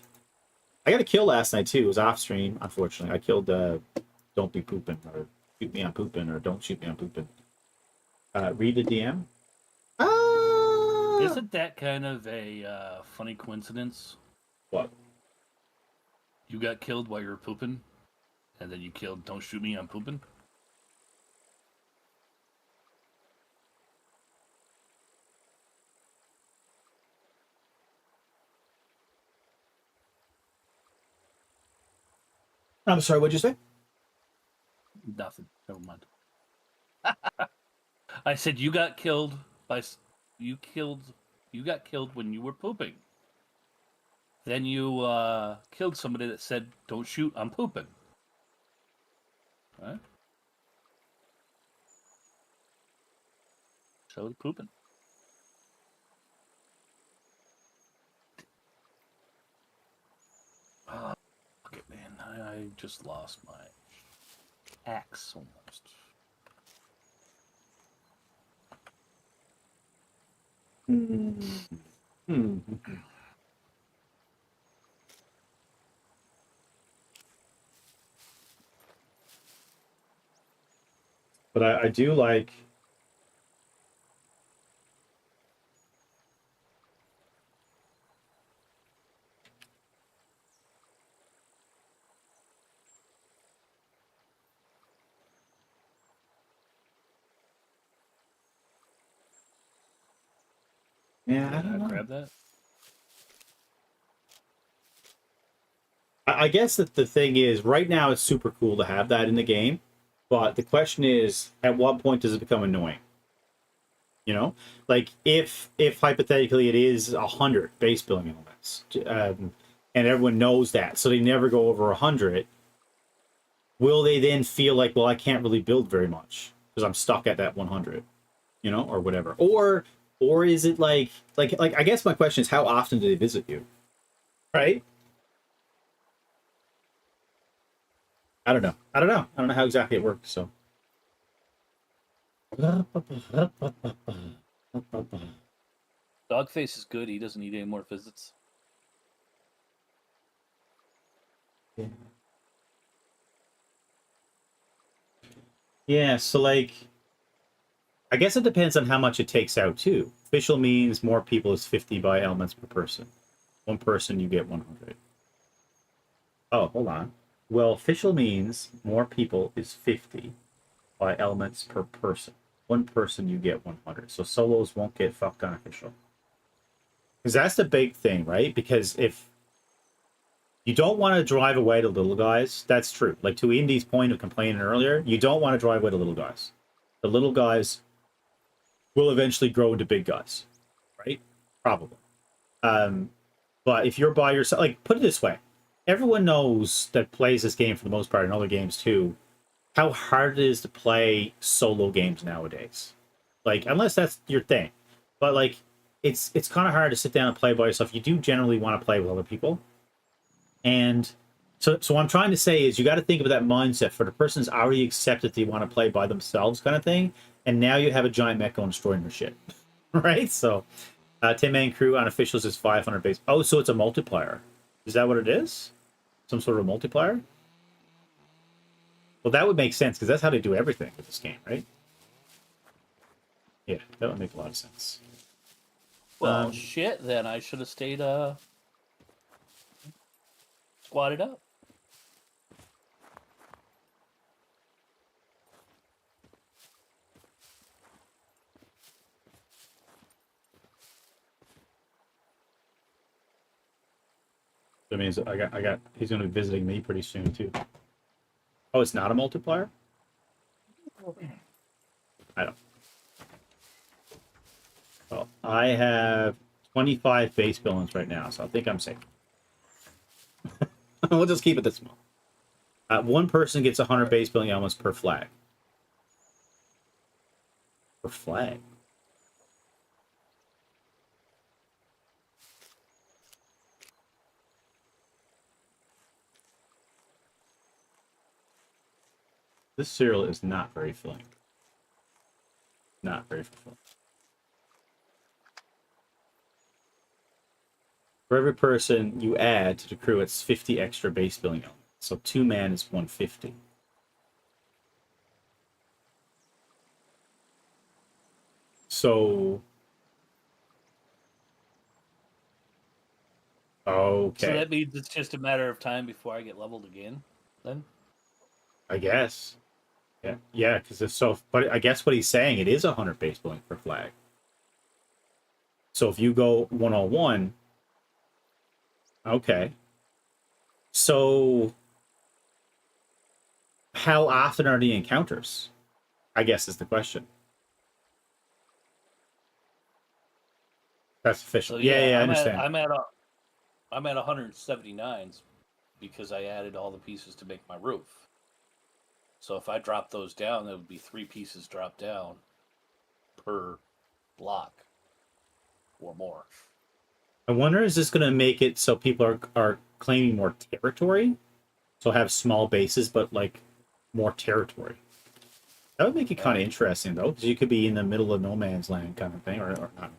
I got a kill last night, too. It was off stream, unfortunately. I killed Don't Be Pooping, or Shoot me on pooping or don't shoot me on pooping. Read the DM. Isn't that kind of a funny coincidence? What? You got killed while you were pooping, and then you killed "Don't shoot me, I'm pooping." I'm sorry. What'd you say? Nothing. Never mind. I said you got killed by you got killed when you were pooping. Then you killed somebody that said, "Don't shoot, I'm pooping." Right? So the pooping. Oh, fuck it, man. I just lost my axe almost. But I do like. Yeah, I don't know. Grab that. I guess that the thing is, right now it's super cool to have that in the game, but the question is, at what point does it become annoying? You know, like if hypothetically it is 100 base building elements, and everyone knows that, so they never go over 100. Will they then feel like, well, I can't really build very much because I'm stuck at that 100, you know, or whatever? Or is it like I guess my question is, how often do they visit you? Right? I don't know. I don't know how exactly it works. So. Dogface is good. He doesn't need any more visits. Yeah, so like, I guess it depends on how much it takes out too. Official means more people is 50 by elements per person. One person, you get 100. Oh, hold on. Well, official means more people is 50 by elements per person. One person, you get 100. So solos won't get fucked on official. Because that's the big thing, right? Because if you don't want to drive away the little guys, that's true. Like to Indy's point of complaining earlier, you don't want to drive away the little guys. The little guys will eventually grow into big guys, right? Probably. But if you're by yourself, like put it this way, everyone knows that plays this game for the most part, and other games too, how hard it is to play solo games nowadays. Like unless that's your thing, but like it's kind of hard to sit down and play by yourself. You do generally want to play with other people, and so what I'm trying to say is you got to think of that mindset for the person who's already accepted they want to play by themselves, kind of thing. And now you have a giant mech going destroying your shit, right? So, 10-man crew on officials is 500 base. Oh, so it's a multiplier. Is that what it is? Some sort of multiplier? Well, that would make sense because that's how they do everything with this game, right? Yeah, that would make a lot of sense. Well, shit. Then I should have stayed squatted up. That means he's going to be visiting me pretty soon too. Oh, it's not a multiplier? I don't. Well, I have 25 base buildings right now, so I think I'm safe. We'll just keep it this small. One person gets 100 base building elements per flag. Per flag? This cereal is not very filling. Not very fulfilling. For every person you add to the crew, it's 50 extra base building elements. So 2 man is 150. So. Okay. So that means it's just a matter of time before I get leveled again, then? I guess. Yeah, yeah, because it's so. But I guess what he's saying, it is 100 base point per flag. So if you go 101, okay. So how often are the encounters? I guess is the question. That's official. So, Yeah, I I'm understand. I'm at 179s because I added all the pieces to make my roof. So if I drop those down, there would be 3 pieces drop down per block or more. I wonder, is this going to make it so people are claiming more territory? So have small bases, but like more territory. That would make it kind of interesting, though, because you could be in the middle of no man's land kind of thing, or not.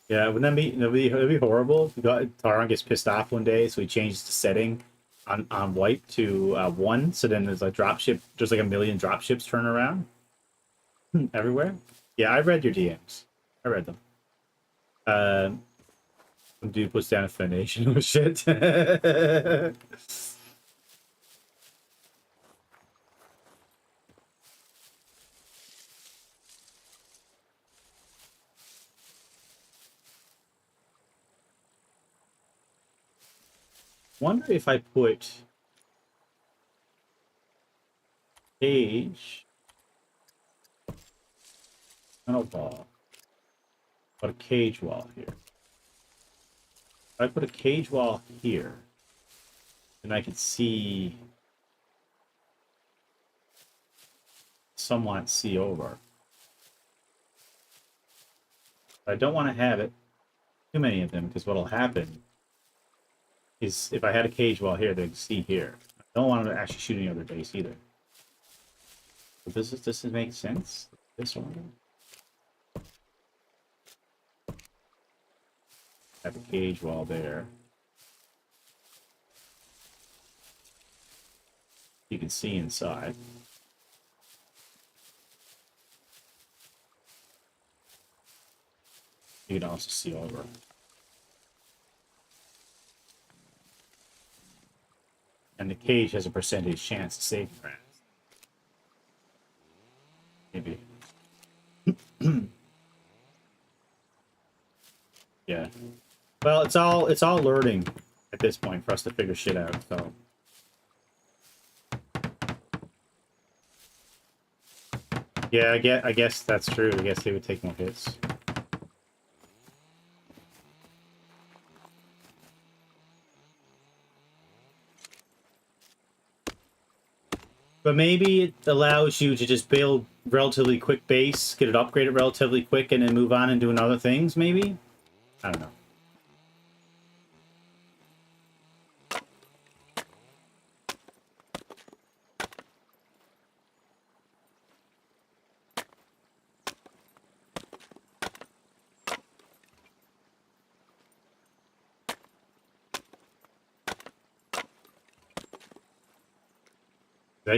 Yeah, wouldn't that'd be horrible? Taron gets pissed off one day, so he changes the setting on white to 1. So then there's like there's like a million drop ships turn around everywhere. Yeah, I read your DMs. I read them. Some dude puts down a foundation with shit. Wonder if I put cage on a wall, put a cage wall here. If I put a cage wall here, then I could see somewhat see over. But I don't want to have it too many of them, because what'll happen is if I had a cage wall here, they'd see here. I don't want them to actually shoot any other base either. But does this make sense? This one? Have a cage wall there. You can see inside. You can also see over. And the cage has a percentage chance to save your ass. Maybe. Yeah. Well, it's all learning at this point for us to figure shit out, so. Yeah, I guess that's true. I guess they would take more hits. But maybe it allows you to just build relatively quick base, get it upgraded relatively quick, and then move on and doing other things, maybe? I don't know.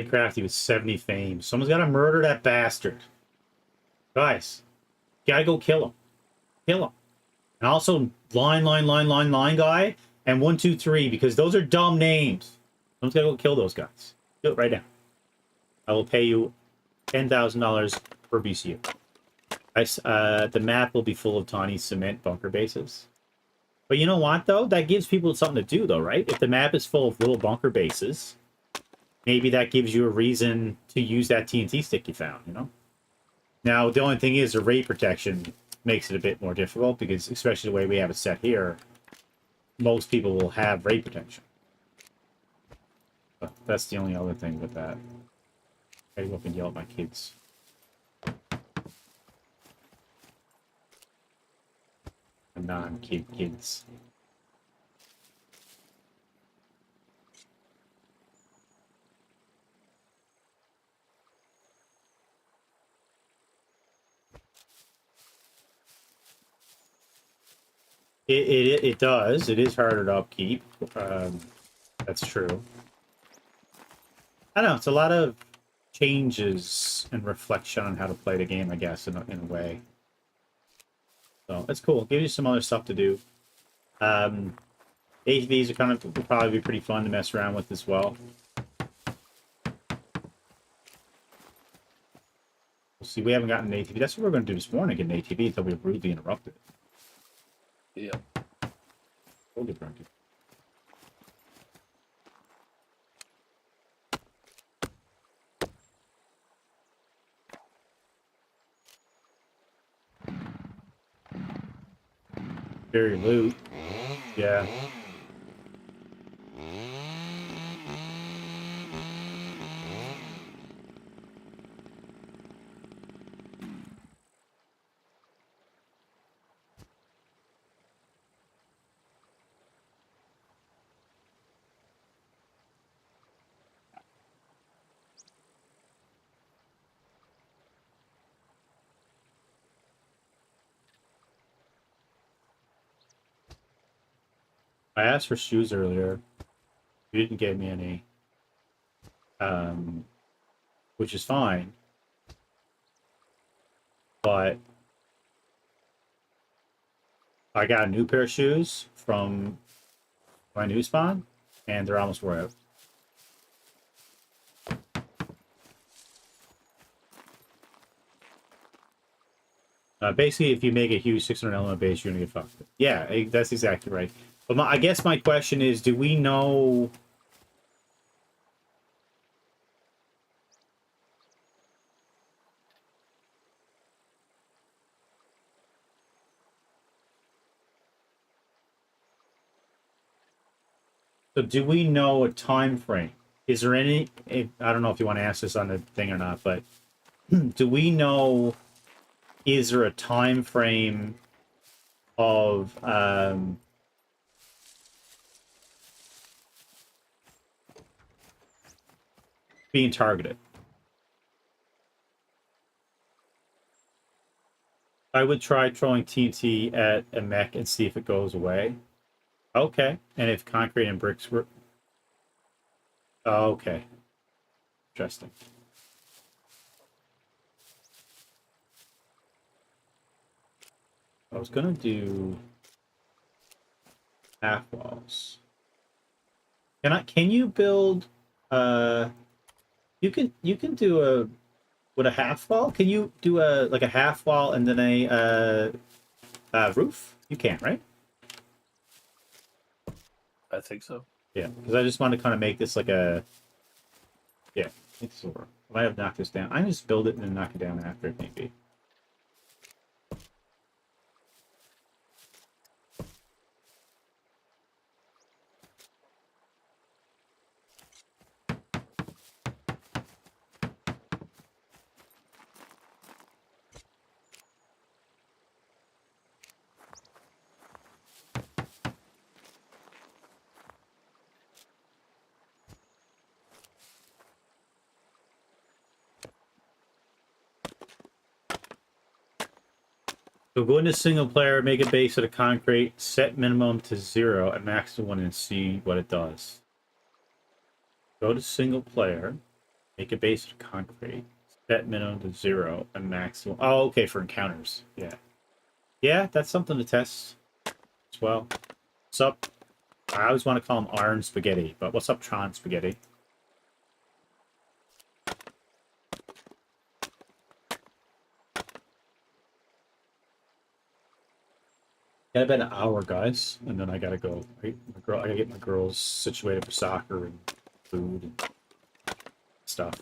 Crafty with 70 fame. Someone's got to murder that bastard. Guys, you gotta go kill him. Kill him. And also, line guy, and 1, 2, 3, because those are dumb names. Someone's gotta go kill those guys. Do it right now. I will pay you $10,000 per BCU. The map will be full of tiny cement bunker bases. But you know what, though? That gives people something to do, though, right? If the map is full of little bunker bases, maybe that gives you a reason to use that TNT stick you found, you know? Now, the only thing is the ray protection makes it a bit more difficult, because especially the way we have it set here, most people will have ray protection. But that's the only other thing with that. I go up and yell at my kids. Non-kid kids. It does. It is harder to upkeep. That's true. I don't know. It's a lot of changes and reflection on how to play the game, I guess, in a way. So it's cool. Gives you some other stuff to do. ATVs are kind of will probably be pretty fun to mess around with as well. We'll see. We haven't gotten an ATV. That's what we're going to do this morning, get an ATV until we're rudely interrupted. Yeah. We'll get drunk. Very loot. Yeah. I asked for shoes earlier. You didn't give me any. Which is fine. But I got a new pair of shoes from my new spawn, and they're almost wore out. Basically, if you make a huge 600 element base, you're gonna get fucked. Yeah, that's exactly right. But I guess my question is, do we know? So do we know a time frame? Is there any? I don't know if you want to ask this on the thing or not, but do we know? Is there a time frame of being targeted? I would try throwing TNT at a mech and see if it goes away. Okay, and if concrete and bricks were... Okay. Interesting. I was gonna do half walls. Can you build you can do a with a half wall? Can you do a half wall and then a roof? You can, right? I think so. Yeah, because I just want to kind of make this like a... Yeah, I think this will work. I might have knocked this down. I can just build it and then knock it down after if need be. So go into single player, make a base out of concrete, set minimum to 0 and max to 1 and see what it does. Go to single player, make a base out of concrete, set minimum to 0 and max to 1. Oh, okay, for encounters. Yeah. Yeah, that's something to test as well. What's up? I always want to call him Iron Spaghetti, but what's up, Tron Spaghetti? Got about an hour, guys, and then I gotta go. Right? I gotta get my girls situated for soccer and food and stuff.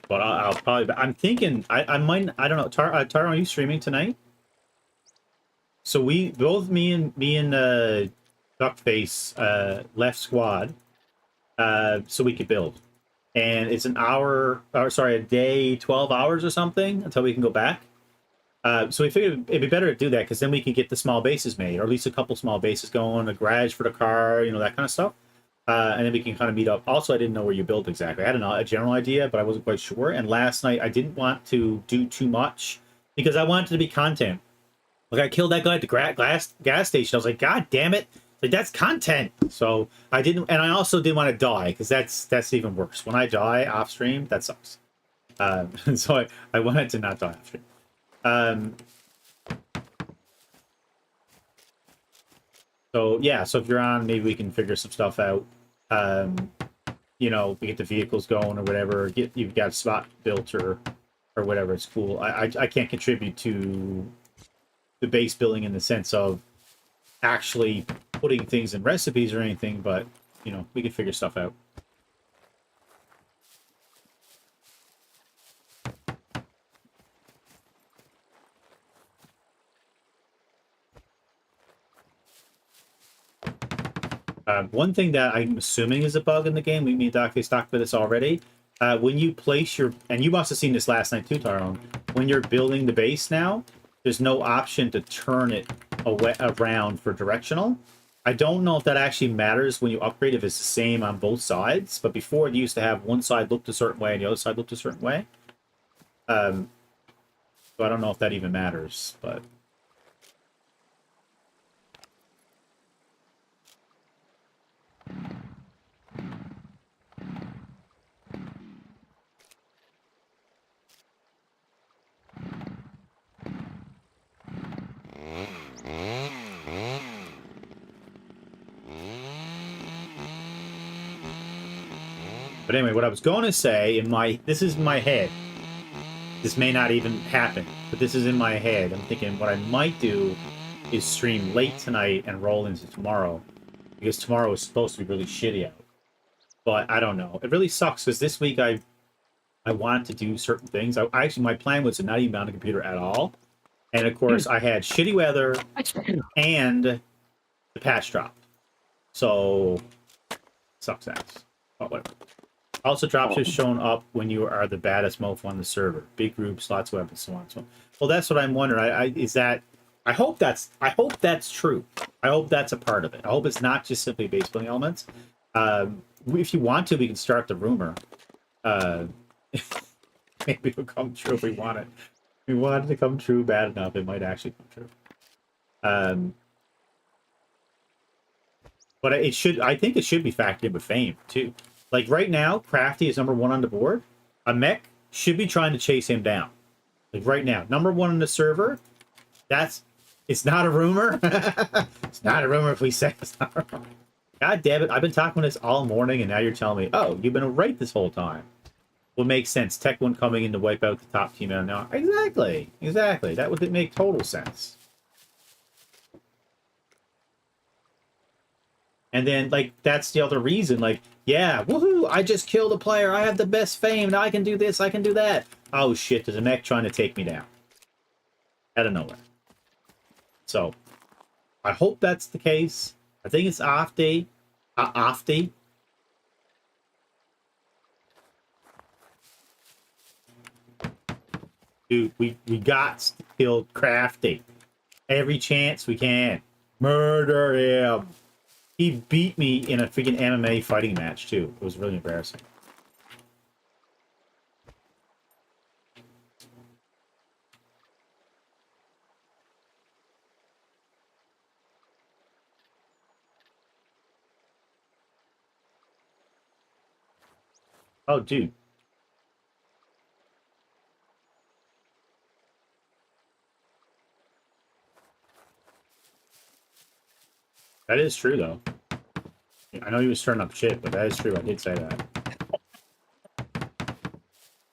But I'll probably. I'm thinking. I might. I don't know. Tara, are you streaming tonight? So me and Duckface left squad, so we could build. And it's an hour, or sorry, a day, 12 hours or something until we can go back. So we figured it'd be better to do that because then we can get the small bases made, or at least a couple small bases going, a garage for the car, you know, that kind of stuff. And then we can kind of meet up. Also, I didn't know where you build exactly. I had a general idea, but I wasn't quite sure. And last night, I didn't want to do too much because I wanted it to be content. Like, I killed that guy at the gas station. I was like, God damn it. Like, Like, that's content. So I didn't, and I also didn't want to die because that's even worse. When I die off stream, that sucks. So I wanted to not die off stream. So yeah, so if you're on, maybe we can figure some stuff out. You know, we get the vehicles going or whatever. You've got a spot built or whatever. It's cool. I can't contribute to the base building in the sense of actually putting things in recipes or anything, but you know, we can figure stuff out. One thing that I'm assuming is a bug in the game, we mean Doc, talked about this already. When you place your, and you must have seen this last night too, Tyrone, when you're building the base now, there's no option to turn it around for directional. I don't know if that actually matters when you upgrade, if it's the same on both sides, but before it used to have one side looked a certain way and the other side looked a certain way. So I don't know if that even matters, but... But anyway, what I was going to say this is in my head. This may not even happen, but this is in my head. I'm thinking what I might do is stream late tonight and roll into tomorrow, because tomorrow is supposed to be really shitty out. But I don't know. It really sucks because this week I wanted to do certain things. Actually, my plan was to not even be on the computer at all. And of course, I had shitty weather and the patch drop. So, sucks ass. But whatever. Also, drops have shown up when you are the baddest mofo on the server. Big groups, lots of weapons, so on and so on. Well, that's what I'm wondering. Is that... I hope that's true. I hope that's a part of it. I hope it's not just simply base building elements. If you want to, we can start the rumor. Maybe it'll come true if we want it. If we want it to come true bad enough, it might actually come true. But it should. I think it should be factored in with fame too. Like right now, Crafty is #1 on the board. A mech should be trying to chase him down. Like right now, #1 on the server. It's not a rumor. It's not a rumor if we say it's not a rumor. God damn it! I've been talking about this all morning, and now you're telling me, oh, you've been right this whole time. Well, makes sense. Tech One coming in to wipe out the top team out now. Exactly. That would make total sense. And then, like, that's the other reason. Like, yeah, woohoo! I just killed a player. I have the best fame. Now I can do this. I can do that. Oh shit! There's a mech trying to take me down. Out of nowhere. So, I hope that's the case. I think it's Afti. Afti. Dude, we got to kill Crafty. Every chance we can. Murder him. He beat me in a freaking MMA fighting match, too. It was really embarrassing. Oh, dude. That is true, though. I know he was stirring up shit, but that is true. I did say that.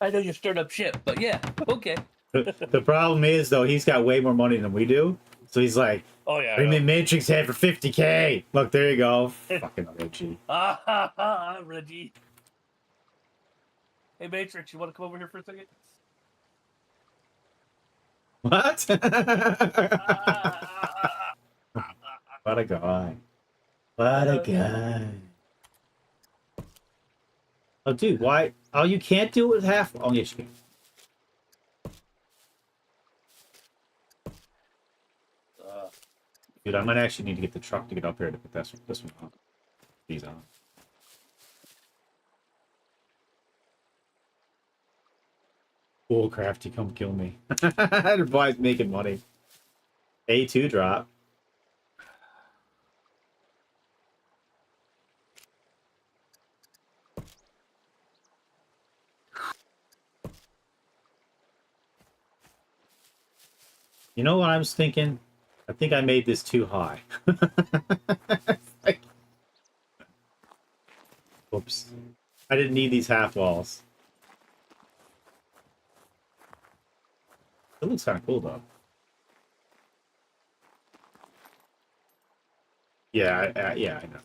I know you stirred up shit, but yeah, okay. The problem is, though, he's got way more money than we do. So he's like, Oh yeah. bring me Matrix head for 50K. Look, there you go. Fucking Reggie. Reggie. Hey Matrix, you want to come over here for a second? What? What a guy. What a guy. Oh, dude, why? Oh, you can't do it with half. Oh, yes, you can. Dude, I might actually need to get the truck to get up here to put this one on. These on. Cool, Crafty, come kill me. The boy's making money. A2 drop. You know what I was thinking? I think I made this too high. Like, whoops. I didn't need these half walls. It looks kind of cool, though. Yeah, yeah, I know.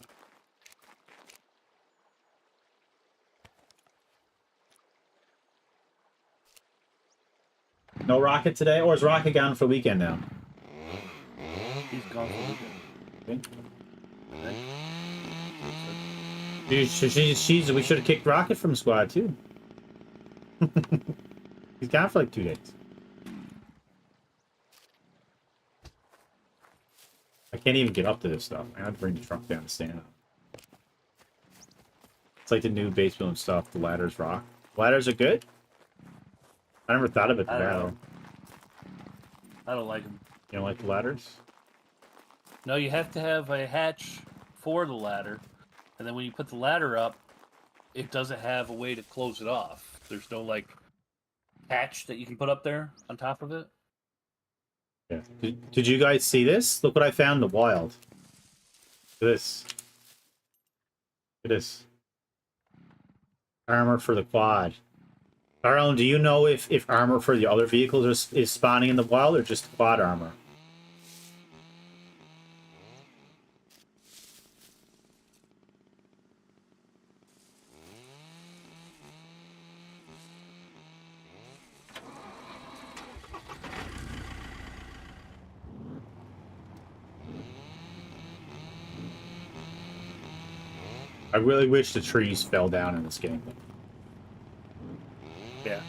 No Rocket today? Or is Rocket gone for the weekend now? He's gone for the weekend. We should have kicked Rocket from squad, too. He's gone for like 2 days. I can't even get up to this stuff. I have to bring the truck down to stand up. It's like the new base building stuff. The ladders rock. Ladders are good? I never thought of it I that don't way. know. I don't like him. You don't like the ladders? No, you have to have a hatch for the ladder, and then when you put the ladder up, it doesn't have a way to close it off. There's no like hatch that you can put up there on top of it. Yeah. Did you guys see this? Look what I found in the wild. Look at this. Look at this. Armor for the quad. Arlen, do you know if armor for the other vehicles is spawning in the wild or just quad armor? I really wish the trees fell down in this game. Yeah.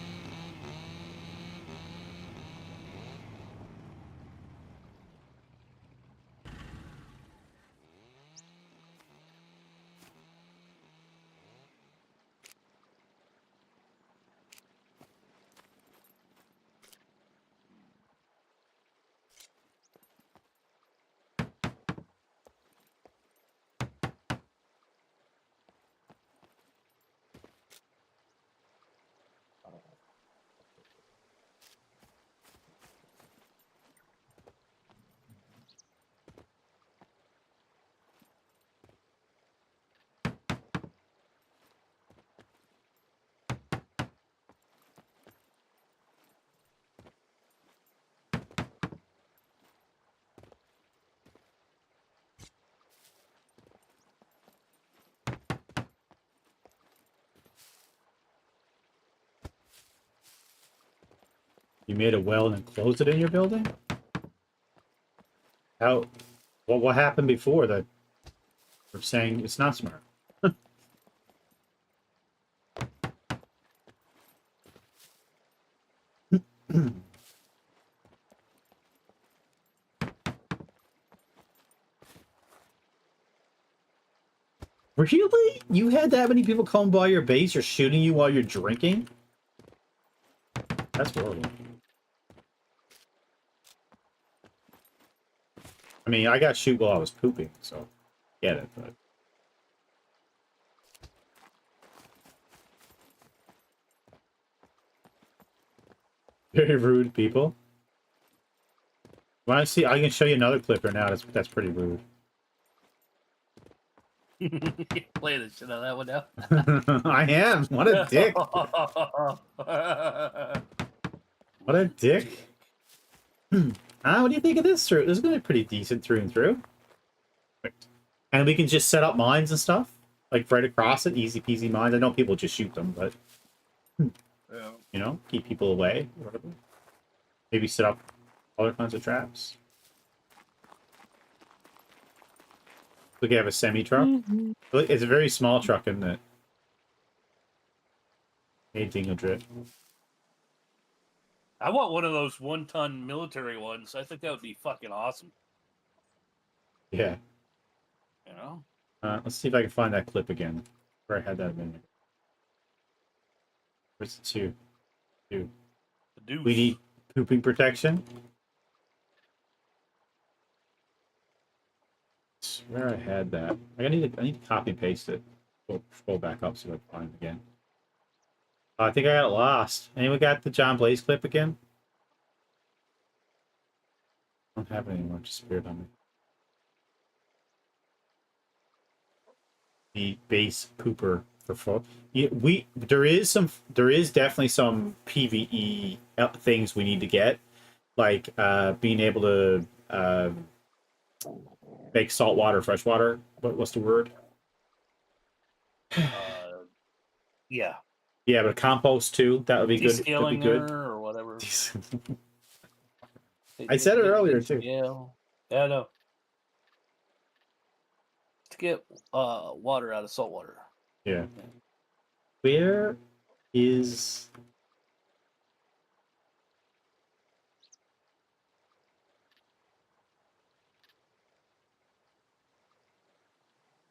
You made a well and then closed it in your building? How? What happened before that? We're saying it's not smart. Really? You had that many people come by your base or shooting you while you're drinking? That's horrible. I mean, I got shoot while I was pooping, so get it, but very rude people. Want to see? I can show you another clip right now. That's pretty rude. Play the shit out of that one now. I am. What a dick. What a dick. What do you think of this? This is going to be pretty decent through and through. And we can just set up mines and stuff. Like right across it. Easy peasy mines. I know people just shoot them, but... Yeah. You know, keep people away. Whatever. Maybe set up other kinds of traps. Look, you have a semi-truck. Look, it's a very small truck, isn't it? Hey, Dingo Drip. I want one of those 1-ton military ones. I think that would be fucking awesome. Yeah. You know? Let's see if I can find that clip again. Where I had that a minute. Where's the two? The deuce. We need pooping protection. I swear I had that. I need to copy and paste it. Scroll back up so I can find it again. I think I got it lost. Anyone got the John Blaze clip again? don't have it anymore. It just appeared on me. The base pooper for full. Yeah, there is definitely some PVE things we need to get, like being able to make salt water, fresh water. What's the word? Yeah. Yeah, but compost too. That would be good. That'd be Descaling good. her or whatever. I said it earlier too. Yeah. Yeah, I know. To get water out of salt water. Yeah. Where is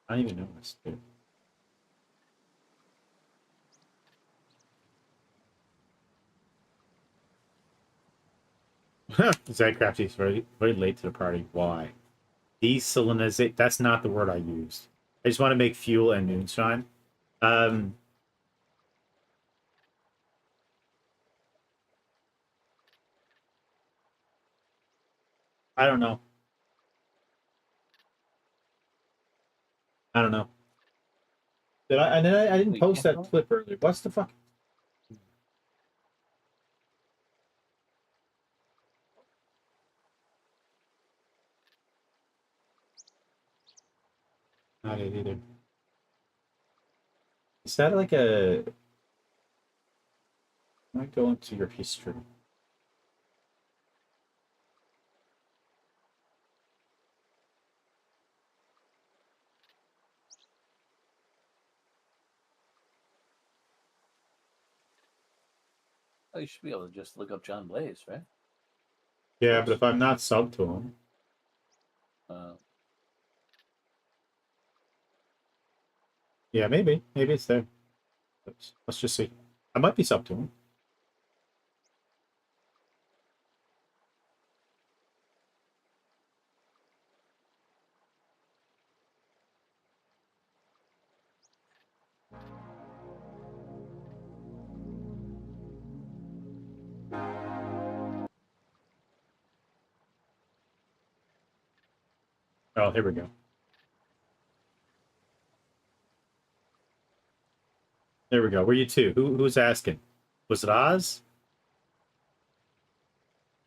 I don't even know this dude. Zagcraft is very late to the party. Why? Desalinizate. That's not the word I used. I just want to make fuel and moonshine. Um, I don't know. I don't know. Did I? And then I didn't Wait, post yeah, that clip earlier. What's the fuck? Not it either. Is that like a? I might go into your history. Oh, you should be able to just look up John Blaze, right? Yeah, but if I'm not sub to him, Uh, yeah, maybe it's there. Let's just see. I might be sub to him. Oh, here we go. There we go. Were you two? Who's asking? Was it Oz?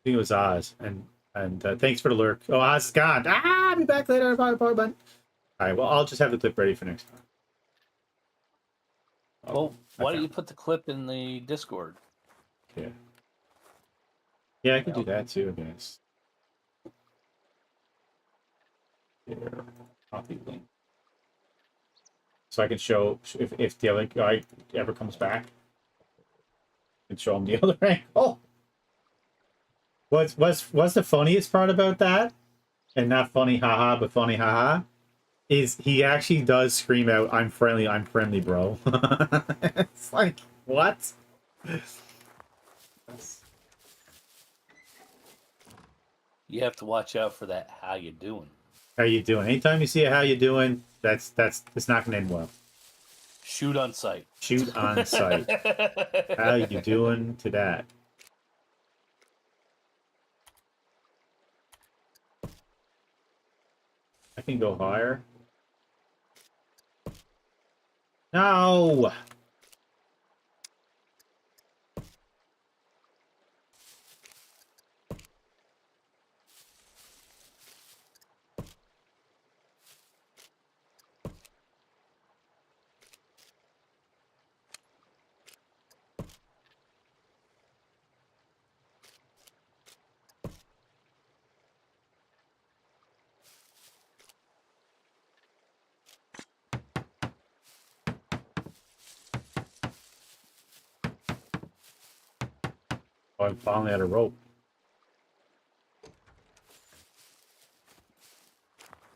I think it was Oz. And thanks for the lurk. Oh, Oz is gone. Ah, I'll be back later. Bye, bye, bye. All right. Well, I'll just have the clip ready for next time. Oh, well, why okay. don't you put the clip in the Discord? Yeah. Yeah, I could do that too, I guess. Here, copy link. So I can show if the other guy ever comes back, I can show him the other angle. What's the funniest part about that? And not funny, haha, but funny, haha. Is he actually does scream out, I'm friendly, bro." It's like, what? You have to watch out for that. How you doing? How you doing? Anytime you see a how you doing, it's not gonna end well. Shoot on sight. Shoot on sight. How you doing to that? I can go higher. No! Oh, I'm finally at a rope.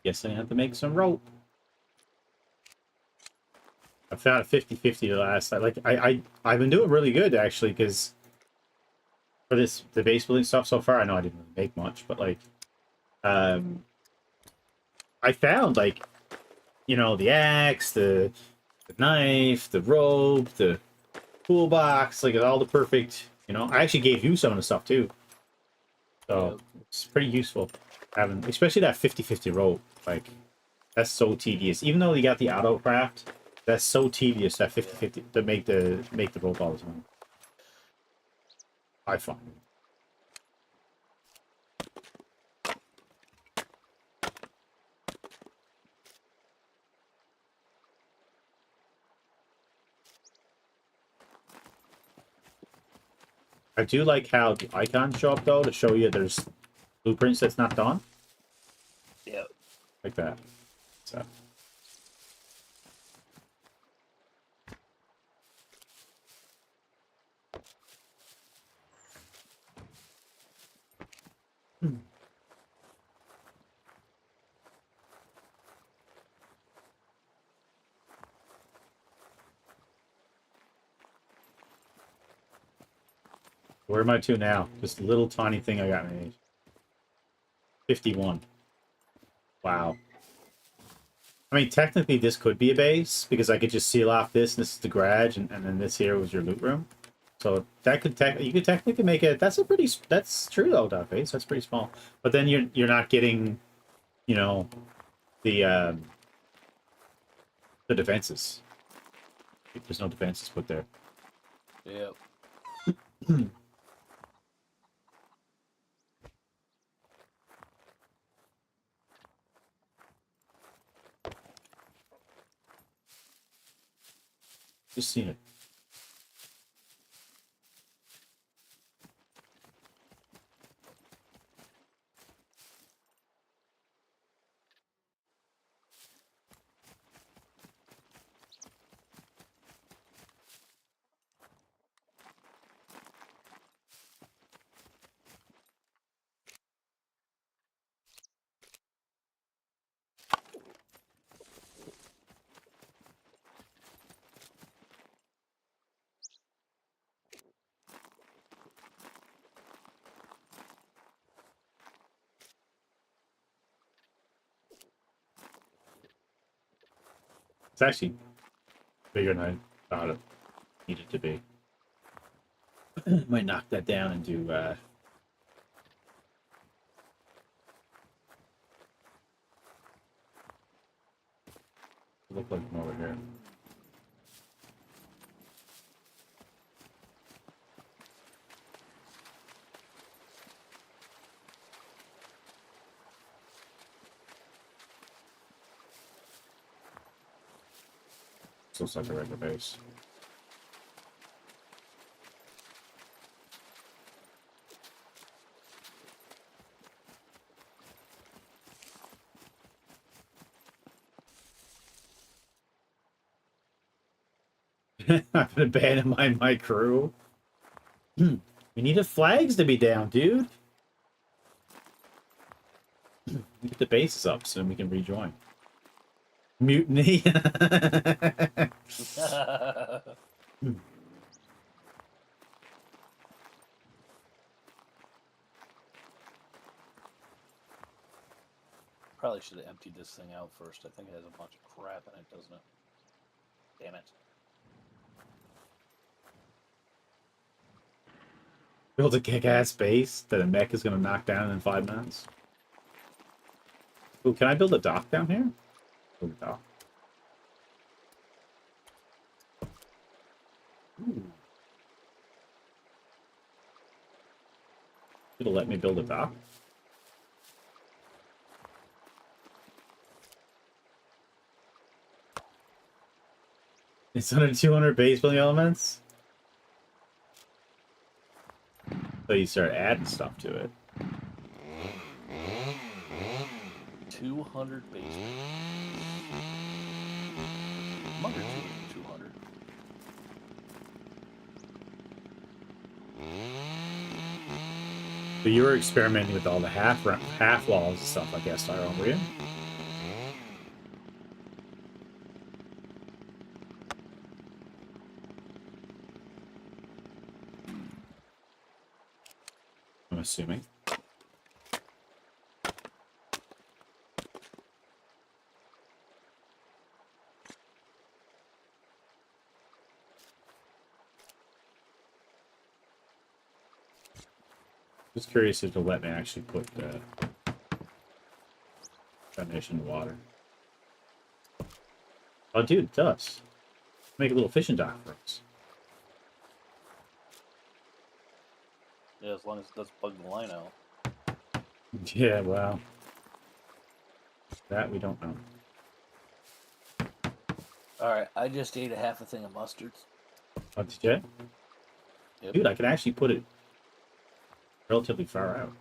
Guess I have to make some rope. I found a 50-50 the last time. Like I've been doing really good actually, because for the base building stuff so far, I know I didn't really make much, but like I found like, the axe, the knife, the rope, the toolbox, like all the perfect, I actually gave you some of the stuff too. So it's pretty useful having, especially that 50-50 rope. Like, that's so tedious. Even though you got the auto craft, that's so tedious that 50-50 to make the rope all the time. I find. I do like how the icons show up though to show you there's blueprints that's not done. Yeah. Like that. So. Where am I to now? This little tiny thing I got made. 51. Wow. I mean, technically this could be a base, because I could just seal off this is the garage, and then this here was your loot room. So that could you could technically make it. That's a pretty. That's true though, dot base. That's pretty small. But then you're not getting, you know, the defenses. There's no defenses put there. Yep. Just seen it. It's actually bigger than I thought it needed to be. Might knock that down and do look like them over here. So it's like a regular base. I've been abandoning my crew. We needed flags to be down, dude. Get the bases up so we can rejoin. Mutiny. Probably should have emptied this thing out first. I think it has a bunch of crap in it, doesn't it? Damn it. Build a kick-ass base that a mech is going to knock down in 5 minutes. Ooh, can I build a dock down here? Build a dock. Ooh. It'll let me build a dock. It's under 200 base building elements. So you start adding stuff to it. 200 base. I'm under 200. So you were experimenting with all the half walls and stuff like that, Styron, were you? I'm assuming. Just curious if it'll let me actually put the foundation in the water. Oh, dude, it does. Make a little fishing dock for us. Yeah, as long as it doesn't bug the line out. Yeah, well. That we don't know. Alright, I just ate a half a thing of mustards. Oh, did you? Yep. Dude, I can actually put it relatively far out.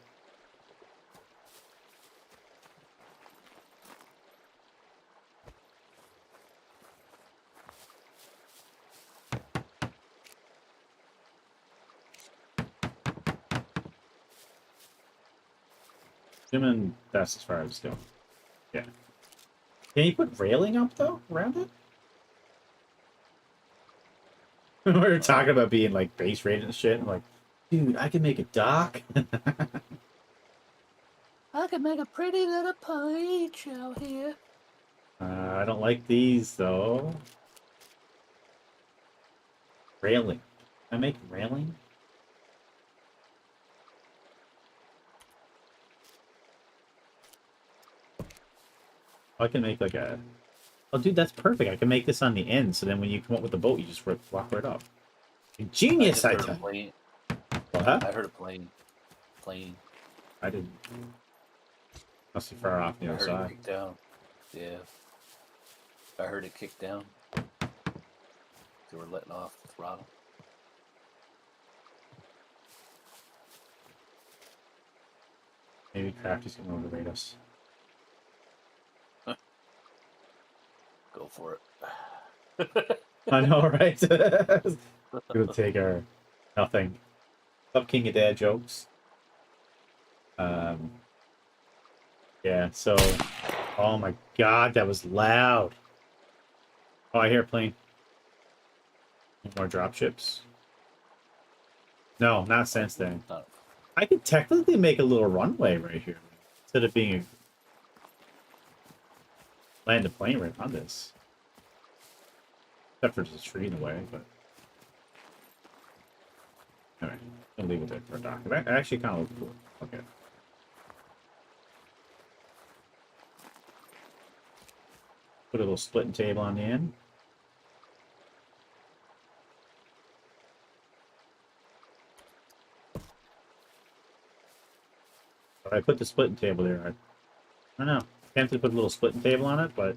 Assuming that's as far as it's going. Yeah. Can you put railing up, though, around it? We were talking about being, like, base rated and shit. I'm like, dude, I can make a dock. I could make a pretty little peach out here. I don't like these, though. Railing. Can I make railing? I can make, like, a... Oh, dude, that's perfect. I can make this on the end, so then when you come up with the boat, you just walk right up. Genius, I tell you. What? I heard a plane. I didn't. Must be far off the I other heard it side. kick down. Yeah. I heard it kick down. They were letting off the throttle. Maybe Crafty's gonna overrate us. Go for it. I know, right? Gonna take our nothing. Stop King of Dad jokes. Yeah, so oh my god, that was loud. Oh, I hear a plane. More dropships. No, not since then. No. I could technically make a little runway right here. Instead of being a land a plane right on this. Except for just a tree in the way, but alright, I'll leave it there for a dock. It actually kind of looks cool. Okay. Put a little splitting table on the end. But I put the splitting table there. I don't know. Tempted to put a little splitting table on it, but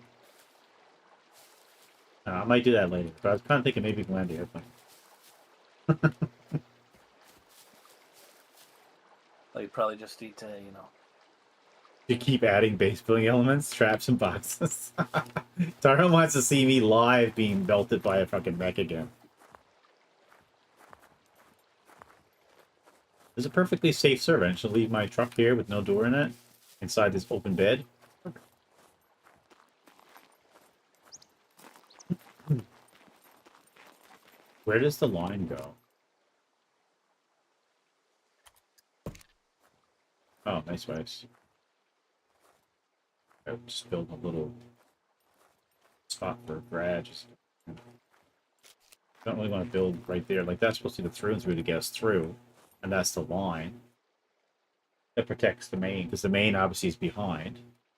I might do that later. But I was kind of thinking maybe we can land the airplane. Well, you probably just need to, you know. You keep adding base building elements, traps, and boxes. Darno wants to see me live being belted by a fucking mech again. This is a perfectly safe server. I should leave my truck here with no door in it, inside this open bed. Where does the line go? Oh, nice ways. I would just build a little spot for a garage. Don't really want to build right there. Like, that's supposed to be the through and through to get us through. And that's the line. That protects the main, because the main obviously is behind.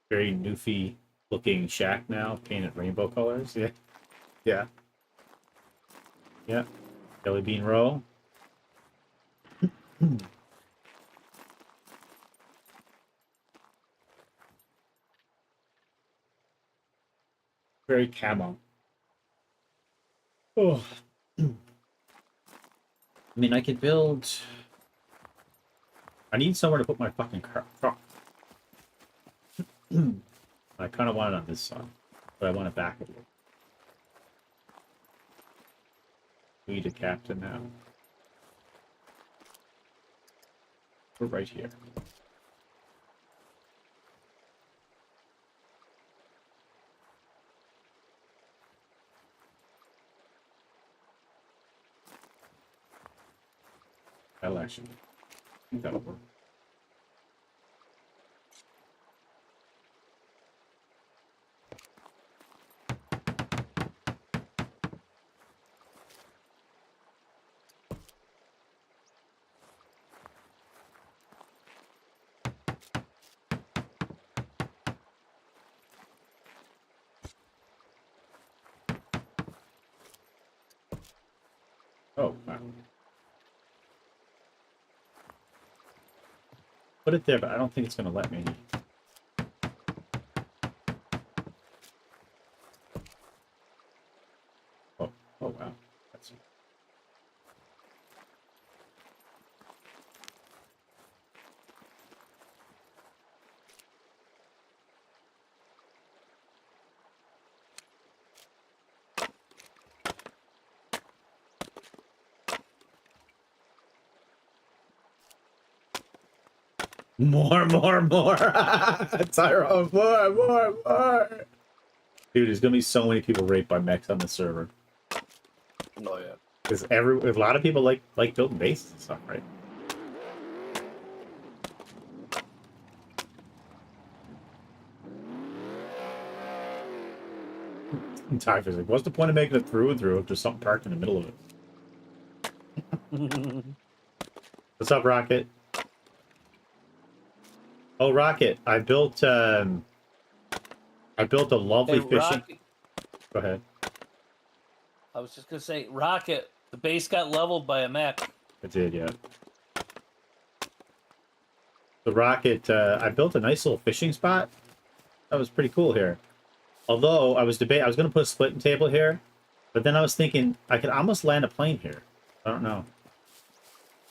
Very newfie looking shack now, painted rainbow colors. Yeah. Yeah. Yeah. Jelly bean row. Very camo. Oh. I mean, I could build... I need somewhere to put my fucking car. I kind of want it on this side, but I want it back a little. We need a captain now. We're right here. That'll actually, I think that'll work. Oh, wow. Put it there, but I don't think it's going to let me. Oh, oh wow. That's... More. Tyrone, more. Dude, there's gonna be so many people raped by mechs on the server. Oh yeah. Because a lot of people like building bases and stuff, right? And Typhus like, what's the point of making it through and through if there's something parked in the middle of it? What's up, Rocket? Oh, Rocket, I built a lovely Hey, fishing. Rocket, Go ahead. I was just gonna say, Rocket, the base got leveled by a mech. I did, yeah. The Rocket, I built a nice little fishing spot. That was pretty cool here. Although I was going to put a splitting table here, but then I was thinking I could almost land a plane here. I don't know.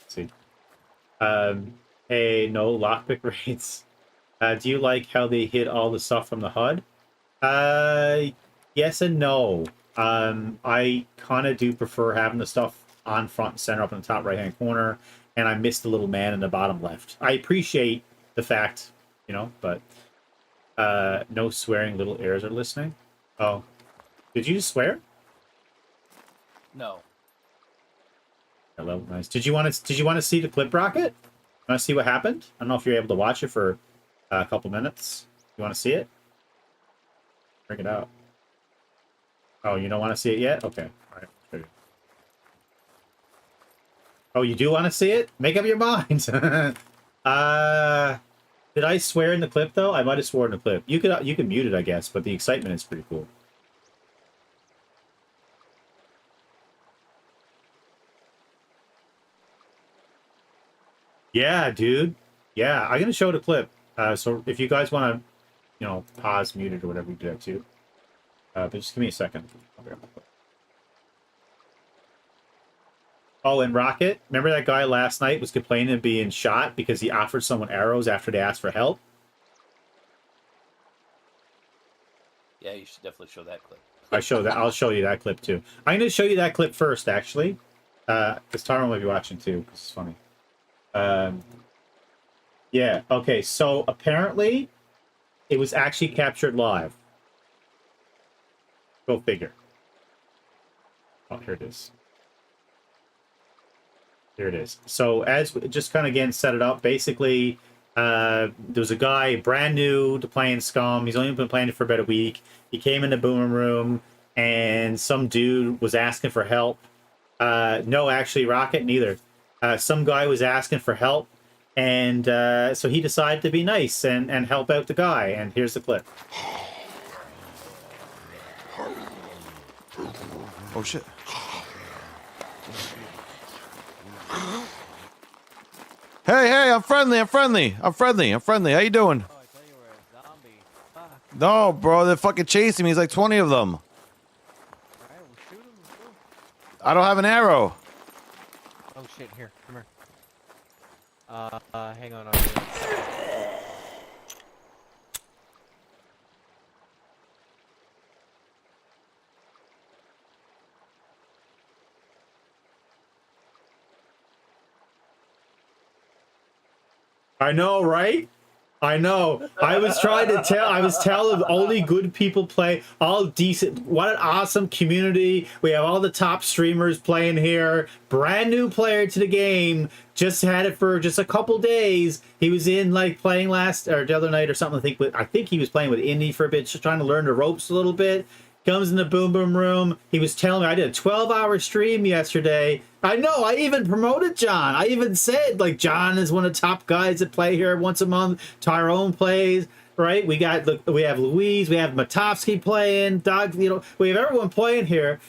Let's see. Hey, no lockpick rates. Do you like how they hid all the stuff from the HUD? Yes and no. I kind of do prefer having the stuff on front and center up in the top right-hand corner, and I missed the little man in the bottom left. I appreciate the fact, you know, but no swearing, little heirs are listening. Oh, did you just swear? No. Hello, nice. Did you want to see the clip, Rocket? Want to see what happened? I don't know if you're able to watch it for a couple minutes. You want to see it? Bring it out. Oh, you don't want to see it yet? Okay. All right. Oh, you do want to see it? Make up your mind. Did I swear in the clip though? I might have sworn in the clip. You can mute it, I guess, but the excitement is pretty cool. Yeah, dude. Yeah, I'm gonna show the clip. So if you guys want to, you know, pause, mute it, or whatever, you do that too. But just give me a second. Oh, and Rocket, remember that guy last night was complaining of being shot because he offered someone arrows after they asked for help? Yeah, you should definitely show that clip. I'll show you that clip too. I'm going to show you that clip first, actually. Because Tyrone might be watching too, because it's funny. Yeah, okay, so apparently it was actually captured live. Go figure. Oh, here it is. Here it is. So as just kind of again set it up, basically there was a guy brand new to playing SCUM. He's only been playing it for about a week. He came in the boom room and some dude was asking for help. No, actually, Rocket, neither. Some guy was asking for help, and so he decided to be nice and help out the guy. And here's the clip. Oh shit. Hey, I'm friendly. How you doing? Oh, I thought you were a zombie. Fuck. No, bro, they're fucking chasing me. There's like 20 of them. Alright, we'll shoot him. I don't have an arrow. Oh shit, here, come here. Hang on. I know, right? I know. I was telling only good people play, all decent. What an awesome community. We have all the top streamers playing here. Brand new player to the game. Just had it for just a couple days. He was in like playing last or the other night or something. I think he was playing with Indy for a bit, just trying to learn the ropes a little bit. Comes in the boom room. He was telling me I did a 12-hour stream yesterday. I know. I even promoted John. I even said like John is one of the top guys that play here once a month. Tyrone plays, right? We have Louise. We have Matovsky playing. Doug. You know, we have everyone playing here.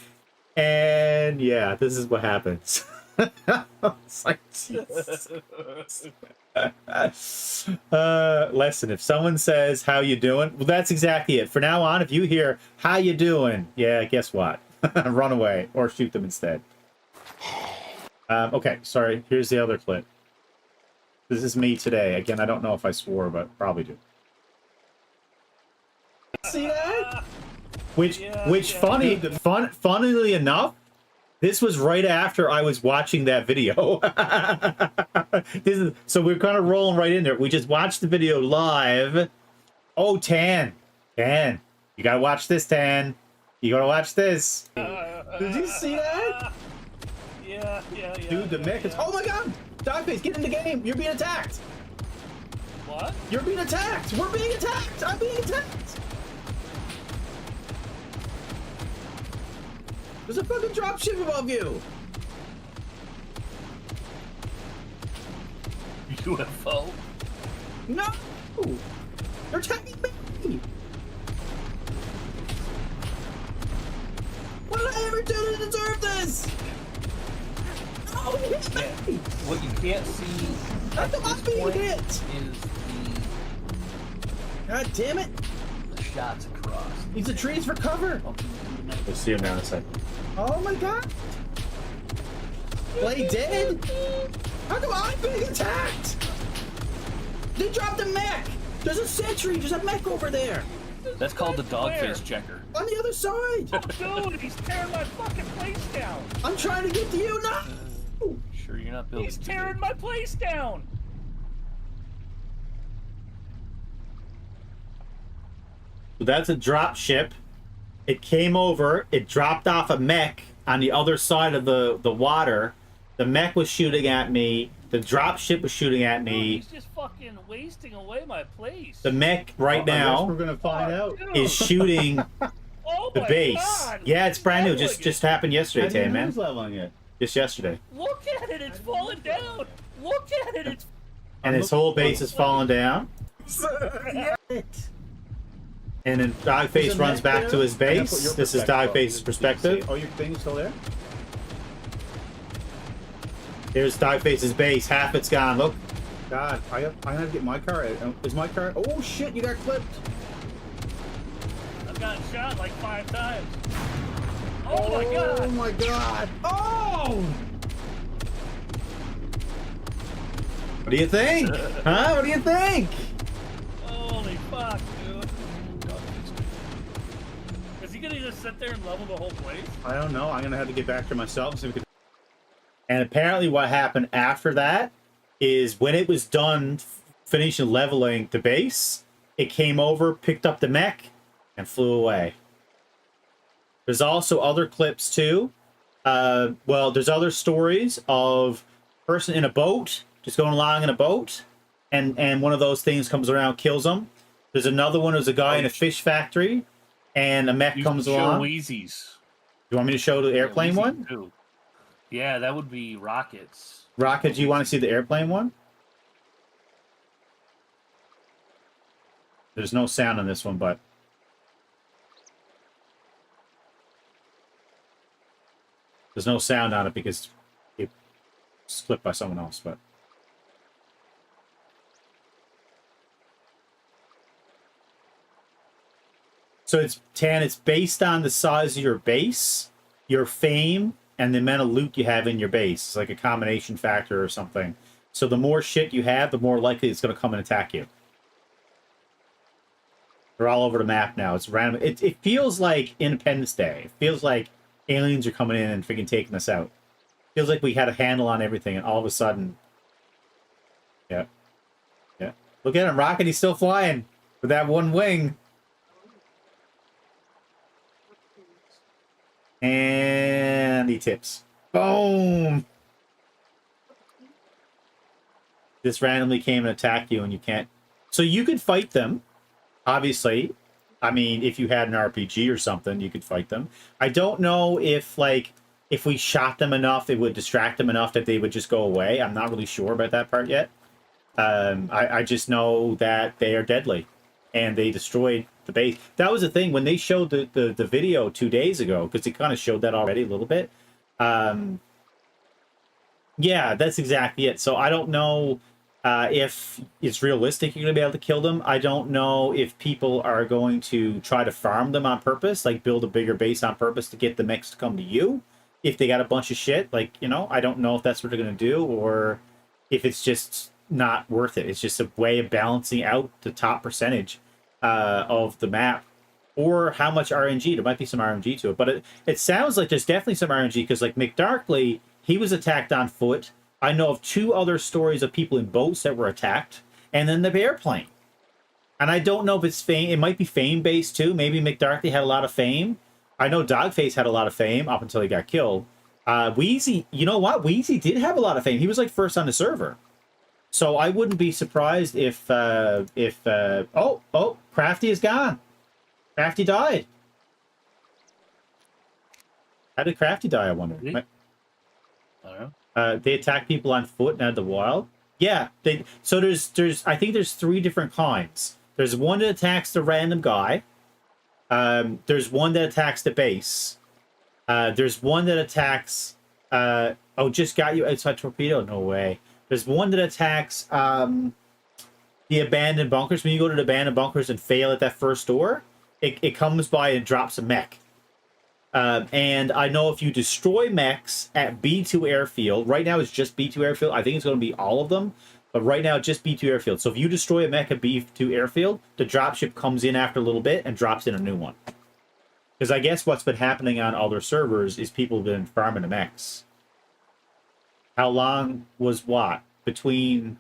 And yeah, this is what happens. It's like, Jesus. Lesson, if someone says how you doing, well, that's exactly it. For now on, if you hear how you doing, yeah, guess what? Run away or shoot them instead. Okay, sorry, here's the other clip. This is me today. Again, I don't know if I swore, but probably do. See that? Funnily enough, this was right after I was watching that video. So we're kind of rolling right in there. We just watched the video live. Oh, Tan. You gotta watch this, Tan. You gotta watch this. Did you see that? Yeah. Dude, the mech is... Oh my god! Dogface, get in the game! You're being attacked! What? You're being attacked! We're being attacked! I'm being attacked! There's a fucking dropship above you! UFO? No! They're attacking me! What did I ever do to deserve this? Oh, he hit me! What you can't see How come I'm being hit? is God damn it! the shots across. He's the trees for cover! We'll see him now in a second. Oh my god! Play dead? How come I'm being attacked? They dropped a mech! There's a sentry! There's a mech over there! That's called the dog face checker. On the other side! Dude, he's tearing my fucking place down. I'm trying to get to you now! Sure, you're not building. He's tearing my place down. So that's a drop ship. It came over. It dropped off a mech on the other side of the water. The mech was shooting at me. The drop ship was shooting at me. He's just fucking wasting away my place. The mech right now We're gonna find out. is shooting Oh the my base. God. Yeah, it's brand new. Leveling Just happened yesterday, Tan, man. leveling it. Just yesterday. Look at it, it's falling down. Look at it, it's. And his whole base is falling down. And then Dogface runs back to his base. This is Dogface's perspective. Oh, your thing's still there? Here's Dogface's base. Half it's gone. Look. God, I have to get my car. Is my car? Oh shit! You got clipped. I've gotten shot like 5 times. Oh my god! Oh my god! Oh! What do you think? Huh? What do you think? Holy fuck, dude. Is he gonna just sit there and level the whole place? I don't know. I'm gonna have to get back to myself so we can. And apparently what happened after that is when it was done finishing leveling the base, it came over, picked up the mech, and flew away. There's also other clips too. Well, there's other stories of a person in a boat, just going along in a boat, and one of those things comes around, kills them. There's another one, there's a guy in a fish factory, and a mech You comes can show along. Wheezies. You want me to show the airplane Yeah, Wheezy one? too. Yeah, that would be rockets. Rocket, do you want to see the airplane one? There's no sound on this one, but there's no sound on it because it's clipped by someone else, but so it's based on the size of your base, your fame, and the amount of loot you have in your base. It's like a combination factor or something. So the more shit you have, the more likely it's going to come and attack you. They're all over the map now. It's random. It feels like Independence Day. It feels like aliens are coming in and freaking taking us out. It feels like we had a handle on everything, and all of a sudden, yeah. Look at him, Rocket. He's still flying with that one wing. And he tips. Boom! This randomly came and attacked you, and you can't. So you could fight them, obviously. I mean, if you had an RPG or something, you could fight them. I don't know if, like, if we shot them enough, it would distract them enough that they would just go away. I'm not really sure about that part yet. I just know that they are deadly, and they destroyed the base. That was the thing when they showed the video 2 days ago, because it kind of showed that already a little bit. Yeah, that's exactly it. So I don't know if it's realistic you're going to be able to kill them. I don't know if people are going to try to farm them on purpose, like build a bigger base on purpose to get the mechs to come to you. If they got a bunch of shit, like, you know, I don't know if that's what they're going to do, or if it's just not worth it. It's just a way of balancing out the top percentage of the map, or how much RNG. There might be some RNG to it, but it sounds like there's definitely some RNG, because like McDarkley, he was attacked on foot. I know of 2 other stories of people in boats that were attacked, and then the airplane. And I don't know if it's fame. It might be fame based too. Maybe McDarkley had a lot of fame. I know Dogface had a lot of fame up until he got killed. Wheezy, you know what? Wheezy did have a lot of fame. He was like first on the server. So I wouldn't be surprised if Crafty is gone. Crafty died. How did Crafty die, I wonder? Did he? I don't know. They attack people on foot and out of the wild. Yeah, so there's I think there's 3 different kinds. There's one that attacks the random guy. There's one that attacks the base. There's one that attacks just got you outside torpedo. No way. There's one that attacks the abandoned bunkers. When you go to the abandoned bunkers and fail at that first door, it comes by and drops a mech. And I know if you destroy mechs at B2 airfield, right now it's just B2 airfield. I think it's going to be all of them, but right now it's just B2 airfield. So if you destroy a mech at B2 airfield, the dropship comes in after a little bit and drops in a new one. Because I guess what's been happening on other servers is people have been farming the mechs. How long was what? Between...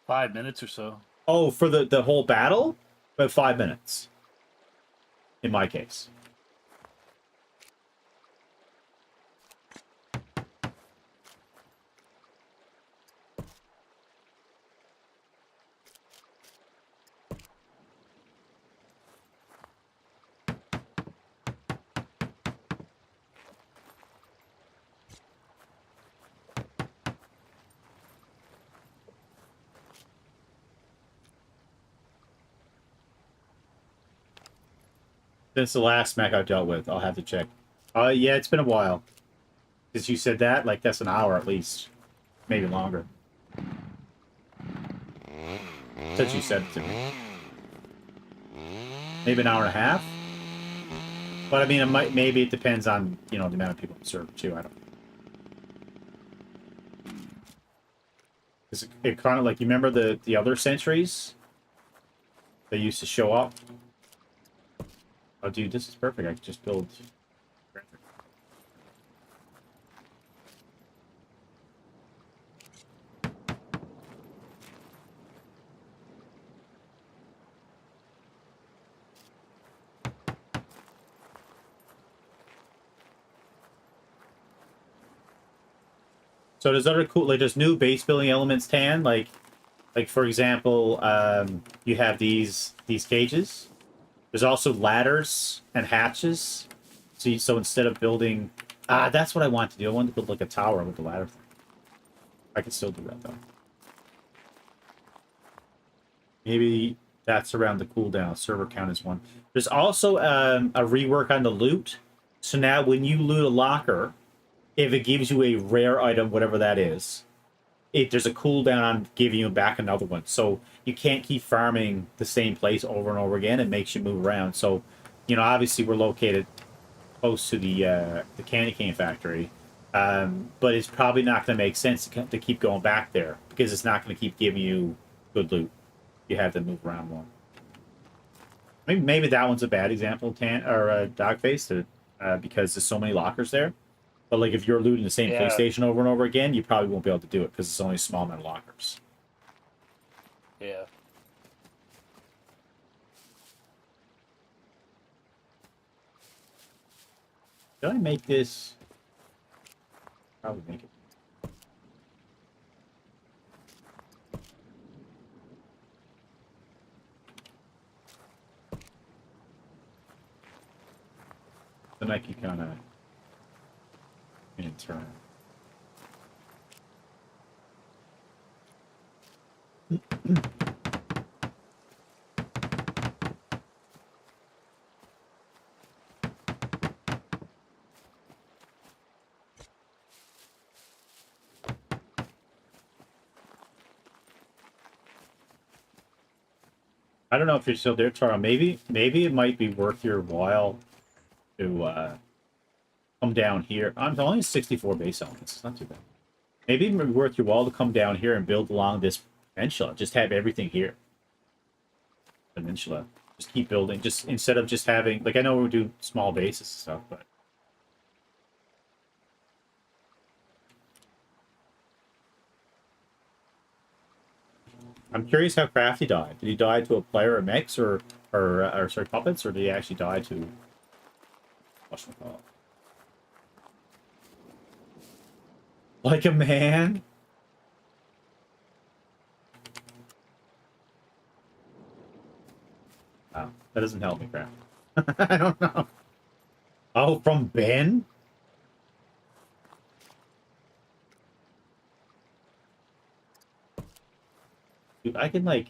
5 minutes or so. Oh, for the whole battle? About 5 minutes. In my case. Since the last mech I've dealt with, I'll have to check. Yeah, it's been a while. Since you said that, like, that's an hour at least. Maybe longer. Since you said it to me. Maybe an hour and a half? But, I mean, maybe it depends on, you know, the amount of people on the server, too. I don't know. It kind of, like, you remember the other sentries? They used to show up? Oh, dude, this is perfect. I can just build... So there's other cool, like, there's new base building elements, Tan. Like for example, you have these cages. There's also ladders and hatches. So instead of building... that's what I want to do. I want to build like a tower with the ladder thing. I can still do that though. Maybe that's around the cooldown. Server count is 1. There's also a rework on the loot. So now when you loot a locker, if it gives you a rare item, whatever that is, there's a cooldown on giving you back another one. So you can't keep farming the same place over and over again. It makes you move around. So, you know, obviously we're located close to the candy cane factory, but it's probably not going to make sense to keep going back there because it's not going to keep giving you good loot. You have to move around more. Maybe that one's a bad example, Dogface, because there's so many lockers there. But like if you're looting the same PlayStation over and over again, you probably won't be able to do it because it's only a small amount of lockers. Yeah. Did I make this? Probably make it. Then I can kind of in turn. I don't know if you're still there, Taro. Maybe it might be worth your while to come down here. I'm only 64 base elements. It's not too bad. Maybe it might be worth your while to come down here and build along this peninsula. Just have everything here. Peninsula. Just keep building. Just instead of just having, like, I know we do small bases and stuff, but I'm curious how Crafty died. Did he die to a player, a mechs, or sorry, puppets, or did he actually die to whatchamacallit? Like a man? Wow, that doesn't help me, Crafty. I don't know. Oh, from Ben? Dude, I can, like...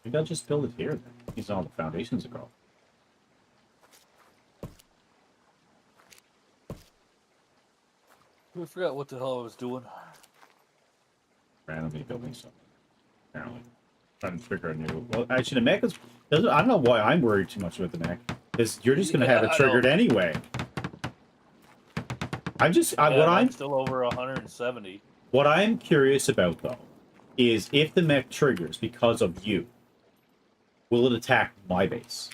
Maybe I'll just build it here, then. These all the foundations are gone. I forgot what the hell I was doing. Randomly building something. Apparently. Trying to trigger a new... Well, actually, the mech is... I don't know why I'm worried too much with the mech. Because you're just going to have it I triggered know. anyway. I'm just... Yeah, what I'm... still over 170. What I'm curious about, though, is if the mech triggers because of you, will it attack my base?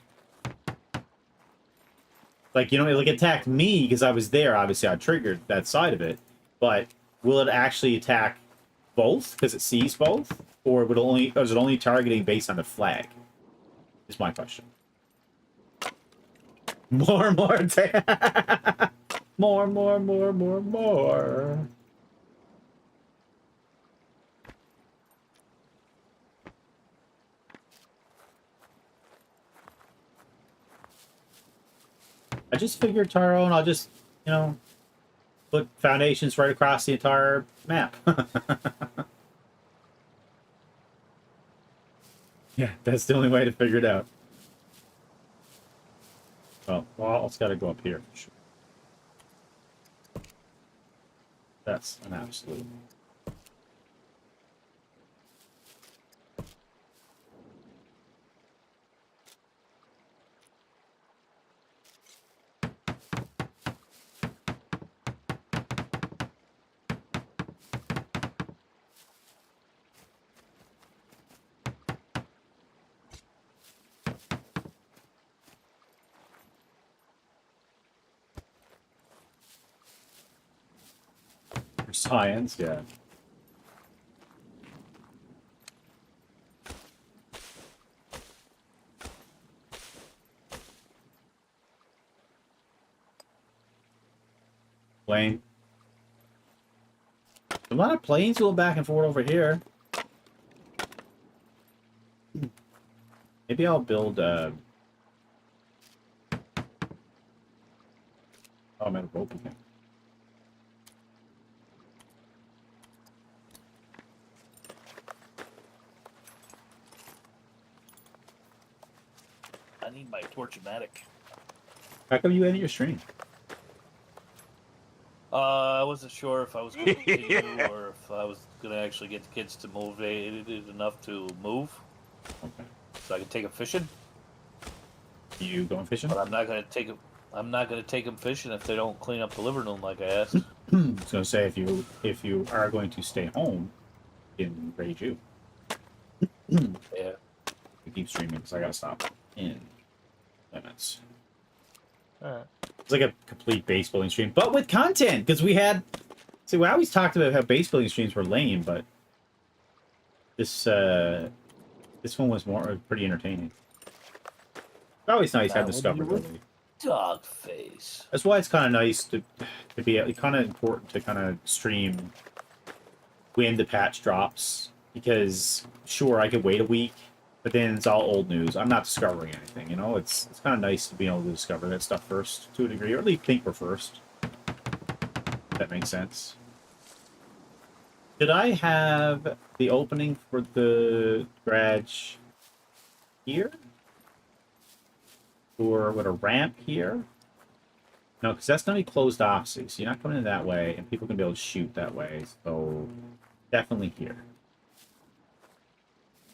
Like, you know, it attacked me because I was there. Obviously, I triggered that side of it. But will it actually attack both because it sees both? Or would it only, is it only targeting based on the flag? Is my question. More. More. I just figured, Taro, and I'll just, you know, put foundations right across the entire map. Yeah, that's the only way to figure it out. Well, it's got to go up here. For sure. That's an absolute... Science, yeah. Plane. A lot of planes going back and forth over here. Maybe I'll build oh, I'm at a rope again. I need my Torch-O-Matic. How come you ended your stream? I wasn't sure if I was going to continue or if I was going to actually get the kids to motivated enough to move, Okay. so I can take them fishing. You going fishing? But I'm not going to take them. I'm not going to take them fishing if they don't clean up the living room like I asked. I was gonna say if you are going to stay home, in raid you. Yeah. We keep streaming because I gotta stop in limits. Alright. It's like a complete base building stream, but with content because we had. See, we always talked about how base building streams were lame, but this one was more pretty entertaining. It's always nice to have discoverability. Dog face. That's why it's kind of nice to be kind of important to kind of stream when the patch drops, because sure I could wait a week, but then it's all old news. I'm not discovering anything, you know. It's kind of nice to be able to discover that stuff first to a degree, or at least think we're first. If that makes sense. Did I have the opening for the garage here? Or with a ramp here? No, because that's going to be closed off, so you're not coming in that way, and people can be able to shoot that way. So definitely here.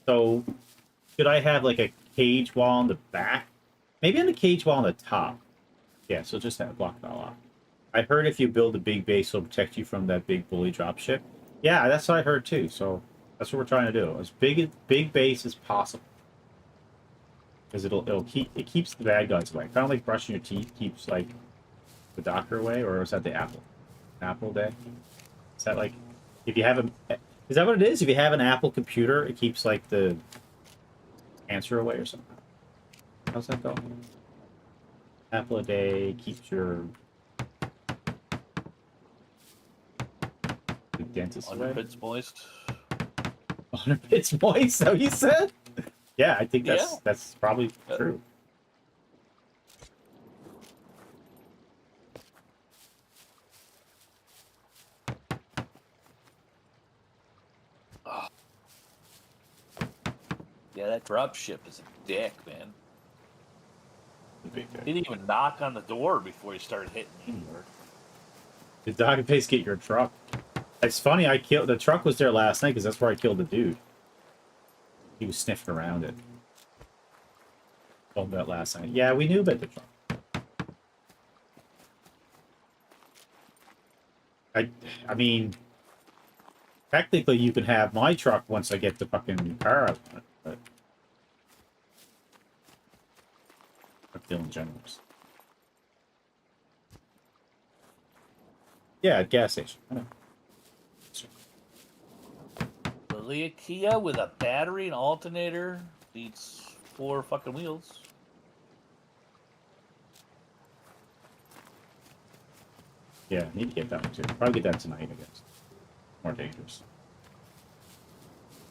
So should I have like a cage wall on the back? Maybe on the cage wall on the top. Yeah, so just have block that off. I heard if you build a big base, it'll protect you from that big bully dropship. Yeah, that's what I heard too. So that's what we're trying to do. As big base as possible. Because it keeps the bad guys away. Kind of like brushing your teeth keeps like the doctor away, or is that the apple day? Is that like if you have a is that what it is? If you have an Apple computer, it keeps like the cancer away or something. How's that go? Apple a day keeps your the dentist away. Underbits moist. 100 bits moist, so you said? Yeah, I think that's probably true. Yeah, that drop ship is a dick, man. Big He didn't even knock on the door before he started hitting me. Did Dog and Face get your truck? It's funny, the truck was there last night because that's where I killed the dude. He was sniffing around it. Told that last night. Yeah, we knew about the truck. I mean, technically you can have my truck once I get the fucking car out of it, but I'm feeling generous. Yeah, at gas station. I know. The Kia with a battery and alternator needs 4 fucking wheels. Yeah, I need to get that one too. Probably get that tonight, I guess. More dangerous.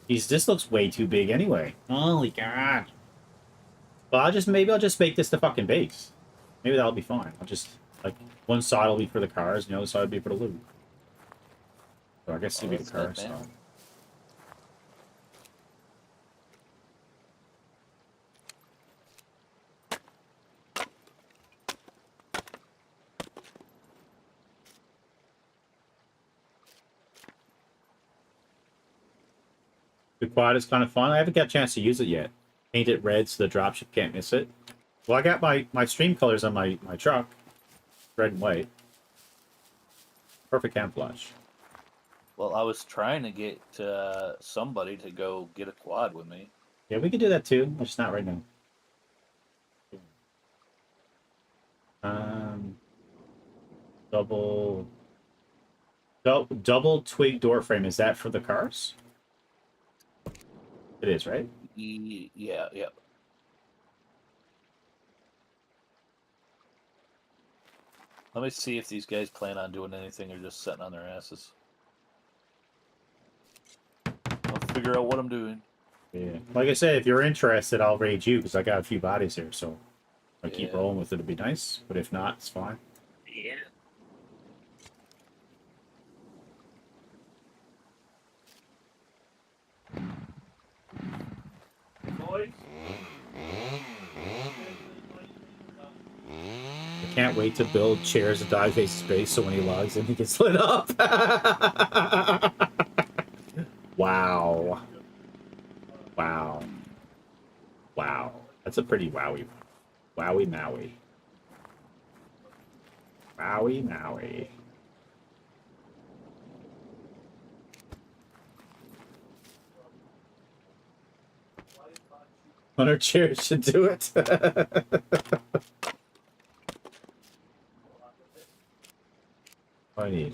Jeez, this looks way too big anyway. Holy god. Well, maybe I'll just make this the fucking base. Maybe that'll be fine. I'll just, like, one side will be for the cars, and the other side will be for the loot. So I guess it'll be the car side. The quad is kind of fun. I haven't got a chance to use it yet. Paint it red so the dropship can't miss it. Well, I got my stream colors on my truck. Red and white. Perfect camouflage. Well, I was trying to get somebody to go get a quad with me. Yeah, we could do that too. Just not right now. Double twig door frame. Is that for the cars? It is, right? Yeah. Let me see if these guys plan on doing anything or just sitting on their asses. I'll figure out what I'm doing. Yeah. Like I said, if you're interested, I'll raid you because I got a few bodies here. So if I keep rolling with it, it'd be nice. But if not, it's fine. Yeah. Boys. I can't wait to build chairs and die face space so when he logs in, he gets lit up. Wow. Wow. Wow. That's a pretty wowie. Wowie Maui. Wowie Maui. Hunter chairs should do it. I need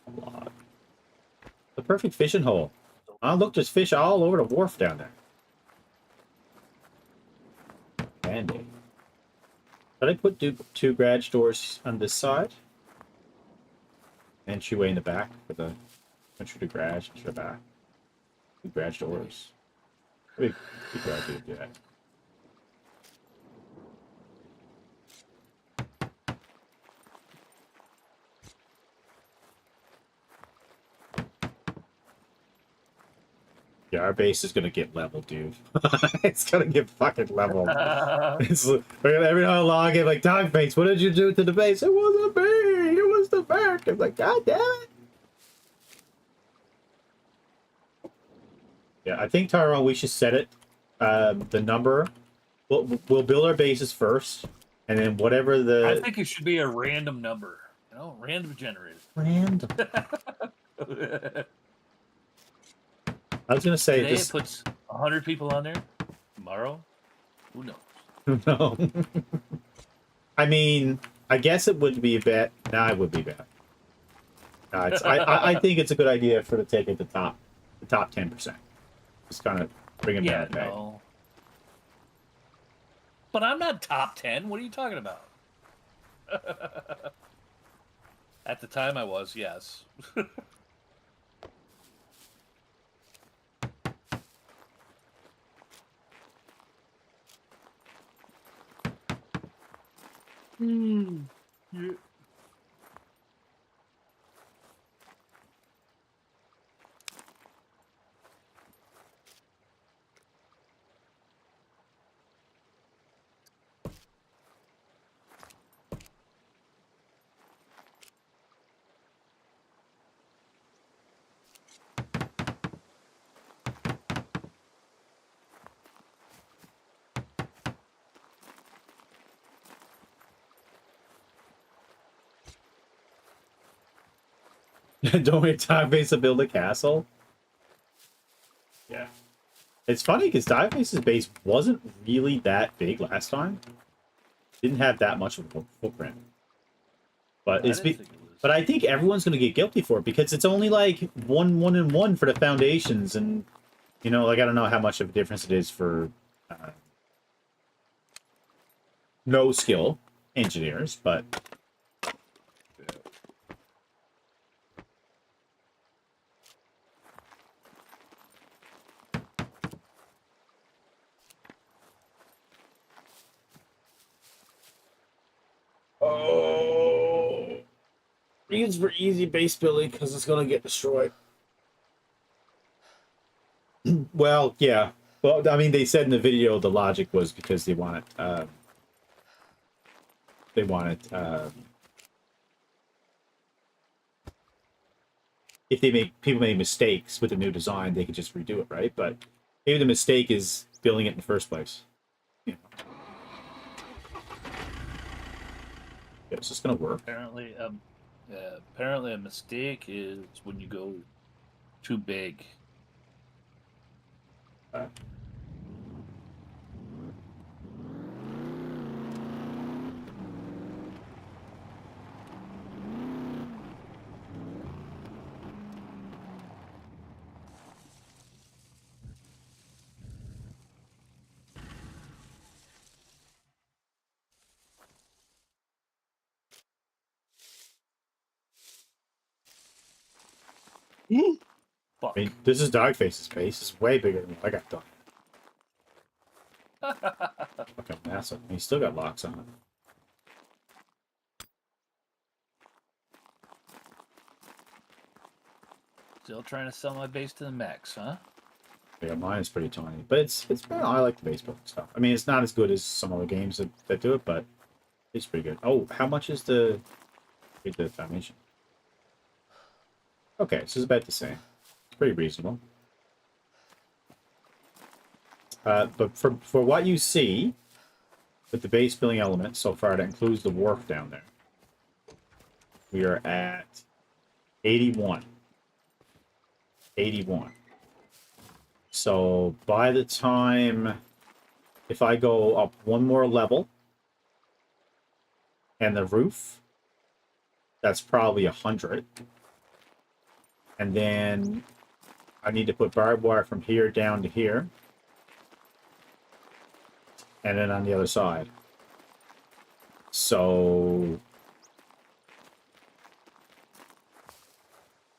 a lot. The perfect fishing hole. Oh, look, there's fish all over the wharf down there. Handy. Did I put two garage doors on this side? Entryway in the back for the entry to garage, entry to back. Two garage doors. Maybe two garage doors do that. Yeah, our base is gonna get leveled, dude. It's gonna get fucking leveled. It's we're gonna every now and long get like, dog face, what did you do to the base? It wasn't me. It was the back. I'm like, God damn it. Yeah, I think Tyrone, we should set it. The number. We'll build our bases first, and then whatever the I think it should be a random number. You know, random generated. random. I was gonna say Today this. it puts 100 people on there. Tomorrow, who knows? No. I mean, I guess it would be bad. Nah, it would be bad. Nah, I think it's a good idea for to take it the top 10%. Just kind of bring it Yeah, back. Right? no. But I'm not top 10. What are you talking about? At the time, I was, yes. Yeah. Don't we time base to build a castle? Yeah. It's funny because Divebase's base wasn't really that big last time. Didn't have that much of a footprint. But I it's didn't think it was. but I think everyone's gonna get guilty for it because it's only like one and one for the foundations, and you know, like I don't know how much of a difference it is for no skill engineers, but oh, reads for easy base building because it's gonna get destroyed. Well, yeah. Well, I mean, they said in the video the logic was because they wanted if people make mistakes with the new design, they could just redo it, right? But maybe the mistake is building it in the first place. You know. Yeah, it's just gonna work. Apparently, a mistake is when you go too big. Fuck. I mean, this is Dogface's base. It's way bigger than what I got done. Fucking massive. He's still got locks on it. Still trying to sell my base to the max, huh? Yeah, mine is pretty tiny, but it's I like the base building stuff. I mean, it's not as good as some other games that do it, but it's pretty good. Oh, how much is the foundation? Okay, so it's about the same. It's pretty reasonable. But for what you see with the base building element so far, that includes the wharf down there. We are at 81. 81. So by the time, if I go up one more level and the roof, that's probably 100. And then I need to put barbed wire from here down to here. And then on the other side. So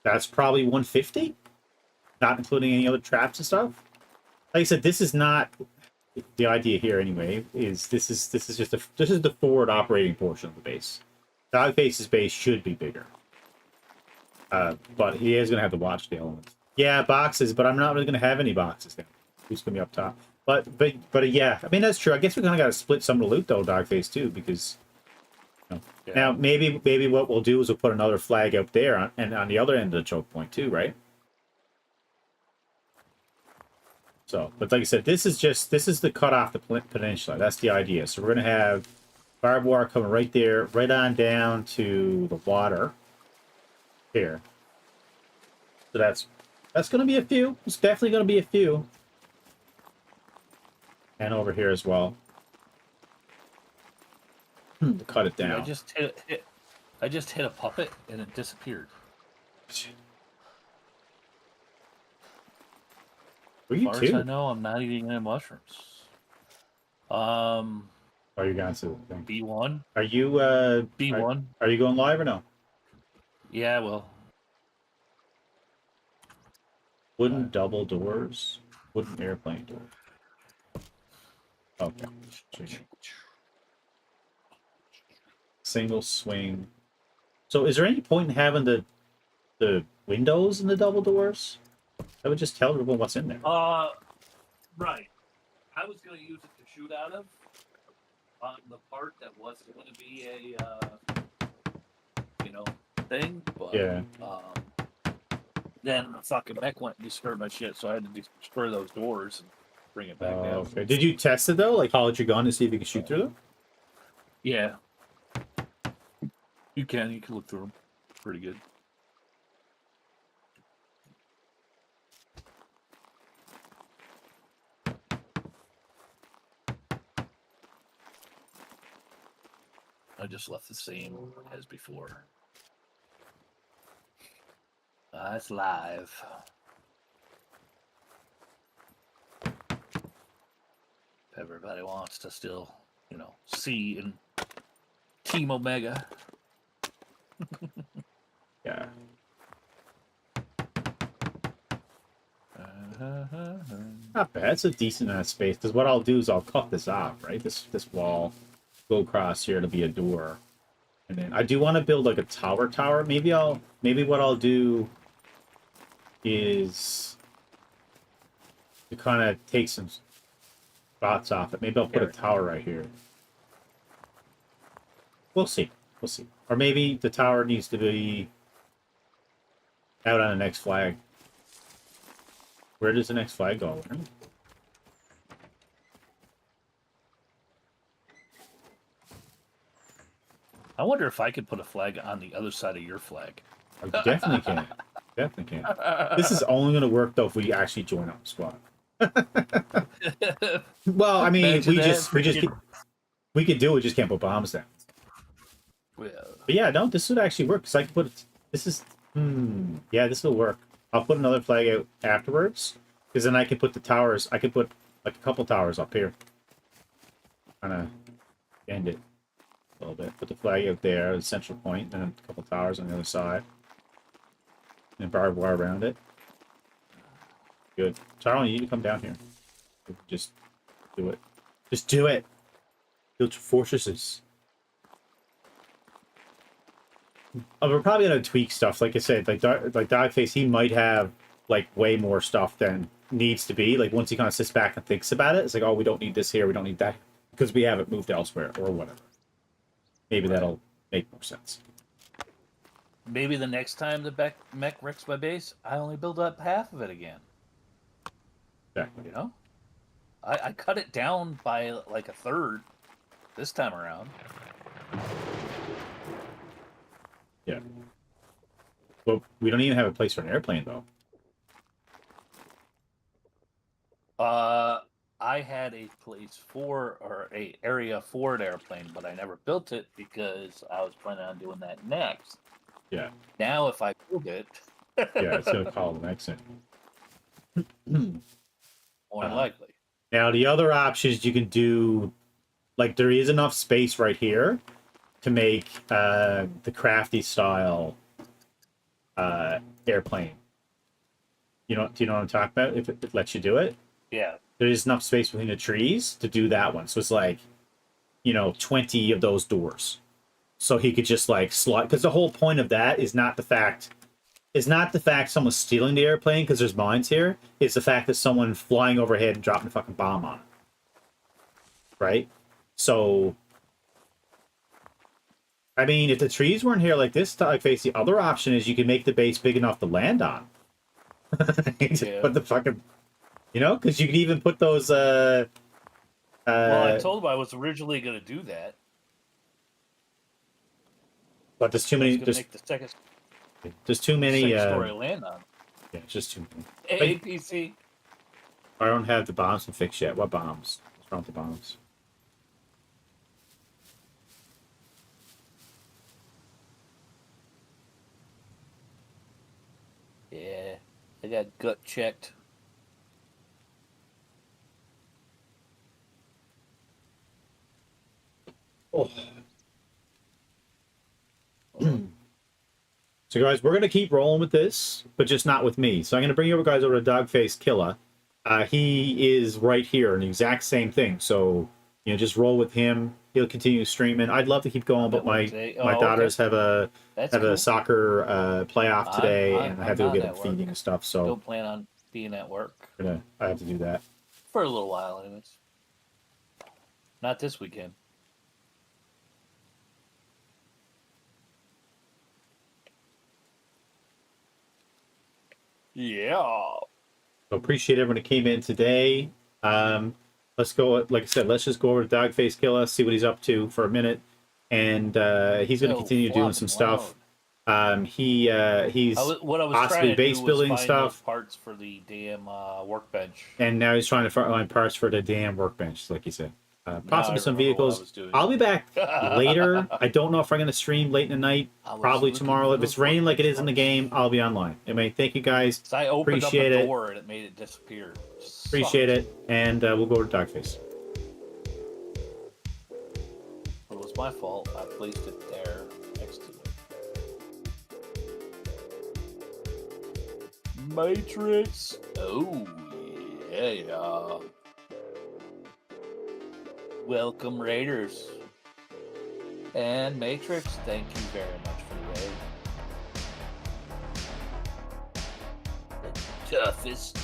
that's probably 150, not including any other traps and stuff. Like I said, this is not the idea here anyway. This is just the forward operating portion of the base. Dogface's base should be bigger, but he is going to have to watch the elements. Yeah, boxes, but I'm not really gonna have any boxes then. Who's gonna be up top? But yeah, I mean that's true. I guess we kind of got to split some of the loot though, Dogface too, because Yeah. now maybe what we'll do is we'll put another flag up there and on the other end of the choke point too, right? So, but like I said, this is the cut off the peninsula. That's the idea. So we're gonna have barbed wire coming right there, right on down to the water here. So that's gonna be a few. It's definitely gonna be a few. And over here as well. To cut it down. I just hit a puppet and it disappeared. Were As you far as I too? know, I'm not eating any mushrooms. Are you going to the thing? B1. Are you B1. Are you going live or no? Yeah, well, Wooden double doors. Wooden airplane door. Okay. Single swing. So is there any point in having the windows in the double doors? That would just tell everyone what's in there. right. I was going to use it to shoot out of on the part that wasn't going to be a, thing. But, Yeah. Then the fucking mech went and destroyed my shit, so I had to destroy those doors and bring it back down. Okay. Did you test it though? Like haul out your gun to see if you can shoot through them? Yeah. You can look through them. Pretty good. I just left the same as before. It's live. If everybody wants to still, see in Team Omega. Yeah. Not bad. It's a decent amount of space. Because what I'll do is I'll cut this off, right? This wall, go across here to be a door, and then I do want to build like a tower. Maybe what I'll do is to kind of take some spots off it. Maybe I'll put a tower right here. We'll see. Or maybe the tower needs to be out on the next flag. Where does the next flag go? I wonder if I could put a flag on the other side of your flag. I definitely can. Definitely can. This is only going to work though if we actually join up the squad. Well, I mean, Imagine we could do it. Just can't put bombs down. Well, But yeah, no, this would actually work. Cause I can put it. This is. Yeah, this will work. I'll put another flag out afterwards, because then I can put the towers. I could put like a couple towers up here. Kind of end it a little bit. Put the flag out there, the central point, and then a couple towers on the other side, and barbed wire around it. Good. Charlie, you need to come down here. Just do it. Just do it. Build your fortresses. We're probably gonna tweak stuff. Like I said, like Dogface, he might have like way more stuff than needs to be. Like once he kind of sits back and thinks about it, it's like, oh, we don't need this here, we don't need that, because we haven't moved elsewhere or whatever. Maybe that'll make more sense. maybe the next time the mech wrecks my base, I only build up half of it again. Exactly. I cut it down by like a third this time around. Yeah. Well, we don't even have a place for an airplane though. I had a place or a area for an airplane, but I never built it because I was planning on doing that next. Yeah. Now, if I build it, Yeah, it's gonna call the next thing. more than likely. Now the other options you can do, like there is enough space right here to make the crafty style airplane. Do you know what I'm talking about? If it lets you do it, Yeah. there is enough space between the trees to do that one. So it's like, 20 of those doors. So he could just like slide, because the whole point of that is not the fact is not the fact someone's stealing the airplane because there's mines here. It's the fact that someone flying overhead and dropping a fucking bomb on it. Right? So, I mean, if the trees weren't here like this, like face, the other option is you can make the base big enough to land on. Yeah. Put the fucking, you know, because you can even put those. Well, I told him I was originally going to do that. But there's too I many. was going to make the There's too many. second story land on. Yeah, it's just too many. Hey, PC. I don't have the bombs to fix yet. What bombs? What's wrong with the bombs? Yeah, I got gut checked. Oh. So guys, we're gonna keep rolling with this, but just not with me. So I'm gonna bring you guys over to Dogface Killa. He is right here, and the exact same thing. So you know, just roll with him. He'll continue streaming. I'd love to keep going, but my daughters have a soccer playoff today, and I have to go get them feeding and stuff. So don't plan on being at work I have to do that for a little while, anyways. Not this weekend. Yeah. So appreciate everyone that came in today. Let's go. Like I said, let's just go over to Dogface Killa, see what he's up to for a minute, and he's going to continue doing some stuff. He's possibly base building stuff, parts for the damn workbench, and now he's trying to find parts for the damn workbench, like you said. Possibly some vehicles. I'll be back later. I don't know if I'm going to stream late in the night. Probably tomorrow. If it's raining like it is in the game, I'll be online. Anyway, thank you guys. So I opened Appreciate up it. a door and it made it disappear. Appreciate it, and we'll go to Dogface. It was my fault. I placed it there next to it. Matrix. Oh yeah. Welcome, Raiders. And Matrix, thank you very much for the raid. The toughest